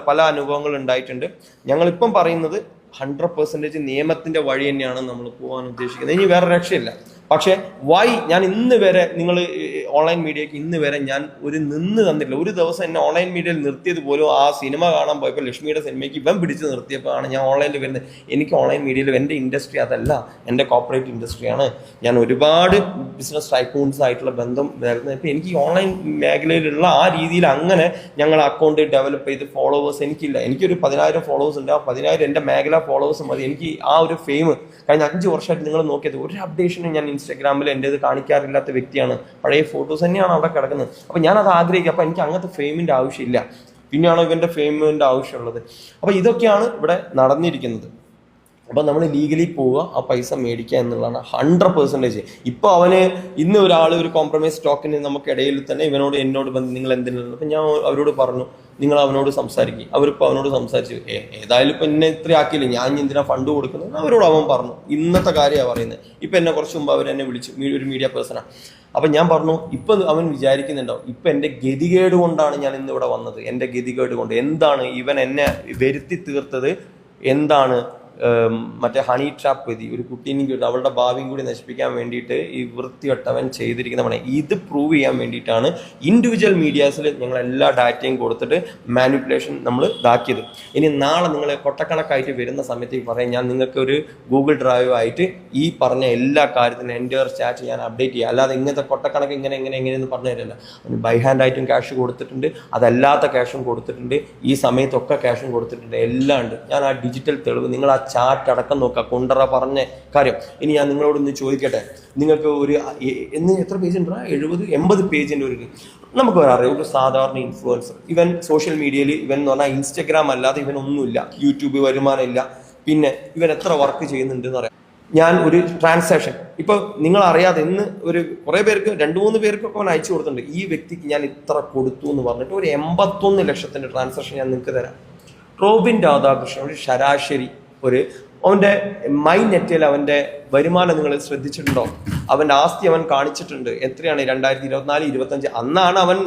[SPEAKER 2] പല അനുഭവങ്ങൾ ഉണ്ടായിട്ടുണ്ട്. ഞങ്ങളിപ്പം പറയുന്നത് 100% നിയമത്തിന്റെ വഴി തന്നെയാണ് നമ്മൾ പോകാൻ ഉദ്ദേശിക്കുന്നത്. ഇനി വേറെ രക്ഷയില്ല. പക്ഷേ വൈ ഞാൻ ഇന്ന് വരെ നിങ്ങൾ ഓൺലൈൻ മീഡിയക്ക് ഇന്ന് വരെ ഞാൻ ഒരു നിന്ന് തന്നിട്ടില്ല. ഒരു ദിവസം എന്നെ ഓൺലൈൻ മീഡിയയിൽ നിർത്തിയത് പോലും ആ സിനിമ കാണാൻ പോയപ്പോൾ ലക്ഷ്മിയുടെ സിനിമയ്ക്ക് ഇവൻ പിടിച്ച് നിർത്തിയപ്പോഴാണ് ഞാൻ ഓൺലൈനിൽ വരുന്നത്. എനിക്ക് ഓൺലൈൻ മീഡിയയിൽ എൻ്റെ ഇൻഡസ്ട്രി അതല്ല, എൻ്റെ കോർപ്പറേറ്റ് ഇൻഡസ്ട്രിയാണ്. ഞാൻ ഒരുപാട് ബിസിനസ് ടൈക്കൂൺസ് ആയിട്ടുള്ള ബന്ധം വരുന്നത്. ഇപ്പം എനിക്ക് ഈ ഓൺലൈൻ മേഖലയിലുള്ള ആ രീതിയിൽ അങ്ങനെ ഞങ്ങൾ അക്കൗണ്ട് ഡെവലപ്പ് ചെയ്ത് ഫോളോവേഴ്സ് എനിക്കില്ല. എനിക്കൊരു 10,000 ഫോളോവേഴ്സ് ഉണ്ട്. ആ 10,000 എൻ്റെ മേഖല ഫോളോവേഴ്സ് മതി. എനിക്ക് ആ ഒരു ഫെയിം കഴിഞ്ഞ 5 വർഷമായിട്ട് നിങ്ങൾ നോക്കിയത് ഒരു അപ്ഡേഷനും ഞാൻ ഇൻസ്റ്റാഗ്രാമിൽ എൻ്റേത് കാണിക്കാറില്ലാത്ത വ്യക്തിയാണ്. പഴയ ഫോട്ടോസ് തന്നെയാണ് അവിടെ കിടക്കുന്നത്. അപ്പം ഞാനത് ആഗ്രഹിക്കുക. അപ്പം എനിക്ക് അങ്ങനത്തെ ഫെയിമിൻ്റെ ആവശ്യമില്ല. പിന്നെയാണോ ഇവൻ്റെ ഫെയിമിൻ്റെ ആവശ്യമുള്ളത്? അപ്പം ഇതൊക്കെയാണ് ഇവിടെ നടന്നിരിക്കുന്നത്. അപ്പം നമ്മൾ ലീഗലി പോവുക, ആ പൈസ മേടിക്കുക എന്നുള്ളതാണ് 100%. ഇപ്പോൾ അവന് ഇന്ന് ഒരാൾ ഒരു കോംപ്രമൈസ് ടോക്കിന് നമുക്കിടയിൽ തന്നെ എന്നോട് നിങ്ങൾ എന്തിനാണ്, അപ്പം ഞാൻ അവരോട് പറഞ്ഞു നിങ്ങൾ അവനോട് സംസാരിക്കും. അവരിപ്പോൾ അവനോട് സംസാരിച്ചു, ഏതായാലും ഇപ്പം എന്നെ ഇത്ര ആക്കിയില്ല, ഞാൻ എന്തിനാ ഫണ്ട് കൊടുക്കുന്നത് അവരോട് അവൻ പറഞ്ഞു. ഇന്നത്തെ കാര്യമാണ് പറയുന്നത്. ഇപ്പം എന്നെ കുറച്ച് മുമ്പ് അവരെന്നെ വിളിച്ചു, ഒരു മീഡിയ പേഴ്സണാണ്. അപ്പം ഞാൻ പറഞ്ഞു ഇപ്പം അവൻ വിചാരിക്കുന്നുണ്ടാവും ഇപ്പം എൻ്റെ ഗതികേട് കൊണ്ടാണ് ഞാൻ ഇന്ന് ഇവിടെ വന്നത്. എൻ്റെ ഗതികേട് കൊണ്ട് എന്താണ് ഇവൻ എന്നെ വരുത്തി തീർത്തത്, എന്താണ് മറ്റേ ഹണി ട്രാപ്പ് വിധി, ഒരു കുട്ടീനെയും കൂടി അവളുടെ ഭാവിയും കൂടി നശിപ്പിക്കാൻ വേണ്ടിയിട്ട് ഈ വൃത്തികെട്ടവൻ ചെയ്തിരിക്കുന്ന പണി. ഇത് പ്രൂവ് ചെയ്യാൻ വേണ്ടിയിട്ടാണ് ഇൻഡിവിജ്വൽ മീഡിയാസിൽ ഞങ്ങൾ എല്ലാ ഡാറ്റയും കൊടുത്തിട്ട് മാനിപ്പുലേഷൻ നമ്മൾ ഇതാക്കിയത്. ഇനി നാളെ നിങ്ങൾ കൊട്ടക്കണക്കായിട്ട് വരുന്ന സമയത്ത് പറയാം ഞാൻ നിങ്ങൾക്ക് ഒരു ഗൂഗിൾ ഡ്രൈവ് ആയിട്ട് ഈ പറഞ്ഞ എല്ലാ കാര്യത്തിനും എൻ്റെ ചാറ്റ് ഞാൻ അപ്ഡേറ്റ് ചെയ്യാം. അല്ലാതെ ഇങ്ങനത്തെ കൊട്ടക്കണക്ക് എങ്ങനെയെന്ന് പറഞ്ഞു തരില്ല. അവന് ബൈ ഹാൻഡ് ആയിട്ടും ക്യാഷ് കൊടുത്തിട്ടുണ്ട്, അതല്ലാത്ത ക്യാഷും കൊടുത്തിട്ടുണ്ട്, ഈ സമയത്തൊക്കെ ക്യാഷും കൊടുത്തിട്ടുണ്ട്, എല്ലാം ഉണ്ട്. ഞാൻ ആ ഡിജിറ്റൽ തെളിവ് നിങ്ങൾ ആ ചാറ്റ് അടക്കം നോക്കുക. കൊണ്ടറ പറഞ്ഞ കാര്യം. ഇനി ഞാൻ നിങ്ങളോടൊന്ന് ചോദിക്കട്ടെ, നിങ്ങൾക്ക് ഒരു എത്ര പേജ് ഉണ്ടോ? 70-80 പേജിൻ്റെ ഒരു നമുക്ക് അറിയാം. ഒരു സാധാരണ ഇൻഫ്ലുവൻസർ ഇവൻ സോഷ്യൽ മീഡിയയിൽ ഇവൻ എന്ന് പറഞ്ഞാൽ ഇൻസ്റ്റഗ്രാം അല്ലാതെ ഇവനൊന്നുമില്ല, യൂട്യൂബ് വരുമാനം ഇല്ല, പിന്നെ ഇവൻ എത്ര വർക്ക് ചെയ്യുന്നുണ്ടെന്ന് പറയാം. ഞാൻ ഒരു ട്രാൻസാക്ഷൻ ഇപ്പൊ നിങ്ങൾ അറിയാതെ ഇന്ന് ഒരു കുറെ പേർക്ക് 2-3 പേർക്കൊക്കെ അവൻ അയച്ചു കൊടുത്തിട്ടുണ്ട്. ഈ വ്യക്തിക്ക് ഞാൻ ഇത്ര കൊടുത്തു എന്ന് പറഞ്ഞിട്ട് ഒരു 81 ലക്ഷത്തിന്റെ ട്രാൻസാക്ഷൻ ഞാൻ നിങ്ങൾക്ക് തരാം. റോബിൻ രാധാകൃഷ്ണൻ ഒരു ശരാശരി അവൻ്റെ മൈ നെറ്റിൽ അവൻ്റെ വരുമാനം നിങ്ങൾ ശ്രദ്ധിച്ചിട്ടുണ്ടോ? അവൻ്റെ ആസ്തി അവൻ കാണിച്ചിട്ടുണ്ട്. എത്രയാണ്? 2024-25 അന്നാണ് അവൻ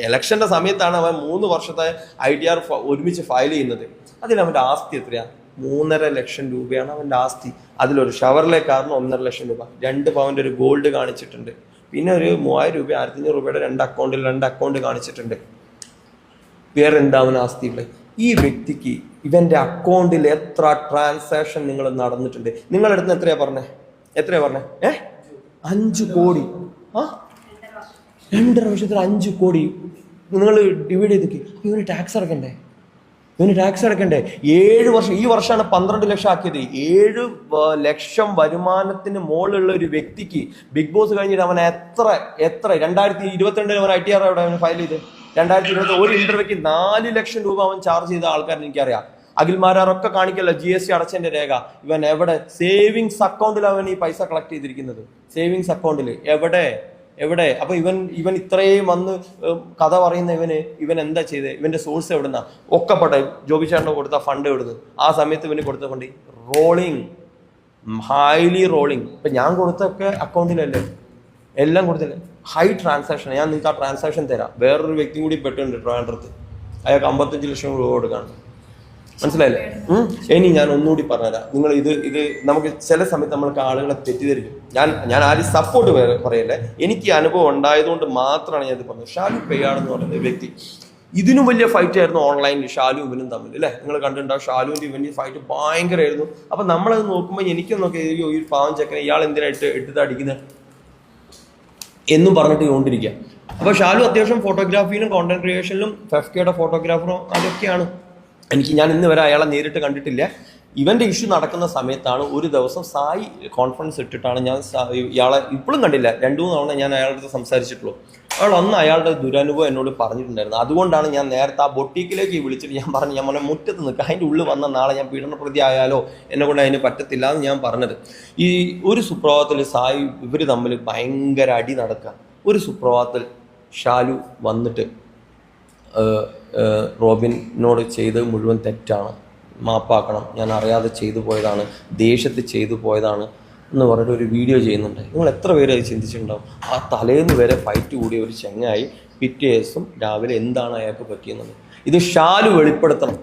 [SPEAKER 2] ഇലക്ഷന്റെ സമയത്താണ് അവൻ 3 വർഷത്തെ ITR ഒരുമിച്ച് ഫയൽ ചെയ്യുന്നത്. അതിൽ അവൻ്റെ ആസ്തി എത്രയാണ്? 3.5 ലക്ഷം രൂപയാണ് അവൻ്റെ ആസ്തി. അതിലൊരു ഷവർലെ കാറിന് 1.5 ലക്ഷം രൂപ, 2 പവൻ്റെ ഒരു ഗോൾഡ് കാണിച്ചിട്ടുണ്ട്, പിന്നെ ഒരു 3000 രൂപ 1500 രൂപയുടെ 2 അക്കൗണ്ട് കാണിച്ചിട്ടുണ്ട്. വേറെ എന്താ അവൻ ആസ്തിയുള്ളത്? ഈ വ്യക്തിക്ക് ഇവന്റെ അക്കൗണ്ടിൽ എത്ര ട്രാൻസാക്ഷൻ നിങ്ങൾ നടന്നിട്ടുണ്ട്? നിങ്ങളുടെ അടുത്ത് എത്രയാ പറഞ്ഞേ? 5 കോടി. 2.5 വർഷത്തിൽ 5 കോടി നിങ്ങൾ ഡിവൈഡ് ചെയ്തിട്ട് ഇവന് ടാക്സ് അടക്കണ്ടേ? 7 വർഷം. ഈ വർഷമാണ് 12 ലക്ഷം ആക്കിയത്. 7 ലക്ഷം വരുമാനത്തിന് മുകളിലുള്ള ഒരു വ്യക്തിക്ക് ബിഗ് ബോസ് കഴിഞ്ഞിട്ട് അവൻ എത്ര 2022 അവൻ ITR അവിടെ അവൻ ഫയൽ ചെയ്ത് 2020 ഒരു ഇന്റർവ്യൂക്ക് 4 ലക്ഷം രൂപ അവൻ ചാർജ് ചെയ്ത ആൾക്കാരെ എനിക്കറിയാം. അഖിൽമാരൊക്കെ കാണിക്കല്ലോ GST അടച്ചതിന്റെ രേഖ. ഇവൻ എവിടെ? സേവിങ്സ് അക്കൗണ്ടിൽ അവൻ ഈ പൈസ കളക്ട് ചെയ്തിരിക്കുന്നത്. സേവിങ്സ് അക്കൗണ്ടിൽ എവിടെ? അപ്പൊ ഇവൻ ഇത്രയും വന്ന് കഥ പറയുന്ന ഇവൻ എന്താ ചെയ്തത്? ഇവന്റെ സോഴ്സ് എവിടുന്ന? ഒക്കെപ്പെട്ടെ ജോബി ചേട്ടന് കൊടുത്ത ഫണ്ട് എവിടുന്ന്? ആ സമയത്ത് ഇവന് കൊടുത്ത ഫണ്ട് റോളിങ്, ഹൈലി റോളിങ്. ഇപ്പൊ ഞാൻ കൊടുത്തൊക്കെ അക്കൗണ്ടിലല്ലേ, എല്ലാം കൊടുത്തില്ലേ? High transaction. ഞാൻ നിങ്ങൾക്ക് ആ ട്രാൻസാക്ഷൻ തരാം. വേറൊരു വ്യക്തി കൂടി പെട്ടുണ്ട് ട്രിവാൻഡ്രത്ത്, അയാൾക്ക് 55 ലക്ഷം രൂപ കൊടുക്കാണ്. മനസ്സിലായില്ലേ? ഇനി ഞാൻ ഒന്നുകൂടി പറഞ്ഞുതരാം. നിങ്ങൾ ഇത് നമുക്ക് ചില സമയത്ത് നമ്മൾക്ക് ആളുകളെ തെറ്റിദ്ധരിക്കും. ഞാൻ ആരും സപ്പോർട്ട് പറയല്ലേ, എനിക്ക് അനുഭവം ഉണ്ടായതുകൊണ്ട് മാത്രമാണ് ഞാൻ ഇത് പറഞ്ഞത്. ഷാലു പെയ്യാട് എന്ന് പറയുന്ന വ്യക്തി, ഇതിനും വലിയ ഫൈറ്റ് ആയിരുന്നു ഓൺലൈനിൽ ഷാലു ഇവനും തമ്മിൽ, അല്ലേ? നിങ്ങൾ കണ്ടിട്ടുണ്ടാവും. ഷാലുവിന്റെ ഇവന്റെ ഫൈറ്റ് ഭയങ്കരമായിരുന്നു. അപ്പൊ നമ്മളത് നോക്കുമ്പോൾ എനിക്കും നോക്കി ഈ പാവം ചെക്കനെ ഇയാൾ എന്തിനായിട്ട് എടുത്ത് അടിക്കുന്നത് എന്നും പറഞ്ഞിട്ട് കൊണ്ടിരിക്കുക. അപ്പൊ ഷാലു അത്യാവശ്യം ഫോട്ടോഗ്രാഫിയിലും കോണ്ടന്റ് ക്രിയേഷനിലും ഫെഫ്കയുടെ ഫോട്ടോഗ്രാഫറും അതൊക്കെയാണ്. ഞാൻ ഇന്ന് വരെ അയാളെ നേരിട്ട് കണ്ടിട്ടില്ല. ഇവന്റെ ഇഷ്യൂ നടക്കുന്ന സമയത്താണ് ഒരു ദിവസം സായി കോൺഫറൻസ് ഇട്ടിട്ടാണ് ഞാൻ ഇയാളെ ഇപ്പോഴും കണ്ടില്ല. 2-3 തവണ ഞാൻ അയാളുടെ അടുത്ത് സംസാരിച്ചിട്ടുള്ളൂ. അയാളുടെ ദുരനുഭവം എന്നോട് പറഞ്ഞിട്ടുണ്ടായിരുന്നു. അതുകൊണ്ടാണ് ഞാൻ നേരത്തെ ആ ബൊട്ടീക്കിലേക്ക് വിളിച്ചിട്ട് ഞാൻ പറഞ്ഞു, ഞാൻ മോനെ മുറ്റത്ത് നിൽക്കുക, അതിൻ്റെ ഉള്ളിൽ വന്ന നാളെ ഞാൻ പീഡനപ്രതി ആയാലോ, എന്നെ കൊണ്ട് അതിന് പറ്റത്തില്ല എന്ന് ഞാൻ പറഞ്ഞത്. ഈ ഒരു സുപ്രഭാതത്തിൽ സായി ഇവർ തമ്മിൽ ഭയങ്കര അടി നടക്കുക. ഒരു സുപ്രഭാതത്തിൽ ഷാലു വന്നിട്ട് റോബിനോട് ചെയ്തത് മുഴുവൻ തെറ്റാണ്, മാപ്പാക്കണം, ഞാൻ അറിയാതെ ചെയ്തു പോയതാണ്, ദേഷ്യത്തിൽ ചെയ്തു പോയതാണ് എന്ന് പറഞ്ഞിട്ട് ഒരു വീഡിയോ ചെയ്യുന്നുണ്ട്. നിങ്ങൾ എത്ര പേര് അത് ചിന്തിച്ചിട്ടുണ്ടാവും? ആ തലേന്ന് വരെ ഫൈറ്റ് കൂടിയ ഒരു ചങ്ങായി പിറ്റേ ദിവസം രാവിലെ എന്താണ് അയാൾക്ക് പറ്റിയെന്നത് ഇത് ഷാലു വെളിപ്പെടുത്തണം.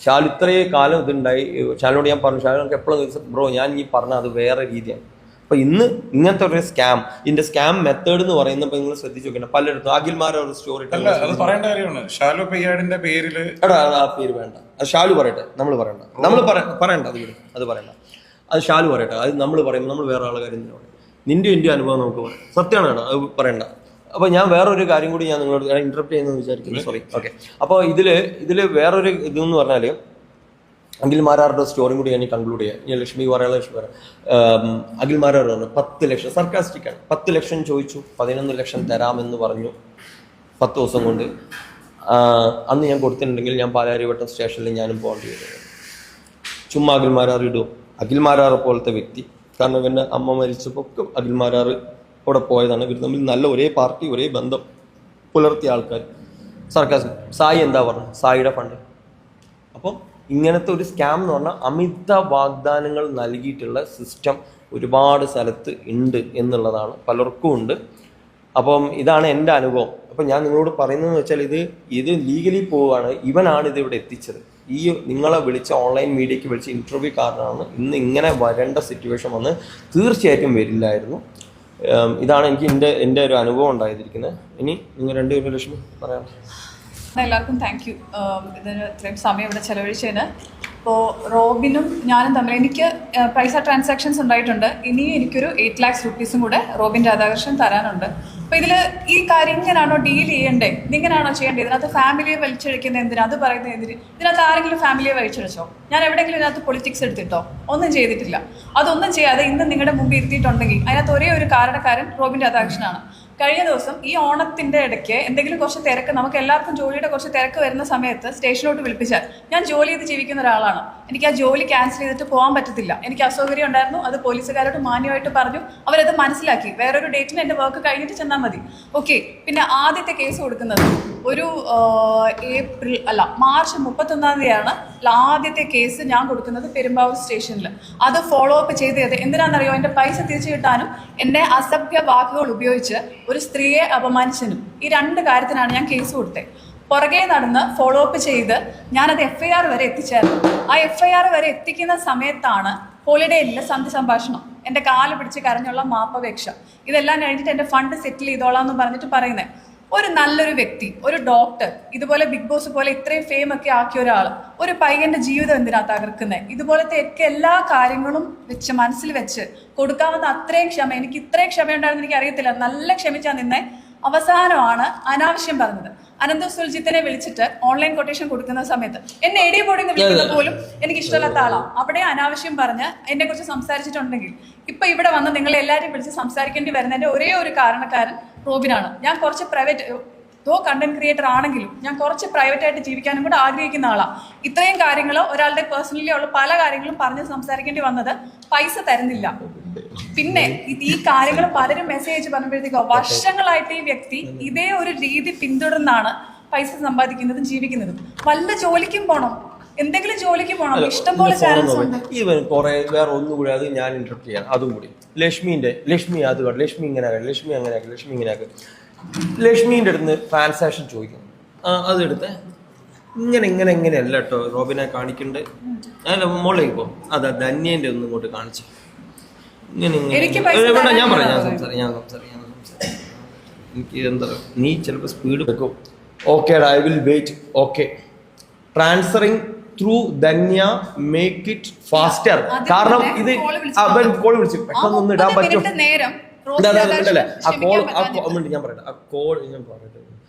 [SPEAKER 2] ഷാലു ഇത്രയും കാലം ഇതുണ്ടായി. ഷാലിനോട് ഞാൻ പറഞ്ഞു, ഷാലു നമുക്ക് എപ്പോഴും ബ്രോ ഞാൻ ഈ പറഞ്ഞ അത് വേറെ രീതിയാണ്. അപ്പൊ ഇന്ന് ഇങ്ങനത്തെ ഒരു സ്കാം, ഇതിന്റെ സ്കാം മെത്തേഡ് എന്ന് പറയുന്നത് നിങ്ങൾ ശ്രദ്ധിച്ചു നോക്കണം. പലയിടത്തും അഖിൽമാരുടെ സ്റ്റോറി
[SPEAKER 3] അല്ല, അത് പറയേണ്ട കാര്യമാണ്. ഷാലു പെയ്യാടിന്റെ പേരില്
[SPEAKER 2] എടാ ആ പേര് വേണ്ട, അത് ഷാലു പറയട്ടെ, നമ്മൾ പറയണ്ട, നമ്മൾ പറയണ്ട, അത് പറയണ്ട, അത് ഷാലു പറയട്ടെ. അത് നമ്മൾ പറയുമ്പോൾ നമ്മൾ വേറെ ആളെ കാര്യം പറയും. നിന്റെ അനുഭവം നമുക്ക് പറയാം, സത്യമാണ് കേട്ടോ, അത് പറയണ്ട. അപ്പൊ ഞാൻ വേറൊരു കാര്യം കൂടി ഞാൻ നിങ്ങളോട് ഇന്ററപ്റ്റ് ചെയ്യുന്നത് വിചാരിക്കുന്നു, സോറി. ഓക്കെ, അപ്പോൾ ഇതില് വേറൊരു ഇതെന്ന് പറഞ്ഞാല് അഖിൽമാരാറുടെ സ്റ്റോറിയും കൂടി ഞാൻ കൺക്ലൂഡ് ചെയ്യാം. ഞാൻ ലക്ഷ്മി പറയാം. അഖിൽമാരാർ പറഞ്ഞു 10 ലക്ഷം, സർക്കാസ്റ്റിക്കാണ്, 10 ലക്ഷം ചോദിച്ചു, 11 ലക്ഷം തരാമെന്ന് പറഞ്ഞു 10 ദിവസം കൊണ്ട്. അന്ന് ഞാൻ കൊടുത്തിട്ടുണ്ടെങ്കിൽ ഞാൻ പാലാരിവട്ടം സ്റ്റേഷനിൽ ഞാനും പോകേണ്ടി വരും. ചുമ്മാ അഖിൽമാരാർ ഇടും. അഖിൽമാരാർ പോലത്തെ വ്യക്തി, കാരണം ഇവൻ്റെ അമ്മ മരിച്ചപ്പോൾ ഒക്കെ അഖിൽമാരാർ അവിടെ പോയതാണ്. ഇവർ തമ്മിൽ നല്ല ഒരേ പാർട്ടി, ഒരേ ബന്ധം പുലർത്തിയ ആൾക്കാർ. സർക്കാസ് സായി എന്താ പറഞ്ഞു, സായിയുടെ ഫണ്ട്. അപ്പം ഇങ്ങനത്തെ ഒരു സ്കാം എന്ന് പറഞ്ഞാൽ അമിത വാഗ്ദാനങ്ങൾ നൽകിയിട്ടുള്ള സിസ്റ്റം ഒരുപാട് സ്ഥലത്ത് ഉണ്ട് എന്നുള്ളതാണ്, പലർക്കും ഉണ്ട്. അപ്പം ഇതാണ് എൻ്റെ അനുഭവം. അപ്പം ഞാൻ നിങ്ങളോട് പറയുന്നതെന്ന് വെച്ചാൽ ഇത് ലീഗലി പോവുകയാണ്. ഇവനാണ് ഇത് ഇവിടെ എത്തിച്ചത്. ഈ നിങ്ങളെ വിളിച്ച ഓൺലൈൻ മീഡിയയ്ക്ക് വിളിച്ച ഇൻ്റർവ്യൂ കാരണമാണ് ഇന്ന് ഇങ്ങനെ വരേണ്ട സിറ്റുവേഷൻ വന്ന് തീർച്ചയായിട്ടും വരില്ലായിരുന്നു. ഇതാണ് എനിക്ക് എൻ്റെ ഒരു അനുഭവം ഉണ്ടായിരിക്കുന്നത്. ഇനി നിങ്ങൾ രണ്ടുപേരും ലക്ഷ്മി പറയാം.
[SPEAKER 8] എല്ലാവർക്കും താങ്ക് യു ഇതിന് ഇത്രയും സമയം ഇവിടെ ചെലവഴിച്ചതിന്. അപ്പോൾ റോബിനും ഞാനും തമ്മിൽ എനിക്ക് പൈസ ട്രാൻസാക്ഷൻസ് ഉണ്ടായിട്ടുണ്ട്. ഇനിയും എനിക്കൊരു 8 lakhs rupees കൂടെ റോബിൻ രാധാകൃഷ്ണൻ തരാനുണ്ട്. അപ്പോൾ ഇതിൽ ഈ കാര്യം ഇങ്ങനെയാണോ ഡീൽ ചെയ്യണ്ടേ, ഇങ്ങനെയാണോ ചെയ്യേണ്ടത്? ഇതിനകത്ത് ഫാമിലിയെ വലിച്ചഴിക്കുന്നത് എന്തിനാ, അത് പറയുന്നത് എന്തിന്? ഇതിനകത്ത് ആരെങ്കിലും ഫാമിലിയെ വലിച്ചഴിച്ചോ? ഞാൻ എവിടെയെങ്കിലും ഇതിനകത്ത് പൊളിറ്റിക്സ് എടുത്തിട്ടോ? ഒന്നും ചെയ്തിട്ടില്ല. അതൊന്നും ചെയ്യാതെ ഇന്ന് നിങ്ങളുടെ മുമ്പിൽ ഇരുത്തിയിട്ടുണ്ടെങ്കിൽ അതിനകത്ത് ഒരേ ഒരു കാരണക്കാരൻ റോബിൻ രാധാകൃഷ്ണനാണ്. കഴിഞ്ഞ ദിവസം ഈ ഓണത്തിൻ്റെ ഇടയ്ക്ക് എന്തെങ്കിലും കുറച്ച് തിരക്ക്, നമുക്ക് എല്ലാവർക്കും ജോലിയുടെ കുറച്ച് തിരക്ക് വരുന്ന സമയത്ത് സ്റ്റേഷനിലോട്ട് വിളിപ്പിച്ചാൽ, ഞാൻ ജോലി ചെയ്ത് ജീവിക്കുന്ന ഒരാളാണ്, എനിക്ക് ആ ജോലി ക്യാൻസൽ ചെയ്തിട്ട് പോകാൻ പറ്റത്തില്ല, എനിക്ക് അസൗകര്യം ഉണ്ടായിരുന്നു, അത് പോലീസുകാരോട് മാന്യമായിട്ട് പറഞ്ഞു, അവരത് മനസ്സിലാക്കി, വേറൊരു ഡേറ്റിന് എൻ്റെ വർക്ക് കഴിഞ്ഞിട്ട് ചെന്നാൽ മതി. ഓക്കെ. പിന്നെ ആദ്യത്തെ കേസ് കൊടുക്കുന്നത് ഒരു മാർച്ച് 31 ആദ്യത്തെ കേസ് ഞാൻ കൊടുക്കുന്നത് പെരുമ്പാവൂർ സ്റ്റേഷനിൽ. അത് ഫോളോ അപ്പ് ചെയ്തത് എന്തിനാണെന്നറിയോ? എൻ്റെ പൈസ തിരിച്ചു കിട്ടാനും എന്നെ അസഭ്യ വാക്കുകൾ ഉപയോഗിച്ച് ഒരു സ്ത്രീയെ അപമാനിച്ചതിനും, ഈ 2 കാര്യത്തിനാണ് ഞാൻ കേസ് കൊടുത്തത്. പുറകെ നടന്ന് ഫോളോ അപ്പ് ചെയ്ത് ഞാനത് FIR വരെ എത്തിച്ചായിരുന്നു. ആ FIR വരെ എത്തിക്കുന്ന സമയത്താണ് ഹോളിഡേയിലെ സന്ധി സംഭാഷണം, എൻ്റെ കാല് പിടിച്ച് കരഞ്ഞുള്ള മാപ്പപേക്ഷ, ഇതെല്ലാം കഴിഞ്ഞിട്ട് എൻ്റെ ഫണ്ട് സെറ്റിൽ ചെയ്തോളാം എന്ന് പറഞ്ഞിട്ട് പറയുന്നത്. ഒരു നല്ലൊരു വ്യക്തി, ഒരു ഡോക്ടർ, ഇതുപോലെ ബിഗ് ബോസ് പോലെ ഇത്രയും ഫെയിം ഒക്കെ ആക്കിയ ഒരാൾ, ഒരു പയ്യന്റെ ജീവിതം എന്തിനാ തകർക്കുന്നത്? ഇതുപോലത്തെ ഒക്കെ എല്ലാ കാര്യങ്ങളും വെച്ച് മനസ്സിൽ വെച്ച് കൊടുക്കാവുന്ന അത്രയും ക്ഷമ, എനിക്ക് ഇത്രയും ക്ഷമയുണ്ടായിരുന്നു എനിക്ക് അറിയത്തില്ല, നല്ല ക്ഷമിച്ചാൽ നിന്നെ. അവസാനമാണ് അനാവശ്യം പറഞ്ഞത്. അനന്ത സുൽജിത്തിനെ വിളിച്ചിട്ട് ഓൺലൈൻ കൊട്ടേഷൻ കൊടുക്കുന്ന സമയത്ത് എന്നെ എടി ബോർഡിൽ നിന്ന് വിളിക്കുന്നത് പോലും എനിക്ക് ഇഷ്ടമല്ലാത്ത ആളാണ്. അവിടെ അനാവശ്യം പറഞ്ഞ് എന്നെ കുറിച്ച് സംസാരിച്ചിട്ടുണ്ടെങ്കിൽ ഇപ്പൊ ഇവിടെ വന്ന് നിങ്ങൾ എല്ലാവരെയും വിളിച്ച് സംസാരിക്കേണ്ടി വരുന്നതിന്റെ ഒരേ ഒരു കാരണക്കാരൻ റോബിനാണ്. ഞാൻ കുറച്ച് കണ്ടന്റ് ക്രിയേറ്റർ ആണെങ്കിലും ഞാൻ കുറച്ച് പ്രൈവറ്റ് ആയിട്ട് ജീവിക്കാനും കൂടെ ആഗ്രഹിക്കുന്ന ആളാണ്. ഇത്രയും കാര്യങ്ങൾ ഒരാളുടെ പേഴ്സണലി ഉള്ള പല കാര്യങ്ങളും പറഞ്ഞ് സംസാരിക്കേണ്ടി വന്നത് പൈസ തരുന്നില്ല. പിന്നെ ഈ കാര്യങ്ങൾ പലരും മെസ്സേജ് പറഞ്ഞപ്പോഴത്തേക്കോ വർഷങ്ങളായിട്ട് ഈ വ്യക്തി ഇതേ ഒരു രീതി പിന്തുടർന്നാണ് പൈസ സമ്പാദിക്കുന്നതും ജീവിക്കുന്നതും. വല്ല ജോലിക്കും പോണം, എന്തെങ്കിലും ജോലിക്ക് പോകണം, ഇഷ്ടംപോലെ ചാൻസ് ഉണ്ട്.
[SPEAKER 2] ഈവൻ കുറെ വേറെ ഒന്നും കൂടി അത് ഞാൻ ഇന്റർപ്റ്റ് ചെയ്യാം. അതും കൂടി ലക്ഷ്മി അത് ലക്ഷ്മി ഇങ്ങനെ ലക്ഷ്മി അങ്ങനെ ലക്ഷ്മി ഇങ്ങനെ ലക്ഷ്മീൻ്റെ അടുത്ത് ട്രാൻസാക്ഷൻ ചോദിക്കണം. അതെടുത്ത് ഇങ്ങനെയല്ല കേട്ടോ റോബിനെ കാണിക്കണ്ടേ, അല്ല മോളേക്ക് പോ, അതാ ധന്യേൻ്റെ ഒന്നും ഇങ്ങോട്ട് കാണിച്ചു. ഇങ്ങനെ ഞാൻ സംസാരിക്കാം എനിക്ക് എന്താ, നീ ചിലപ്പോൾ സ്പീഡ് വെക്കും. Okay I will wait. Okay, transferring through Dhanya make it faster. കാരണം ഇത് അവൻ കോൾ വിളിച്ചു പെട്ടെന്ന് ഒന്ന് ഇടാൻ പറ്റും. ഞാൻ പറയട്ടെ, ആ കോൾ ഞാൻ പറയട്ടെ,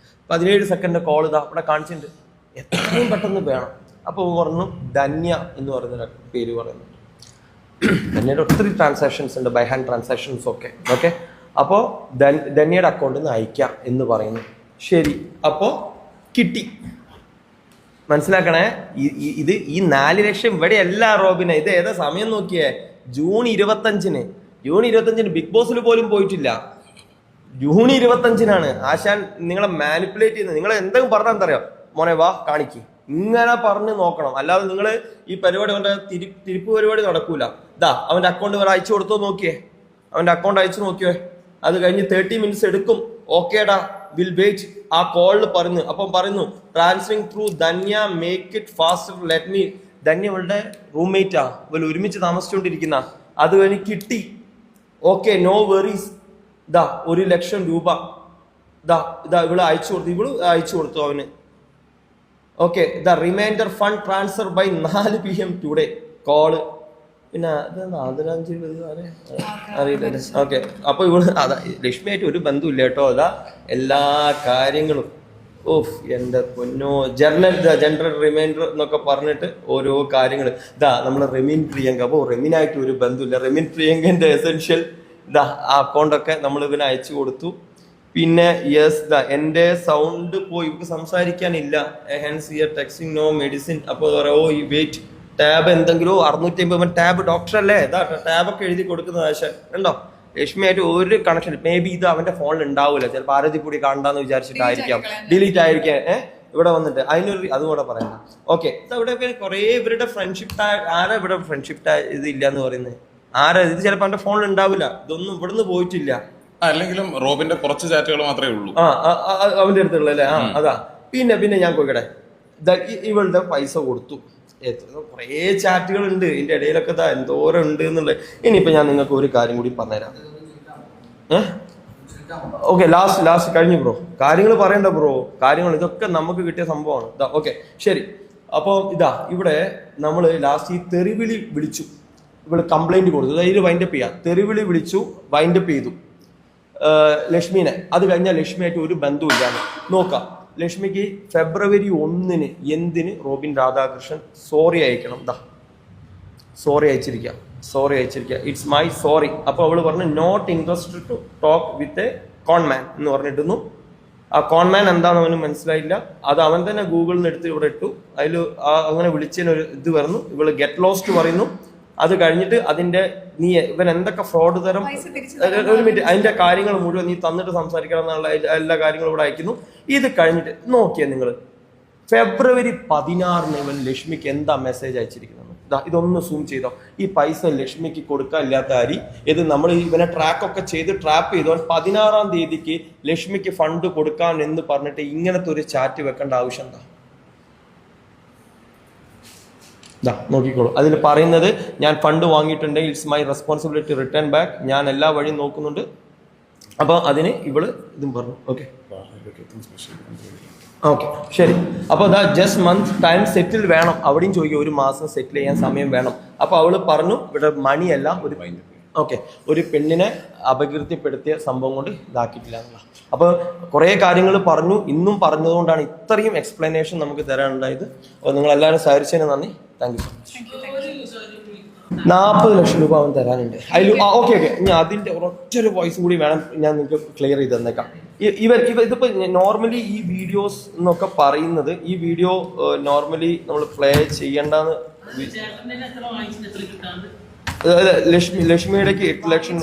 [SPEAKER 2] 17 സെക്കൻഡ് കോൾ ഇതാ അവിടെ കാണിച്ചിട്ടുണ്ട്, എത്രയും പെട്ടെന്ന് വേണം. അപ്പോൾ പറഞ്ഞു ധന്യ എന്ന് പറയുന്ന പേര് പറയുന്നു. ധന്യയുടെ ഒത്തിരി ട്രാൻസാക്ഷൻസ് ഉണ്ട്, ബൈ ഹാൻഡ് ട്രാൻസാക്ഷൻസ് ഒക്കെ. ഓക്കെ, അപ്പോൾ ധന്യയുടെ അക്കൗണ്ടിൽ നിന്ന് അയക്കാം എന്ന് പറയുന്നു. ശരി, അപ്പോൾ കിട്ടി. മനസ്സിലാക്കണേ, ഈ 4 ലക്ഷം ഇവിടെ അല്ല റോബിനെ. ഇത് ഏതാ സമയം നോക്കിയേ, ജൂൺ 25 ബിഗ് ബോസിൽ പോലും പോയിട്ടില്ല. ജൂൺ 25 ആശാൻ നിങ്ങളെ മാനിപ്പുലേറ്റ് ചെയ്യുന്നത്. നിങ്ങൾ എന്തെങ്കിലും പറഞ്ഞാൽ എന്താ അറിയാം, മോനെ വാ കാണിക്ക്, ഇങ്ങനെ പറഞ്ഞ് നോക്കണം. അല്ലാതെ നിങ്ങൾ ഈ പരിപാടി അവൻ്റെ തിരിപ്പ് പരിപാടി നടക്കൂല. ഇതാ അവൻ്റെ അക്കൗണ്ട് വരെ അയച്ചു കൊടുത്തോ നോക്കിയേ, അവൻ്റെ അക്കൗണ്ട് അയച്ചു നോക്കിയേ. അത് കഴിഞ്ഞ് 30 മിനിറ്റ്സ് എടുക്കും. ഓക്കേടാ വിൽ വെയിറ്റ്. ആ കോളിൽ പറഞ്ഞു, അപ്പം പറയുന്നു transferring through Dhanya make it faster let me. Dhanya അവളുടെ റൂംമേറ്റാ, ഇവർ ഒരുമിച്ച് താമസിച്ചുകൊണ്ടിരിക്കുന്ന. അത് കഴിഞ്ഞ് കിട്ടി. ഓക്കെ നോ വെറീസ്, ഇതാ 1,00,000 രൂപ ഇതാ ഇവള് അയച്ചു കൊടുത്തു അവന്. Okay the reminder fund transfer by 4 PM today call. പിന്നെ അറിയില്ല. ഓക്കെ അപ്പൊ ഇവള് അതാ ലക്ഷ്മിയായിട്ട് ഒരു ബന്ധമില്ല കേട്ടോ. അതാ എല്ലാ കാര്യങ്ങളും ഓഫ് എന്റെ പൊന്നോ. ജനറൽ റിമൈൻഡർ എന്നൊക്കെ പറഞ്ഞിട്ട് ഓരോ കാര്യങ്ങൾ. ഇതാ നമ്മളെ റെമിൻ പ്രിയങ്ക. അപ്പോൾ റെമിനായിട്ട് ഒരു ബന്ധമില്ല. റെമിൻ പ്രിയങ്കന്റെ എസെൻഷ്യൽ ഇതാ ആ അക്കൗണ്ടൊക്കെ നമ്മൾ ഇവന് അയച്ചു കൊടുത്തു. പിന്നെ യെസ് എന്റെ സൗണ്ട് പോയി, ഇവർക്ക് സംസാരിക്കാനില്ല. Hence here texting no medicine. അപ്പോൾ ഓ ഈ വെയിറ്റ് ടാബ് എന്തെങ്കിലും 650 ടാബ് ഡോക്ടർ അല്ലേ ഇതാ ടാബൊക്കെ എഴുതി കൊടുക്കുന്നത് ആശാൻ ഉണ്ടോ. ലക്ഷ്മിയായിട്ട് ഒരു കണക്ഷൻ മേ ബി ഇത് അവന്റെ ഫോണിൽ ഉണ്ടാവില്ല. ചിലപ്പോൾ ആരതിപ്പൂടി കാണണ്ടെന്ന് വിചാരിച്ചിട്ടായിരിക്കാം ഡിലീറ്റ് ആയിരിക്കാം. ഇവിടെ വന്നിട്ട് അതിനൊരു അതും കൂടെ പറയണം. ഓക്കെ ഇവിടെ കുറെ ഇവരുടെ ഫ്രണ്ട്ഷിപ്പ് ആരാ ഇവിടെ ഫ്രണ്ട്ഷിപ്പ് ഇത് ഇല്ല എന്ന് പറയുന്നത് ആരാ? ഇത് ചിലപ്പോൾ അവന്റെ ഫോണിൽ ഉണ്ടാവില്ല. ഇതൊന്നും ഇവിടുന്ന് പോയിട്ടില്ല.
[SPEAKER 3] അല്ലെങ്കിലും റോബിന്റെ കുറച്ച് ചാറ്റുകൾ മാത്രമേ ഉള്ളൂ
[SPEAKER 2] അവന്റെ അടുത്തുള്ള അല്ലേ. അതാ പിന്നെ ഞാൻ പോയിക്കട്ടെ. ഇവളുടെ പൈസ കൊടുത്തു. കുറേ ചാറ്റുകൾ ഉണ്ട് ഇതിന്റെ ഇടയിലൊക്കെ എന്തോരം ഉണ്ട് എന്നുള്ളത്. ഇനിയിപ്പോ ഞാൻ നിങ്ങൾക്ക് ഒരു കാര്യം കൂടി പറഞ്ഞുതരാം. ഓക്കെ ലാസ്റ്റ് കഴിഞ്ഞു ബ്രോ. കാര്യങ്ങൾ പറയണ്ട ബ്രോ. കാര്യങ്ങൾ ഇതൊക്കെ നമുക്ക് കിട്ടിയ സംഭവമാണ്. ഓക്കെ ശരി. അപ്പോൾ ഇവിടെ നമ്മൾ ലാസ്റ്റ് ഈ തെറിവിളി വിളിച്ചു. ഇവള് കംപ്ലൈന്റ് കൊടുത്തു. അതായത് വൈൻഡപ്പ് ചെയ്യാം. തെറിവിളി വിളിച്ചു, വൈൻഡപ്പ് ചെയ്തു ലക്ഷ്മിനെ. അത് കഴിഞ്ഞാൽ ലക്ഷ്മിയായിട്ട് ഒരു ബന്ധവുമില്ലാന്ന് നോക്കാം. ലക്ഷ്മിക്ക് February 1 എന്തിന് റോബിൻ രാധാകൃഷ്ണൻ സോറി അയക്കണം. സോറി അയച്ചിരിക്കുക. It's my sorry. അപ്പോൾ അവള് പറഞ്ഞു not interested to talk with a conman എന്ന് പറഞ്ഞിട്ടുന്നു. ആ കോൺമാൻ എന്താണെന്ന് അവന് മനസ്സിലായില്ല. അത് അവൻ തന്നെ ഗൂഗിളിൽ നിന്ന് എടുത്ത് ഇവിടെ ഇട്ടു. അതിൽ അങ്ങനെ വിളിച്ചതിനൊരു ഇത് വരുന്നു. ഇവള് ഗെറ്റ് ലോസ്റ്റ് പറയുന്നു. അത് കഴിഞ്ഞിട്ട് അതിന്റെ ഇവൻ എന്തൊക്കെ ഫ്രോഡ് തരം ഒരു മിനിറ്റ് അതിന്റെ കാര്യങ്ങൾ മുഴുവൻ നീ തന്നിട്ട് സംസാരിക്കണം എന്നുള്ള എല്ലാ കാര്യങ്ങളും ഇവിടെ അയക്കുന്നു. ഇത് കഴിഞ്ഞിട്ട് നോക്കിയാൽ നിങ്ങൾ February 16 ഇവൻ ലക്ഷ്മിക്ക് എന്താ മെസ്സേജ് അയച്ചിരിക്കുന്നത്? ഇതൊന്ന് സൂം ചെയ്തോ. ഈ പൈസ ലക്ഷ്മിക്ക് കൊടുക്കാനില്ലാത്ത അരി ഇത് നമ്മൾ ഇവനെ ട്രാക്കൊക്കെ ചെയ്ത് ട്രാപ്പ് ചെയ്തു. 16-ാം തീയതിക്ക് ലക്ഷ്മിക്ക് ഫണ്ട് കൊടുക്കാൻ എന്ന് പറഞ്ഞിട്ട് ഇങ്ങനത്തെ ഒരു ചാറ്റ് വെക്കേണ്ട ആവശ്യം എന്താ? നോക്കിക്കോളൂ. അതിൽ പറയുന്നത് ഞാൻ ഫണ്ട് വാങ്ങിയിട്ടുണ്ടെങ്കിൽ it's my responsibility return back. ഞാൻ എല്ലാ വഴിയും നോക്കുന്നുണ്ട്. അപ്പോൾ അതിന് ഇവള് ഇതും പറഞ്ഞു. ഓക്കെ ശരി. അപ്പോൾ ജസ്റ്റ് മന്ത് ടൈം സെറ്റിൽ വേണം. അവിടെയും ചോദിക്കും 1 മാസം സെറ്റിൽ ചെയ്യാൻ സമയം വേണം. അപ്പോൾ അവള് പറഞ്ഞു ഇവിടെ മണിയല്ല ഒരു പെണ്ണിനെ അപകീർത്തിപ്പെടുത്തിയ സംഭവം കൊണ്ട് ഇതാക്കിയിട്ടില്ല എന്നുള്ള. അപ്പോൾ കുറേ കാര്യങ്ങൾ പറഞ്ഞു. ഇന്നും പറഞ്ഞതുകൊണ്ടാണ് ഇത്രയും എക്സ്പ്ലനേഷൻ നമുക്ക് തരാനുണ്ടായത്. അപ്പോൾ നിങ്ങൾ എല്ലാവരും സഹകരിച്ചതിന് നന്ദി. Thank you so much. 40 ലക്ഷം രൂപ അവൻ തരാനുണ്ട്. അതിൽ ഓക്കെ ഞാൻ അതിന്റെ ഒരൊറ്റൊരു വോയിസ് കൂടി വേണം ഞാൻ നിങ്ങൾക്ക് ക്ലിയർ ചെയ്ത് തന്നേക്കാം. ഇതിപ്പോ നോർമലി ഈ വീഡിയോസ് എന്നൊക്കെ പറയുന്നത് ഈ വീഡിയോ നോർമലി നമ്മൾ പ്ലേ ചെയ്യണ്ടെന്ന് ലക്ഷ്മിയുടെ 8 ലക്ഷം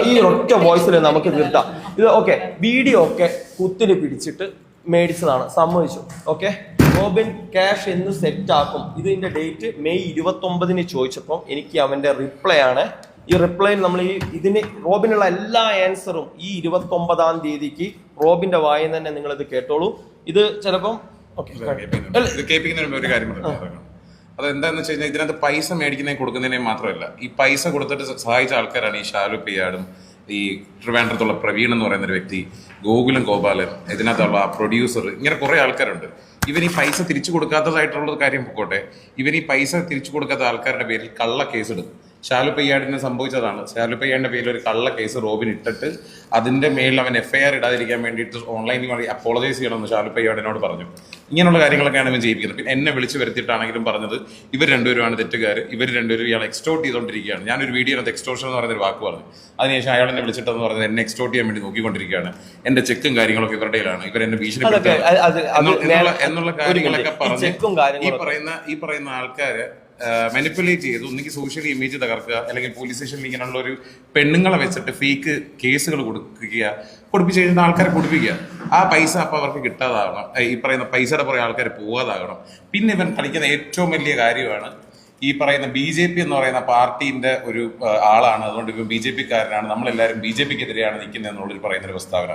[SPEAKER 2] ഈ ഒറ്റ വോയിസിൽ നമുക്ക് കിട്ടാം. ഇത് ഓക്കെ വീഡിയോ ഒക്കെ കുത്തിന് പിടിച്ചിട്ട് മേടിച്ചതാണ്, സമ്മതിച്ചു. ഓക്കെ റോബിൻ ക്യാഷ് എന്ന് സെറ്റ് ആക്കും. ഇതിന്റെ ഡേറ്റ് May 29 ചോദിച്ചപ്പോൾ എനിക്ക് അവന്റെ റിപ്ലൈ ആണ്. ഈ റിപ്ലൈ നമ്മൾ ഇതിന് റോബിനുള്ള എല്ലാ ആൻസറും ഈ 29-ാം തീയതിക്ക് റോബിന്റെ വായിൽ തന്നെ നിങ്ങൾ ഇത് കേട്ടോളൂ. ഇത് ചിലപ്പം
[SPEAKER 3] ഒരു കാര്യം അതെന്താന്ന് വെച്ച് കഴിഞ്ഞാൽ ഇതിനകത്ത് പൈസ മേടിക്കുന്നതിന് കൊടുക്കുന്നതിന് മാത്രമല്ല ഈ പൈസ കൊടുത്തിട്ട് സഹായിച്ച ആൾക്കാരാണ് ഈ ഷാലു പിയാടും ഈ ട്രിവാൻഡ്രത്തുള്ള പ്രവീൺ എന്ന് പറയുന്ന ഒരു വ്യക്തി, ഗോകുലം ഗോപാലൻ, ഇതിനകത്തുള്ള പ്രൊഡ്യൂസർ, ഇങ്ങനെ കുറെ ആൾക്കാരുണ്ട്. ഇവൻ ഈ പൈസ തിരിച്ചു കൊടുക്കാത്തതായിട്ടുള്ള കാര്യം പൊക്കോട്ടെ, ഇവൻ ഈ പൈസ തിരിച്ചു കൊടുക്കാത്ത ആൾക്കാരുടെ പേരിൽ കള്ള കേസെടുക്കും. ഷാലു പയ്യാടിന് സംഭവിച്ചതാണ്. ഷാലു പയ്യാടിന്റെ പേരിൽ ഒരു കള്ള കേസ് റോബിൻ ഇട്ടിട്ട് അതിന്റെ മേലിൽ അവൻ FIR ഇടാതിരിക്കാൻ വേണ്ടിയിട്ട് ഓൺലൈനിൽ വഴി അപ്പോളജൈസ് ചെയ്യണമെന്ന് ഷാലു പയ്യാടിനോട് പറഞ്ഞു. ഇങ്ങനെയുള്ള കാര്യങ്ങളൊക്കെയാണ് ഇവൻ ചെയ്യിപ്പിക്കുന്നത്. പിന്നെ എന്നെ വിളിച്ച് വരുത്തിയിട്ടാണെങ്കിലും പറഞ്ഞത് ഇവർ രണ്ടുപേരുമാണ് തെറ്റുകാർ, ഇവർ രണ്ടുപേരും ഇയാൾ എക്സ്റ്റോർട്ട് ചെയ്തുകൊണ്ടിരിക്കുകയാണ്. ഞാനൊരു വീഡിയോനകത്ത് എക്സ്റ്റോർഷൻ എന്ന് പറയുന്നൊരു വാക്ക് പറഞ്ഞു. അതിനുശേഷം അയാൾ എന്നെ വിളിച്ചിട്ടെന്ന് പറഞ്ഞത് എന്നെ എക്സ്റ്റോർട്ട് ചെയ്യാൻ വേണ്ടി നോക്കിക്കൊണ്ടിരിക്കുകയാണ്, എന്റെ ചെക്കും കാര്യങ്ങളൊക്കെ ഇവരുടെയിലാണ്, ഇവരെന്നെ ഭീഷണിപ്പെടുത്തുക എന്നുള്ള കാര്യങ്ങളൊക്കെ പറഞ്ഞ് ഈ പറയുന്ന ആൾക്കാര് മാനിപ്പുലേറ്റ് ചെയ്ത് ഒന്നെങ്കിൽ സോഷ്യൽ ഇമേജ് തകർക്കുക, അല്ലെങ്കിൽ പോലീസ് സ്റ്റേഷനിൽ ഇങ്ങനെയുള്ള ഒരു പെണ്ണുങ്ങളെ വെച്ചിട്ട് ഫേക്ക് കേസുകൾ കൊടുപ്പിച്ച് കഴിഞ്ഞിട്ട് ആൾക്കാരെ കൊടുപ്പിക്കുക. ആ പൈസ അപ്പം അവർക്ക് കിട്ടാതാകണം, ഈ പറയുന്ന പൈസയുടെ പുറകെ ആൾക്കാർ പോകാതാകണം. പിന്നെ ഇവൻ കളിക്കുന്ന ഏറ്റവും വലിയ കാര്യമാണ് ഈ പറയുന്ന BJP എന്ന് പറയുന്ന പാർട്ടിന്റെ ഒരു ആളാണ്, അതുകൊണ്ട് ഇപ്പം BJP-കാരനാണ്, നമ്മളെല്ലാവരും BJP-ക്കെതിരെയാണ് നിൽക്കുന്നത് എന്നുള്ളൊരു പറയുന്ന ഒരു പ്രസ്താവന.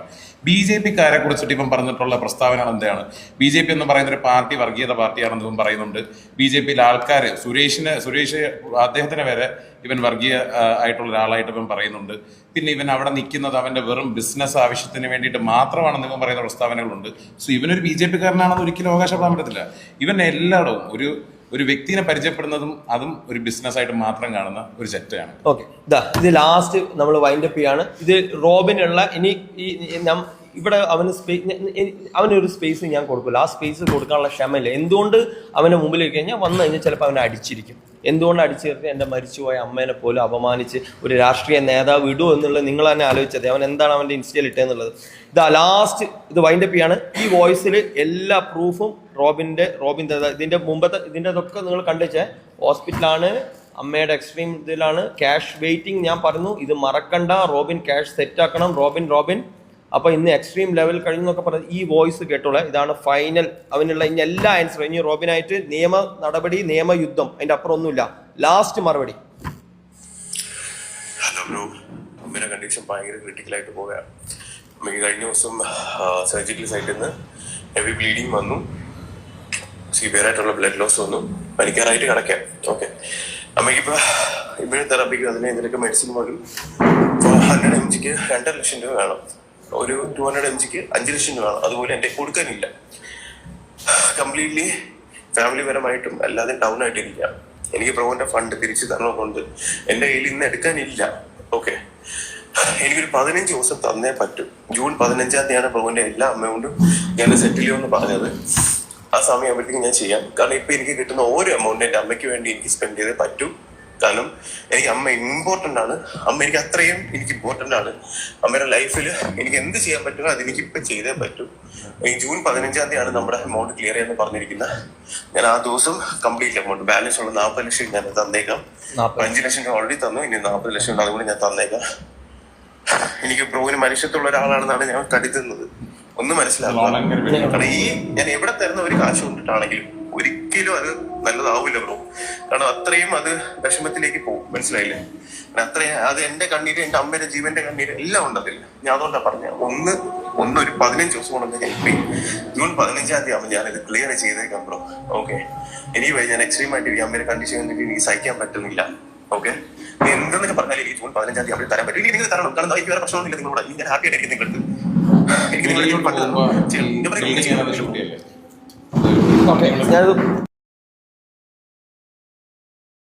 [SPEAKER 3] BJP-കാരെ കുറിച്ചിട്ട് ഇപ്പം പറഞ്ഞിട്ടുള്ള പ്രസ്താവന എന്താണ്? BJP എന്ന് പറയുന്ന ഒരു പാർട്ടി വർഗീയത പാർട്ടിയാണെന്ന് ഇവൻ പറയുന്നുണ്ട്. BJP-യിലെ ആൾക്കാർ സുരേഷ് അദ്ദേഹത്തിന് വരെ ഇവൻ വർഗീയ ആയിട്ടുള്ള ഒരാളായിട്ട് ഇവൻ പറയുന്നുണ്ട്. പിന്നെ ഇവൻ അവിടെ നിൽക്കുന്നത് അവന്റെ വെറും ബിസിനസ് ആവശ്യത്തിന് വേണ്ടിയിട്ട് മാത്രമാണെന്ന് ഇവൻ പറയുന്ന പ്രസ്താവനകളുണ്ട്. സോ ഇവനൊരു BJP-കാരനാണെന്ന് ഒരിക്കലും അവകാശപ്പെടാൻ പറ്റത്തില്ല. ഇവൻ എല്ലായിടവും ഒരു വ്യക്തിനെ പരിചയപ്പെടുന്നതും അതും ഒരു ബിസിനസ് ആയിട്ട് മാത്രം കാണുന്ന ഒരു സെറ്റാണ്.
[SPEAKER 2] ഓക്കെ, ഇത് ലാസ്റ്റ് നമ്മൾ വൈൻഡപ്പ് ചെയ്യാണ്. ഇത് റോബിനുള്ള ഇനി ഇവിടെ അവനൊരു സ്പേസ് ഞാൻ കൊടുക്കില്ല. ആ സ്പേസ് കൊടുക്കാനുള്ള ക്ഷമയില്ല. എന്തുകൊണ്ട് അവൻ്റെ മുമ്പിലേക്ക് കഴിഞ്ഞാൽ വന്നു കഴിഞ്ഞാൽ ചിലപ്പോൾ അവനെ അടിച്ചിരിക്കും. എന്തുകൊണ്ട് അടിച്ചിരുത്തി എൻ്റെ മരിച്ചുപോയ അമ്മേനെ പോലും അപമാനിച്ച് ഒരു രാഷ്ട്രീയ നേതാവ് ഇടുമോ എന്നുള്ളത് നിങ്ങൾ തന്നെ ആലോചിച്ചത്. അവൻ എന്താണ് അവൻ്റെ ഇൻസ്റ്റയിൽ ഇട്ടതെന്നുള്ളത്. ലാസ്റ്റ് ഇത് വൈൻഡപ്പ് ചെയ്യാണ്. ഈ വോയിസിൽ എല്ലാ പ്രൂഫും റോബിൻ്റെ ഇതിൻ്റെതൊക്കെ നിങ്ങൾ കണ്ടുവെച്ചേ. ഹോസ്പിറ്റലാണ്, അമ്മയുടെ എക്സ്ട്രീം ഇതിലാണ്, ക്യാഷ് വെയിറ്റിംഗ്. ഞാൻ പറഞ്ഞു ഇത് മറക്കണ്ട, റോബിൻ ക്യാഷ് സെറ്റാക്കണം, റോബിൻ. അപ്പൊ ഇന്ന് എക്സ്ട്രീം ലെവൽ കഴിഞ്ഞൊക്കെ പറഞ്ഞത് ഈ വോയിസ് കേട്ടോളെ. ഇതാണ് ഫൈനൽ. അവനുള്ള ഇനി എല്ലാ ആൻസറും. ഇനി റോബിനായിട്ട് നിയമ നടപടി, നിയമയുദ്ധം, അതിന്റെ അപ്പുറം ഒന്നുമില്ല. ലാസ്റ്റ് മറുപടി.
[SPEAKER 4] ഹലോ ബ്രോ, അമ്മയുടെ കണ്ടീഷൻ ഭയങ്കര ക്രിട്ടിക്കലായിട്ട് പോവുകയാണ്. അമ്മയ്ക്ക് കഴിഞ്ഞ ദിവസം സർജിക്കൽ സൈറ്റിൽ നിന്ന് ഹെവി ബ്ലീഡിങ് വന്നു, സിവിയർ ആയിട്ടുള്ള ബ്ലഡ് ലോസ് വന്നു, പനിക്കാറായിട്ട് കിടക്കാം. ഓക്കെ, അമ്മയ്ക്കിപ്പോൾ ഇമ്മ്യൂണോതെറാപ്പിക്ക് അതിന് ഇതിനൊക്കെ മെഡിസിൻ പോലും 100 mg 2.5 ലക്ഷം രൂപ വേണം. ഒരു 200 mg 5 ലക്ഷം രൂപ വേണം. അതുപോലെ എൻ്റെ കൊടുക്കാനില്ല. കംപ്ലീറ്റ്ലി ഫാമിലി പരമായിട്ടും അല്ലാതെ ഡൗൺ ആയിട്ടിരിക്കുക. എനിക്ക് ബ്രോന്റെ ഫണ്ട് തിരിച്ചു തരണമുണ്ട്. എൻ്റെ കയ്യിൽ ഇന്ന് എടുക്കാനില്ല. ഓക്കെ, എനിക്കൊരു 15 ദിവസം തന്നേ പറ്റും. ജൂൺ 15-ാം തീയതിയാണ് ബ്രോന്റെ എല്ലാ അമൗണ്ടും ഞാൻ സെറ്റിൽ ചെയ്യുമെന്ന് പറഞ്ഞത്. ആ സമയം ആകുമ്പോഴത്തേക്കും ഞാൻ ചെയ്യാം. കാരണം ഇപ്പൊ എനിക്ക് കിട്ടുന്ന ഓരോ എമൗണ്ട് എൻ്റെ അമ്മയ്ക്ക് വേണ്ടി എനിക്ക് സ്പെൻഡ് ചെയ്തേ പറ്റൂ. കാരണം എനിക്ക് അമ്മ ഇമ്പോർട്ടൻ്റ് ആണ്. അമ്മ എനിക്ക് അത്രയും എനിക്ക് ഇമ്പോർട്ടൻ്റ് ആണ്. അമ്മയുടെ ലൈഫിൽ എനിക്ക് എന്ത് ചെയ്യാൻ പറ്റുമോ അതെനിക്ക് ഇപ്പം ചെയ്തേ പറ്റൂ. ഈ ജൂൺ 15-ാം തീയതിയാണ് നമ്മുടെ എമൗണ്ട് ക്ലിയർ ചെയ്യാന്ന് പറഞ്ഞിരിക്കുന്നത്. ഞാൻ ആ ദിവസം കംപ്ലീറ്റ് എമൗണ്ട് ബാലൻസ് ഉള്ള 40 ലക്ഷം ഞാൻ തന്നേക്കാം. 5 ലക്ഷം രൂപ ഓൾറെഡി തന്നു, ഇനി 40 ലക്ഷം ഉണ്ട്, അതുകൊണ്ട് ഞാൻ തന്നേക്കാം. എനിക്ക് ബ്രോവിന് മനുഷ്യത്തുള്ള ഒരാളാണെന്നാണ് ഞാൻ കരുതുന്നത്. ഒന്ന് മനസ്സിലാക്കുക. കാരണം ഞാൻ എവിടെ തരുന്ന ഒരു കാശ് കൊണ്ടിട്ടാണെങ്കിലും ഒരിക്കലും അത് നല്ലതാവില്ല ബ്രോ. കാരണം അത്രയും അത് വിഷമത്തിലേക്ക് പോകും. മനസ്സിലായില്ലേ? അത്രയും അത് എന്റെ കണ്ണീര്, എന്റെ അമ്മയുടെ ജീവന്റെ കണ്ണീര് എല്ലാം ഉണ്ടതില്ല. ഞാൻ അതുകൊണ്ടാണ് പറഞ്ഞ ഒരു 15 ദിവസം കൊണ്ടൊന്ന് ഹെൽപ്പ് ചെയ്യും. ജൂൺ 15-ാം തീയതി ആവുമ്പോൾ ഞാനിത് ക്ലിയർ ചെയ്തേക്കാം ബ്രോ. ഓക്കെ, ഇനി വഴി ഞാൻ എക്സ്ട്രീം ആയിട്ട് ഈ അമ്മയുടെ കണ്ടീഷൻ എനിക്ക് സഹിക്കാൻ പറ്റുന്നില്ല. ഓക്കെ, നീ എന്തെന്നൊക്കെ പറഞ്ഞാൽ ഈ ജൂൺ 15-ാം തീയതി അവർ തരാൻ പറ്റും. ഇനി നിങ്ങൾ തരണം. കാരണം എനിക്ക് വേറെ പ്രശ്നമൊന്നുമില്ല നിങ്ങളോട്. ഞാൻ ഹാപ്പി ആയിട്ട് നിങ്ങൾക്ക് എനിക്ക്
[SPEAKER 2] ഞാനത്